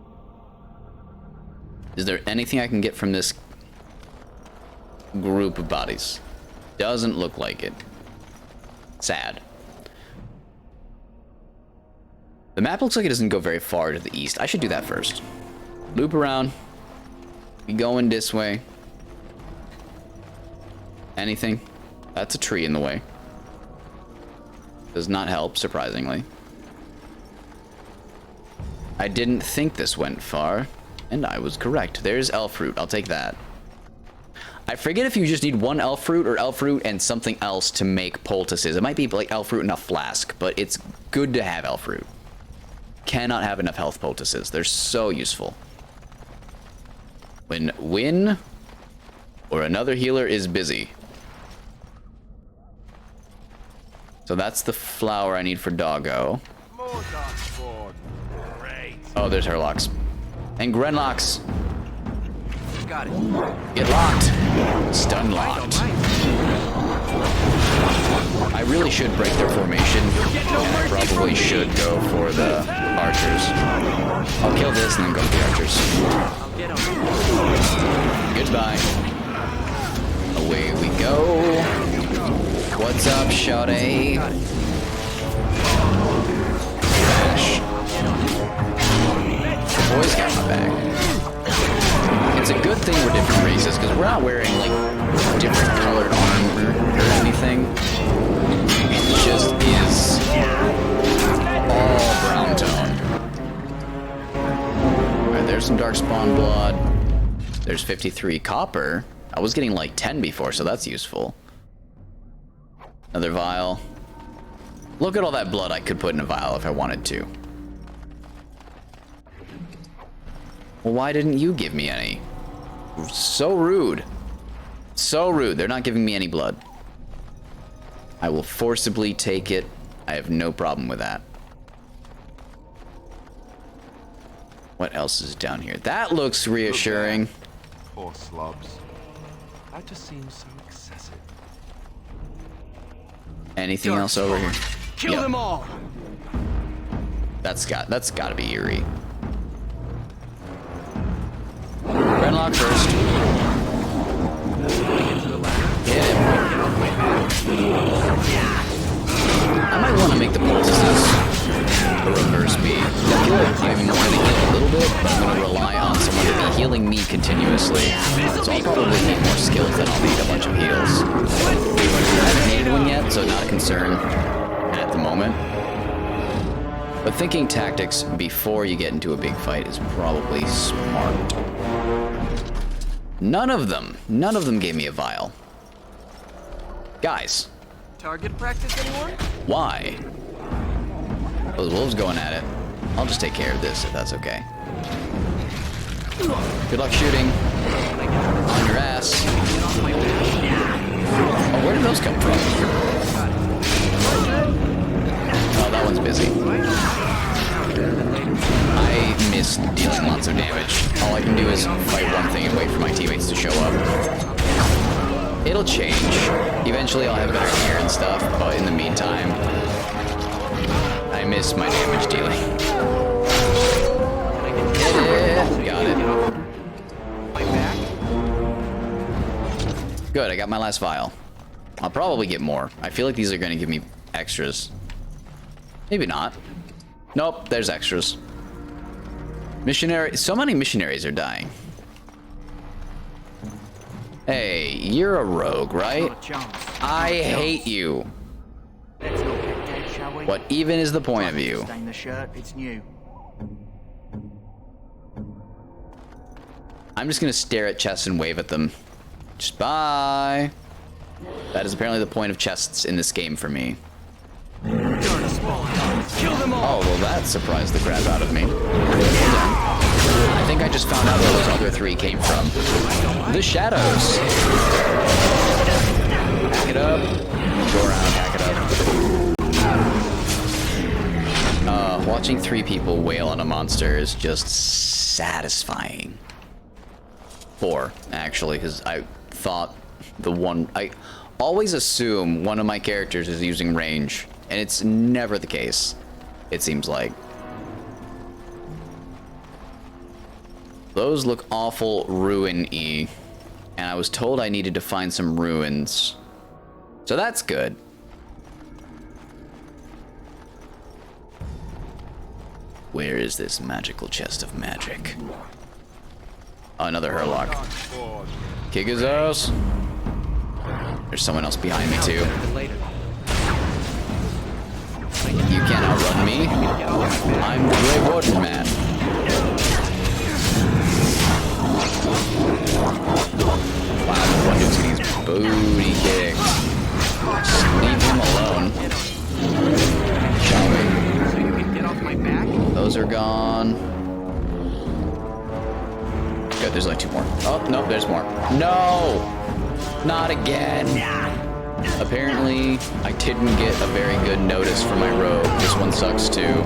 Is there anything I can get from this group of bodies? Doesn't look like it. Sad. The map looks like it doesn't go very far to the east. I should do that first. Loop around. We going this way. Anything? That's a tree in the way. Does not help, surprisingly. I didn't think this went far, and I was correct. There's elf fruit. I'll take that. I forget if you just need one elf fruit or elf fruit and something else to make poultices. It might be like elf fruit and a flask, but it's good to have elf fruit. Cannot have enough health poultices. They're so useful. When Wynn or another healer is busy. So that's the flower I need for Doggo. Oh, there's Herlocks. And Grenlocks. Got it. Get locked. Stun locked. I really should break their formation. I probably should go for the archers. I'll kill this and then go for the archers. Goodbye. Away we go. What's up, Shawty? Bash. The boys got my back. It's a good thing we're different races, because we're not wearing, like, different colored armor or anything. It just is all brown tone. Alright, there's some Darkspawn blood. There's 53 copper. I was getting like 10 before, so that's useful. Another vial. Look at all that blood I could put in a vial if I wanted to. Well, why didn't you give me any? So rude. So rude. They're not giving me any blood. I will forcibly take it. I have no problem with that. What else is down here? That looks reassuring. Poor slobs. That just seems so excessive. Anything else over here? Kill them all. That's gotta be eerie. Renlock first. Hit him. I might want to make the poultices a reverse me. I'm going to heal a little bit, but I'm going to rely on someone to be healing me continuously. So I'll probably need more skills than I'll need a bunch of heals. I haven't needed one yet, so not a concern at the moment. But thinking tactics before you get into a big fight is probably smart. None of them gave me a vial. Guys. Target practice, anyone? Why? Those wolves going at it. I'll just take care of this if that's okay. Good luck shooting. On your ass. Oh, where did those come from? Oh, that one's busy. I miss dealing lots of damage. All I can do is fight one thing and wait for my teammates to show up. It'll change. Eventually I'll have better gear and stuff, but in the meantime, I miss my damage dealing. Got it. Good, I got my last vial. I'll probably get more. I feel like these are going to give me extras. Maybe not. Nope, there's extras. Missionary. So many missionaries are dying. Hey, you're a rogue, right? I hate you. What even is the point of you? Stain the shirt, it's new. I'm just gonna stare at chests and wave at them. Just bye. That is apparently the point of chests in this game for me. Oh, well that surprised the crap out of me. I think I just found out where those other three came from. The shadows. Hack it up. Go around, hack it up. Watching three people wail on a monster is just satisfying. Four, actually, because I thought I always assume one of my characters is using range, and it's never the case, it seems like. Those look awful ruin-y, and I was told I needed to find some ruins. So that's good. Where is this magical chest of magic? Oh, another Herlock. Kick his ass. There's someone else behind me too. You can't outrun me. I'm the Grey Warden man. Wow, one dude's getting his booty kicked. Just leave him alone. Shall we? So you can get off my back? Those are gone. Good, there's only two more. Oh, no, there's more. No! Not again. Apparently, I didn't get a very good notice for my rogue. This one sucks too.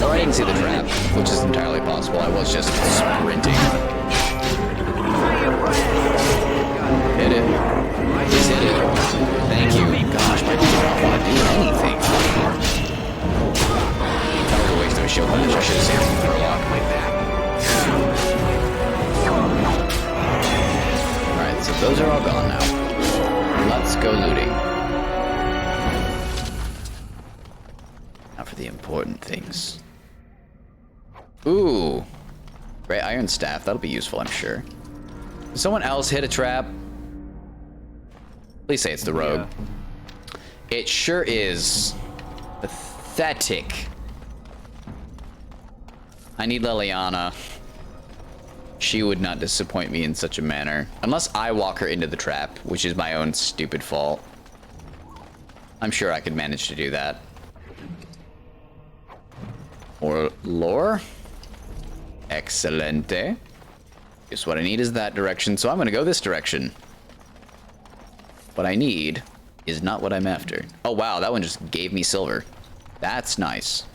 Or I didn't see the trap, which is entirely possible. I was just sprinting. Hit it. Please hit it. Thank you. Gosh, my dude, I don't want to do anything. That was a waste of a shield bash. I should have saved him for a lot. Alright, so those are all gone now. Let's go looting. Now for the important things. Ooh. Great iron staff. That'll be useful, I'm sure. Did someone else hit a trap? Please say it's the rogue. Yeah. It sure is. Pathetic. I need Liliana. She would not disappoint me in such a manner. Unless I walk her into the trap, which is my own stupid fault. I'm sure I could manage to do that. Or lore. Excelente. Guess what I need is that direction, so I'm gonna go this direction. What I need is not what I'm after. Oh wow, that one just gave me silver. That's nice.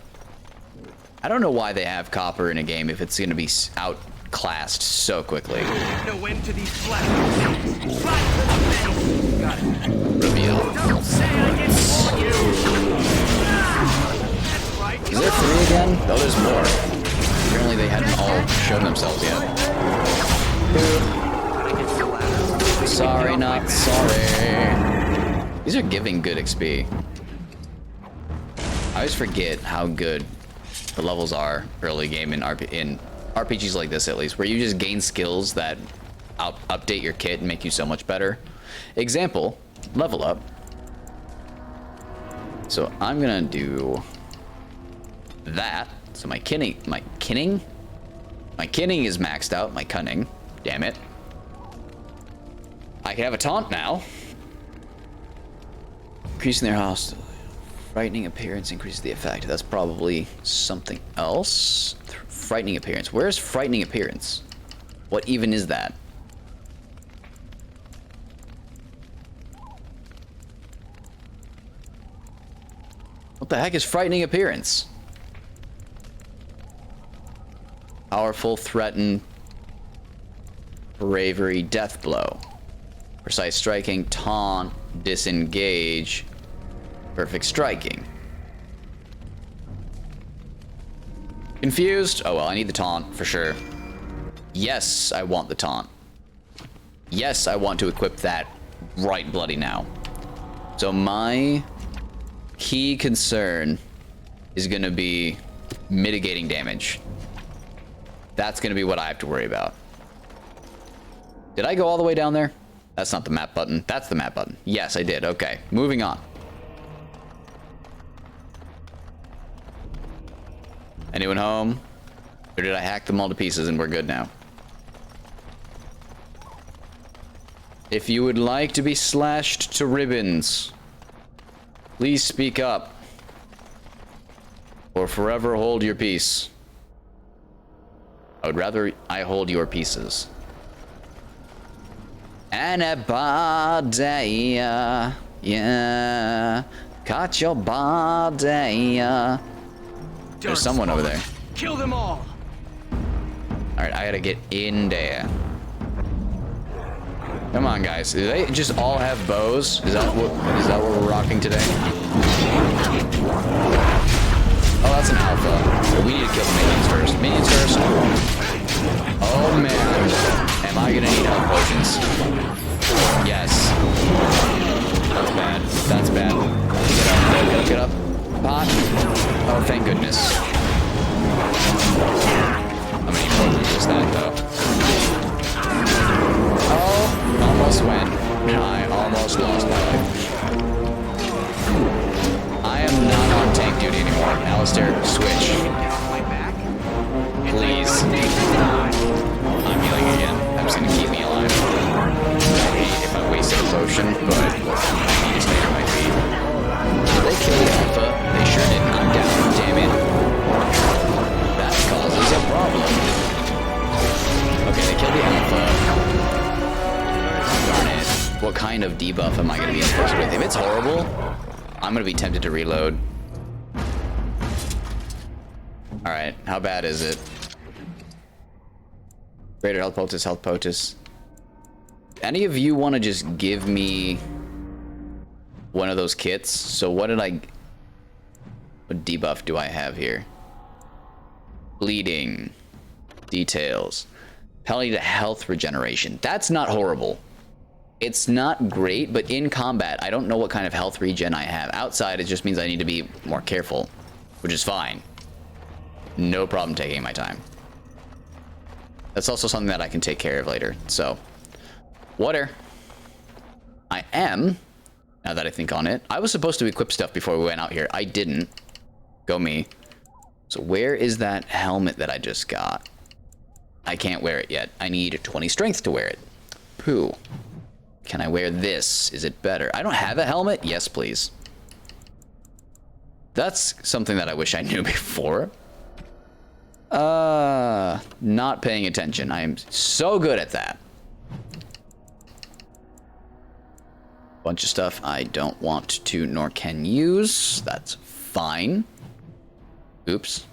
I don't know why they have copper in a game if it's gonna be outclassed so quickly. No end to these flags. Got it. Reveal. Don't say I didn't warn you. That's right. Is there 3 again? Oh, there's more. Apparently they hadn't all shown themselves yet. Sorry, not sorry. These are giving good XP. I always forget how good the levels are early game in RPGs like this, at least, where you just gain skills that update your kit and make you so much better. Example, level up. So I'm gonna do that. So my kinning is maxed out. My cunning, damn it. I can have a taunt now. Increasing their hostility. Frightening appearance increases the effect. That's probably something else. Frightening appearance. Where's frightening appearance? What even is that? What the heck is frightening appearance? Powerful, threaten, bravery, death blow. Precise striking, taunt, disengage, perfect striking. Confused? Oh well, I need the taunt for sure. Yes, I want the taunt. Yes, I want to equip that right bloody now. So my key concern is gonna be mitigating damage. That's gonna be what I have to worry about. Did I go all the way down there? That's not the map button. That's the map button. Yes, I did. Okay, moving on. Anyone home? Or did I hack them all to pieces and we're good now? If you would like to be slashed to ribbons, please speak up. Or forever hold your peace. I would rather I hold your pieces. Anybody, yeah, caught your body. There's someone over there. Kill them all. All right, I gotta get in there. Come on, guys. Do they just all have bows? Is that what we're rocking today? Oh, that's an alpha. So we need to kill the minions first. Minions first. Oh man, am I gonna need health potions? Yes. That's bad. That's bad. Get up. Pot. Oh, thank goodness. How many potions is that, though? Oh, almost went. I almost lost my life. I am not on tank duty anymore. Alistair, switch. Please. I'm healing again. That's gonna keep me alive. I hate if I wasted a potion, but I need to stay on my feet. Did they kill the alpha? They sure didn't. I'm down. Damn it. That causes a problem. Okay, they killed the alpha. Darn it. What kind of debuff am I gonna be inflicted with? If it's horrible, I'm gonna be tempted to reload. Alright, how bad is it? Greater health potus, health potus. any of you want to just give me one of those kits? So what debuff do I have here? Bleeding. Details. Penalty to health regeneration. That's not horrible. It's not great, but in combat, I don't know what kind of health regen I have. Outside, it just means I need to be more careful, which is fine. No problem taking my time. That's also something that I can take care of later. So, water. I am, now that I think on it, I was supposed to equip stuff before we went out here. I didn't. Go me. So where is that helmet that I just got? I can't wear it yet. I need 20 strength to wear it. Pooh. Can I wear this? Is it better? I don't have a helmet? Yes, please. That's something that I wish I knew before. Not paying attention. I am so good at that. Bunch of stuff I don't want to nor can use. That's fine. Oops.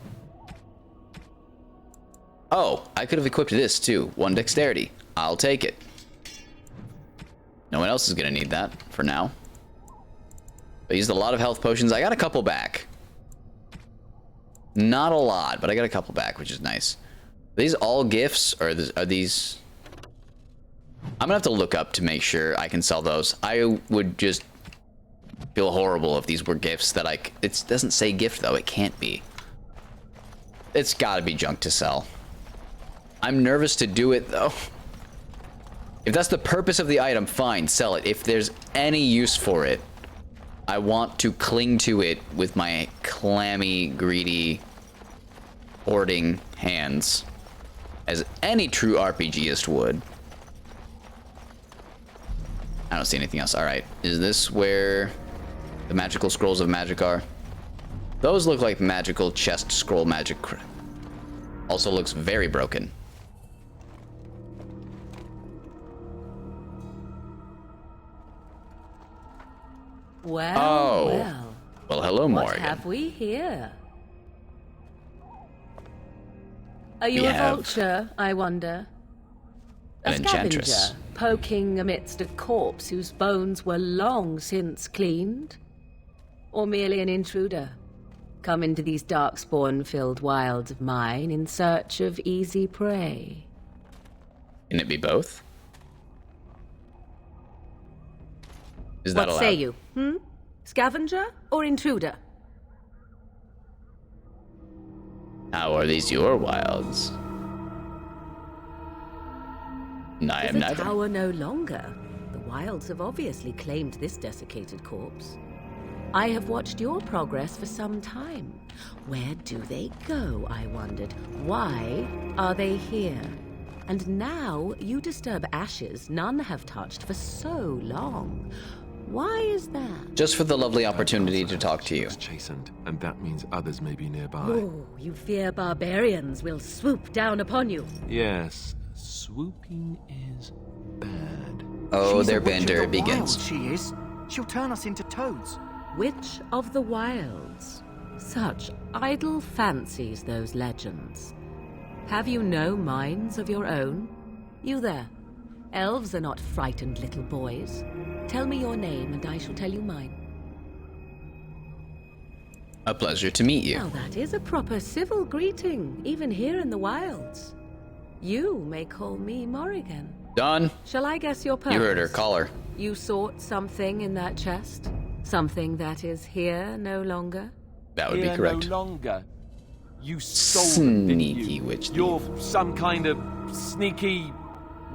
Oh, I could have equipped this too. 1 dexterity. I'll take it. No one else is gonna need that for now. I used a lot of health potions. I got a couple back. Not a lot, but I got a couple back, which is nice. Are these all gifts, or are these... I'm gonna have to look up to make sure I can sell those. I would just feel horrible if these were gifts that it doesn't say gift though, it can't be. It's gotta be junk to sell. I'm nervous to do it though. If that's the purpose of the item, fine, sell it. If there's any use for it, I want to cling to it with my clammy, greedy, hoarding hands, as any true RPGist would. I don't see anything else. All right, is this where the magical scrolls of magic are? Those look like magical chest scroll magic. Also looks very broken. Well, well, hello, Morgan. What have we here? Are you a vulture, I wonder? A scavenger, poking amidst a corpse whose bones were long since cleaned? Or merely an intruder, come into these Darkspawn-filled wilds of mine in search of easy prey? Can it be both? Is that allowed? What say you? Scavenger or intruder? How are these your wilds? I am neither. The tower no longer. The wilds have obviously claimed this desiccated corpse. I have watched your progress for some time. Where do they go, I wondered? Why are they here? And now you disturb ashes none have touched for so long. Why is that? Just for the lovely opportunity to talk to you. Chastened, and that means others may be nearby. Oh, you fear barbarians will swoop down upon you. Yes, swooping is bad. Oh, She's their a witch of bender the begins. wild, she is. She'll turn us into toads. Witch of the Wilds. Such idle fancies, those legends. Have you no minds of your own? You there. Elves are not frightened little boys. Tell me your name and I shall tell you mine. A pleasure to meet you. Now that is a proper civil greeting, even here in the wilds. You may call me Morrigan. Done. Shall I guess your purpose? You heard her. Call her. You sought something in that chest? Something that is here no longer? That would be correct. No longer. You stole them, didn't you? Sneaky witch thief. You're some kind of sneaky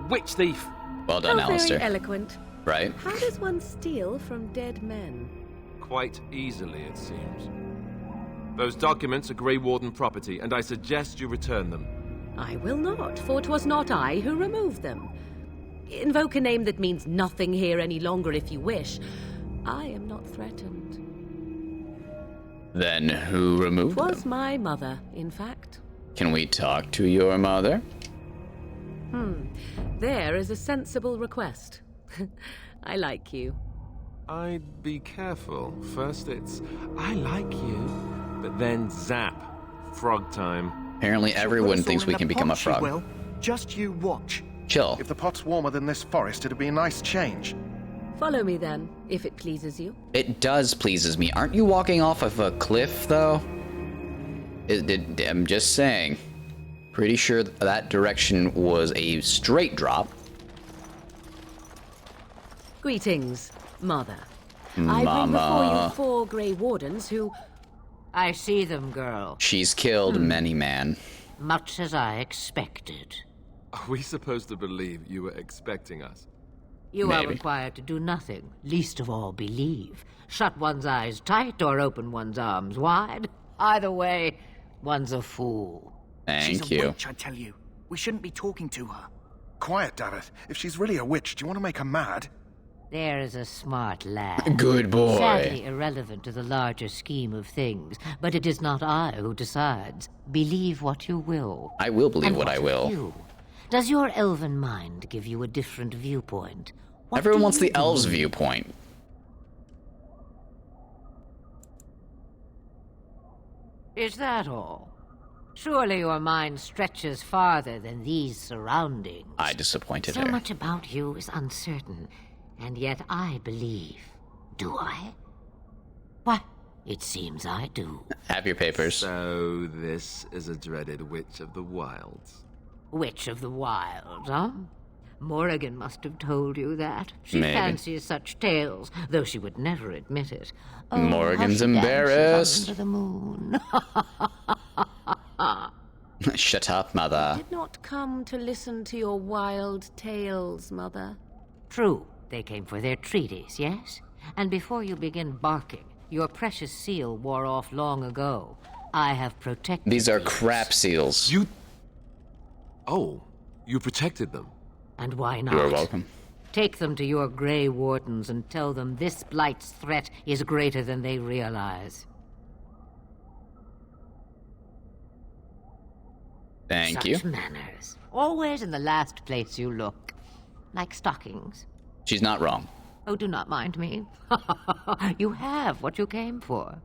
witch thief. Well done, How Alistair. very eloquent. Right? How does one steal from dead men? Quite easily, it seems. Those documents are Grey Warden property, and I suggest you return them. I will not, for 'twas not I who removed them. Invoke a name that means nothing here any longer if you wish. I am not threatened. Then who removed them? 'Twas my mother, in fact. Can we talk to your mother? There is a sensible request. I like you. I'd be careful. First it's, I like you, but then zap. Frog time. Apparently everyone thinks we can become a frog. Well, just you watch. Chill. If the pot's warmer than this forest, it'd be a nice change. Follow me then, if it pleases you. It does pleases me. Aren't you walking off of a cliff, though? I'm just saying. Pretty sure that direction was a straight drop. Greetings, Mother. Mama. I bring before you 4 Grey Wardens who... I see them, girl. She's killed many man. Much as I expected. Are we supposed to believe you were expecting us? You are required to do nothing, least of all believe. Shut one's eyes tight or open one's arms wide. Either way, one's a fool. She's Thank a you. witch, I tell you. We shouldn't be talking to her. Quiet, Dareth. If she's really a witch, do you want to make her mad? There is a smart lad. Good boy. Sadly irrelevant to the larger scheme of things, but it is not I who decides. Believe what you will. I will believe And what I of will. you? Does your elven mind give you a different viewpoint? What Everyone do wants you the elves' believe? viewpoint. Is that all? Surely your mind stretches farther than these surroundings. I disappointed So her. much about you is uncertain, and yet I believe. Do I? Why, it seems I do. Have your papers. So this is a dreaded Witch of the Wilds. Witch of the Wild, huh? Morrigan must have told you that. She Maybe. fancies such tales, though she would never admit it. Oh, Morrigan's how she dances embarrassed. under the moon. Shut up, Mother. Did not come to listen to your wild tales, Mother. True, they came for their treaties, yes? And before you begin barking, your precious seal wore off long ago. I have protected These are crap seals. Oh, you protected them. And why not? You are welcome. Take them to your Grey Wardens and tell them this blight's threat is greater than they realize. Thank you. Such manners. Always in the last place you look. Like stockings. She's not wrong. Oh, do not mind me. You have what you came for.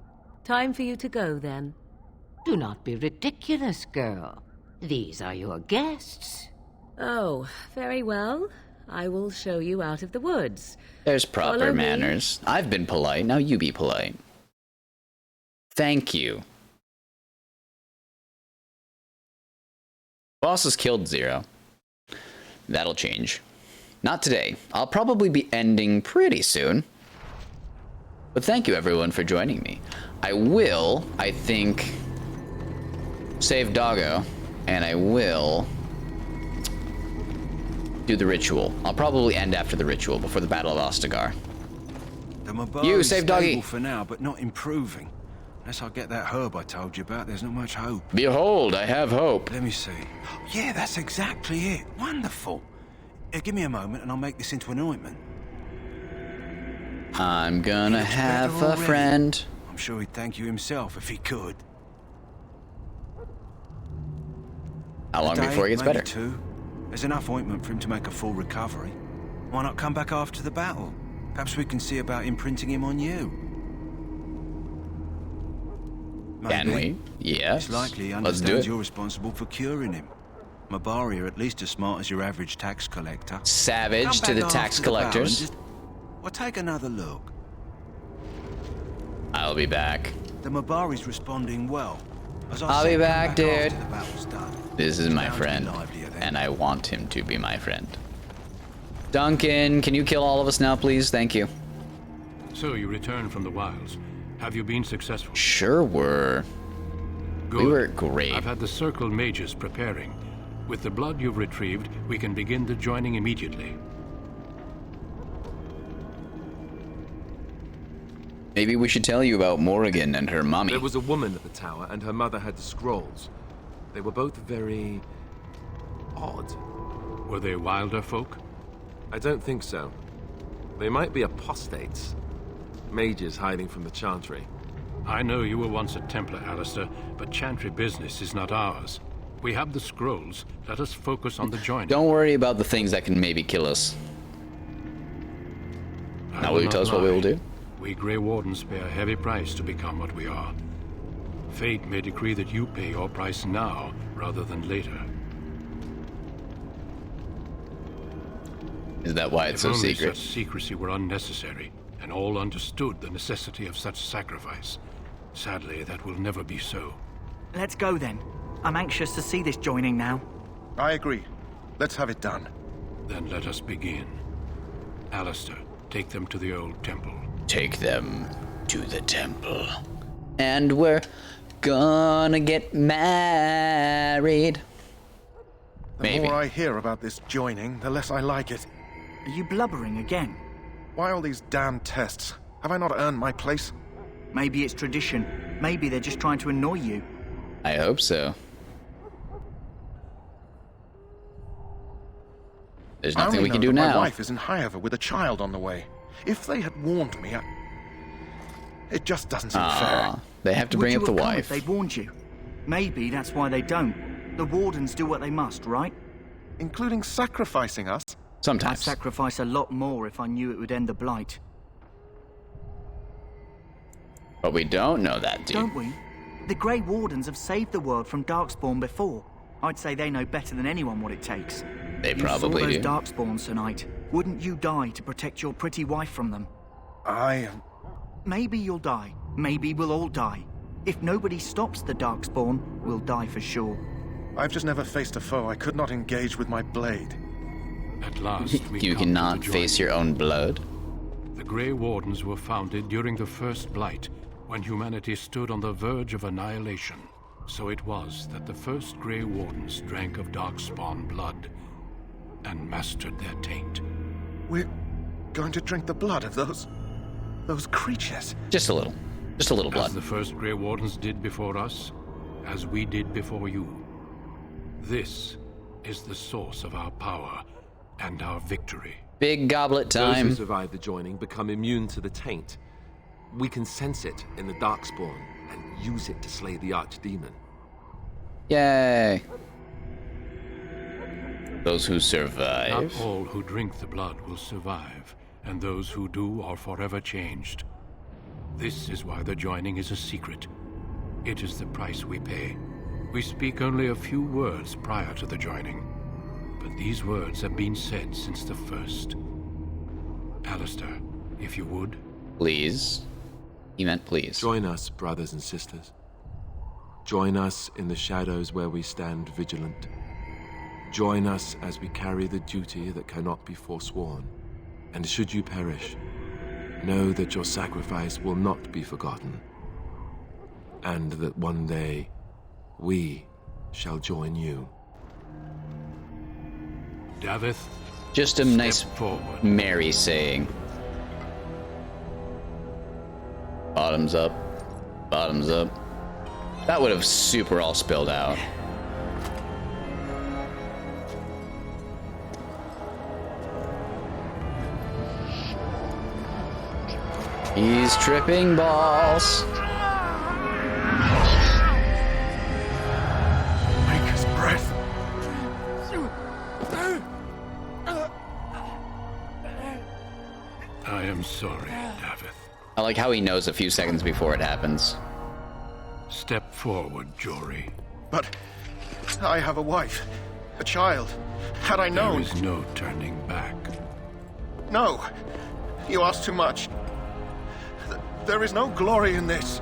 Time for you to go, then. Do not be ridiculous, girl. These are your guests. Oh, very well. I will show you out of the woods. There's proper Follow me. manners. I've been polite. Now you be polite. Thank you. Boss has killed Zero. That'll change. Not today. I'll probably be ending pretty soon. But thank you everyone for joining me. I will, I think, save Doggo, and I will do the ritual. I'll probably end after the ritual, before the Battle of Ostagar. The Mabari You, save Doggy. stable for now, but not improving. Unless I get that herb I told you about, there's not much hope. Behold, I have hope. Let me see. Yeah, that's exactly it. Wonderful. Give me a moment and I'll make this into an ointment. I'm gonna He looks have better a already. friend. I'm sure he'd thank you himself if he could. How long A day, before he gets maybe better? 2. There's enough ointment for him to make a full recovery. Why not come back after the battle? Perhaps we can see about imprinting him on you. Can Maybe. we? Yes. It's likely he Let's do understands it. you're responsible for curing him. Mabari are at least as smart as your average tax collector. Savage Come to the back tax after the battle and collectors. just- Well, take another look. I'll be back. The Mabari's responding well. As I I'll said, be come back, dude. after the battle's done. This is my Bound to be friend, livelier then. and I want him to be my friend. Duncan, can you kill all of us now, please? Thank you. So you returned from the wilds. Have you been successful? Sure were. Good. We were great. I've had the Circle mages preparing. With the blood you've retrieved, we can begin the joining immediately. Maybe we should tell you about Morrigan and her mommy. There was a woman at the tower, and her mother had the scrolls. They were both very odd. Were they wilder folk? I don't think so. They might be apostates. Mages hiding from the Chantry. I know you were once a Templar, Alistair, but Chantry business is not ours. We have the scrolls. Let us focus on the joining. Don't worry about the things that can maybe kill us. Now will you tell us what we will do? We Grey Wardens pay a heavy price to become what we are. Fate may decree that you pay your price now, rather than later. Is that why it's so if only secret? such secrecy were unnecessary, and all understood the necessity of such sacrifice. Sadly, that will never be so. Let's go then. I'm anxious to see this joining now. I agree. Let's have it done. Then let us begin. Alistair, take them to the old temple. Take them to the temple. And we're gonna get married. The more I hear about this joining, the less I like it. Are you blubbering again? Why all these damn tests? Have I not earned my place? Maybe it's tradition. Maybe they're just trying to annoy you. I hope so. There's nothing we can do now. My wife is in Highover with a child on the way. If they had warned me, it just doesn't seem fair. They have to bring up the wife. They warned you. Maybe that's why they don't. The Wardens do what they must, right? Including sacrificing us? Sometimes. I'd sacrifice a lot more if I knew it would end the Blight. But we don't know that, dude. Don't we? The Grey Wardens have saved the world from Darkspawn before. I'd say they know better than anyone what it takes. They probably do. You saw those Darkspawns tonight. Wouldn't you die to protect your pretty wife from them? Maybe you'll die. Maybe we'll all die. If nobody stops the Darkspawn, we'll die for sure. I've just never faced a foe I could not engage with my blade. At last, we You cannot face your own blood. The Grey Wardens were founded during the First Blight, when humanity stood on the verge of annihilation. So it was that the first Grey Wardens drank of Darkspawn blood and mastered their taint. We're going to drink the blood of those creatures? Just a little. Just a little blood. As the first Grey Wardens did before us, as we did before you. This is the source of our power and our victory. Big goblet time. Those who survive the joining become immune to the taint. We can sense it in the Darkspawn and use it to slay the Archdemon. Yay. Those who survive. Not all who drink the blood will survive, and those who do are forever changed. This is why the joining is a secret. It is the price we pay. We speak only a few words prior to the joining, but these words have been said since the first. Alistair, if you would. Please. He meant please. Join us, brothers and sisters. Join us in the shadows where we stand vigilant. Join us as we carry the duty that cannot be forsworn. And should you perish, know that your sacrifice will not be forgotten. And that one day, we shall join you. Davith, just a nice merry saying. Bottoms up. Bottoms up. That would have super all spilled out. He's tripping balls. Make his breath. I am sorry, Davith. I like how he knows a few seconds before it happens. Step forward, Jory. But I have a wife, a child. Had I known... There is no turning back. No, you ask too much. There is no glory in this.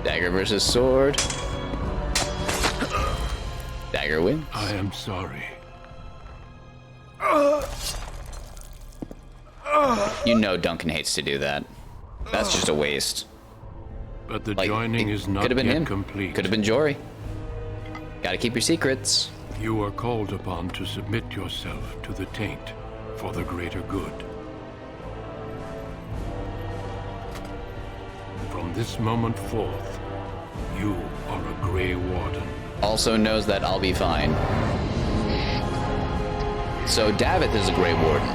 Dagger versus sword. Dagger wins. I am sorry. You know Duncan hates to do that. That's just a waste. But the joining is not yet complete. Could have been Jory. Gotta keep your secrets. You are called upon to submit yourself to the taint for the greater good. From this moment forth, you are a Grey Warden. Also knows that I'll be fine. So Davith is a Grey Warden.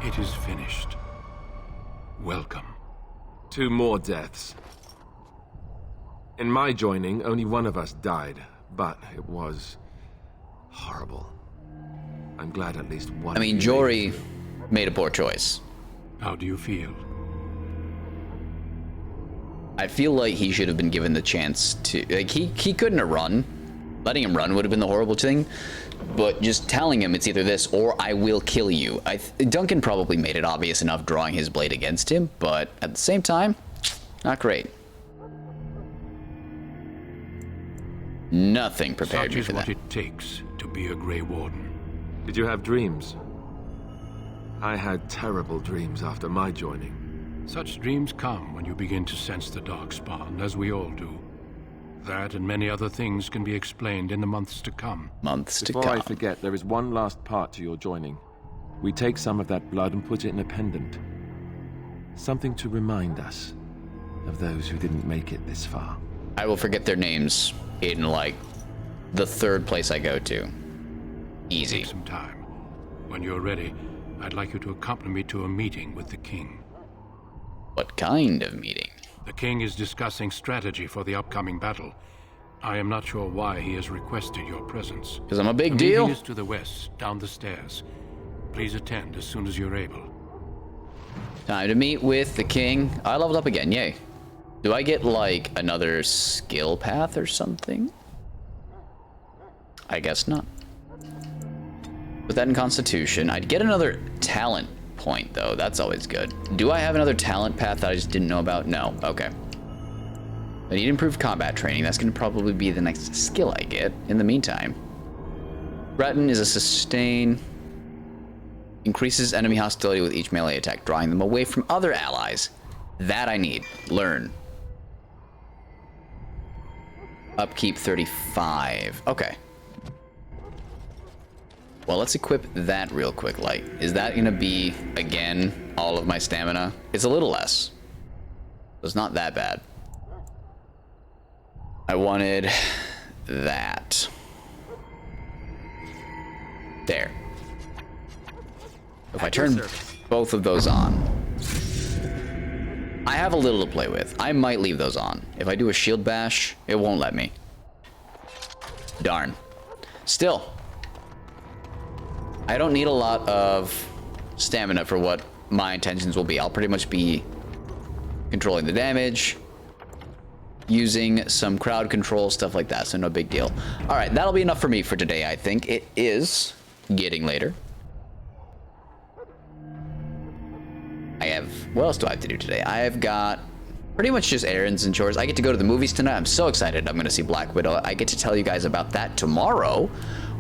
It is finished. Welcome. 2 more deaths. In my joining, only one of us died, but it was horrible. I'm glad at least one. I mean, Jory made a poor choice. How do you feel? I feel like he should have been given the chance to... Like, he couldn't have run. Letting him run would have been the horrible thing. But just telling him it's either this or I will kill you. Duncan probably made it obvious enough drawing his blade against him, but at the same time, not great. Nothing prepared me for that. Such is what it takes to be a Grey Warden. Did you have dreams? I had terrible dreams after my joining. Such dreams come when you begin to sense the Darkspawn, as we all do. That and many other things can be explained in the months to come. Before I forget, there is one last part to your joining. We take some of that blood and put it in a pendant. Something to remind us of those who didn't make it this far. I will forget their names in, like, the third place I go to. Easy. Take some time. When you're ready, I'd like you to accompany me to a meeting with the king. What kind of meeting? The king is discussing strategy for the upcoming battle. I am not sure why he has requested your presence. Because I'm a big the deal? meeting is to the west, down the stairs. Please attend as soon as you're able. Time to meet with the king. I leveled up again, yay. Do I get, like, another skill path or something? I guess not. Put that in Constitution. I'd get another talent point, though. That's always good. Do I have another talent path that I just didn't know about? No. Okay. I need improved combat training. That's going to probably be the next skill I get. In the meantime, Breton is a sustain. Increases enemy hostility with each melee attack, drawing them away from other allies. That I need. Learn. Upkeep 35. Okay. Well, let's equip that real quick. Like, is that going to be, again, all of my stamina? It's a little less. It's not that bad. I wanted that. There. If I turn both of those on, I have a little to play with. I might leave those on. If I do a shield bash, it won't let me. Darn. Still, I don't need a lot of stamina for what my intentions will be. I'll pretty much be controlling the damage, using some crowd control, stuff like that, so no big deal. All right, that'll be enough for me for today, I think. It is getting later. What else do I have to do today? I have got pretty much just errands and chores. I get to go to the movies tonight. I'm so excited. I'm going to see Black Widow. I get to tell you guys about that tomorrow.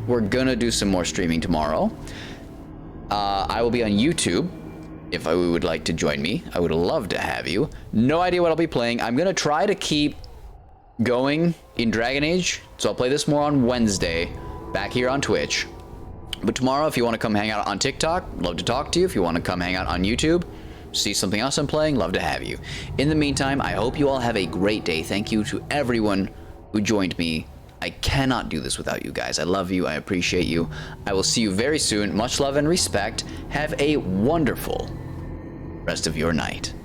We're going to do some more streaming tomorrow. I will be on YouTube. If you would like to join me, I would love to have you. No idea what I'll be playing. I'm going to try to keep going in Dragon Age. So I'll play this more on Wednesday, back here on Twitch. But tomorrow, if you want to come hang out on TikTok, love to talk to you. If you want to come hang out on YouTube, see something else I'm playing, love to have you. In the meantime, I hope you all have a great day. Thank you to everyone who joined me. I cannot do this without you guys. I love you. I appreciate you. I will see you very soon. Much love and respect. Have a wonderful rest of your night.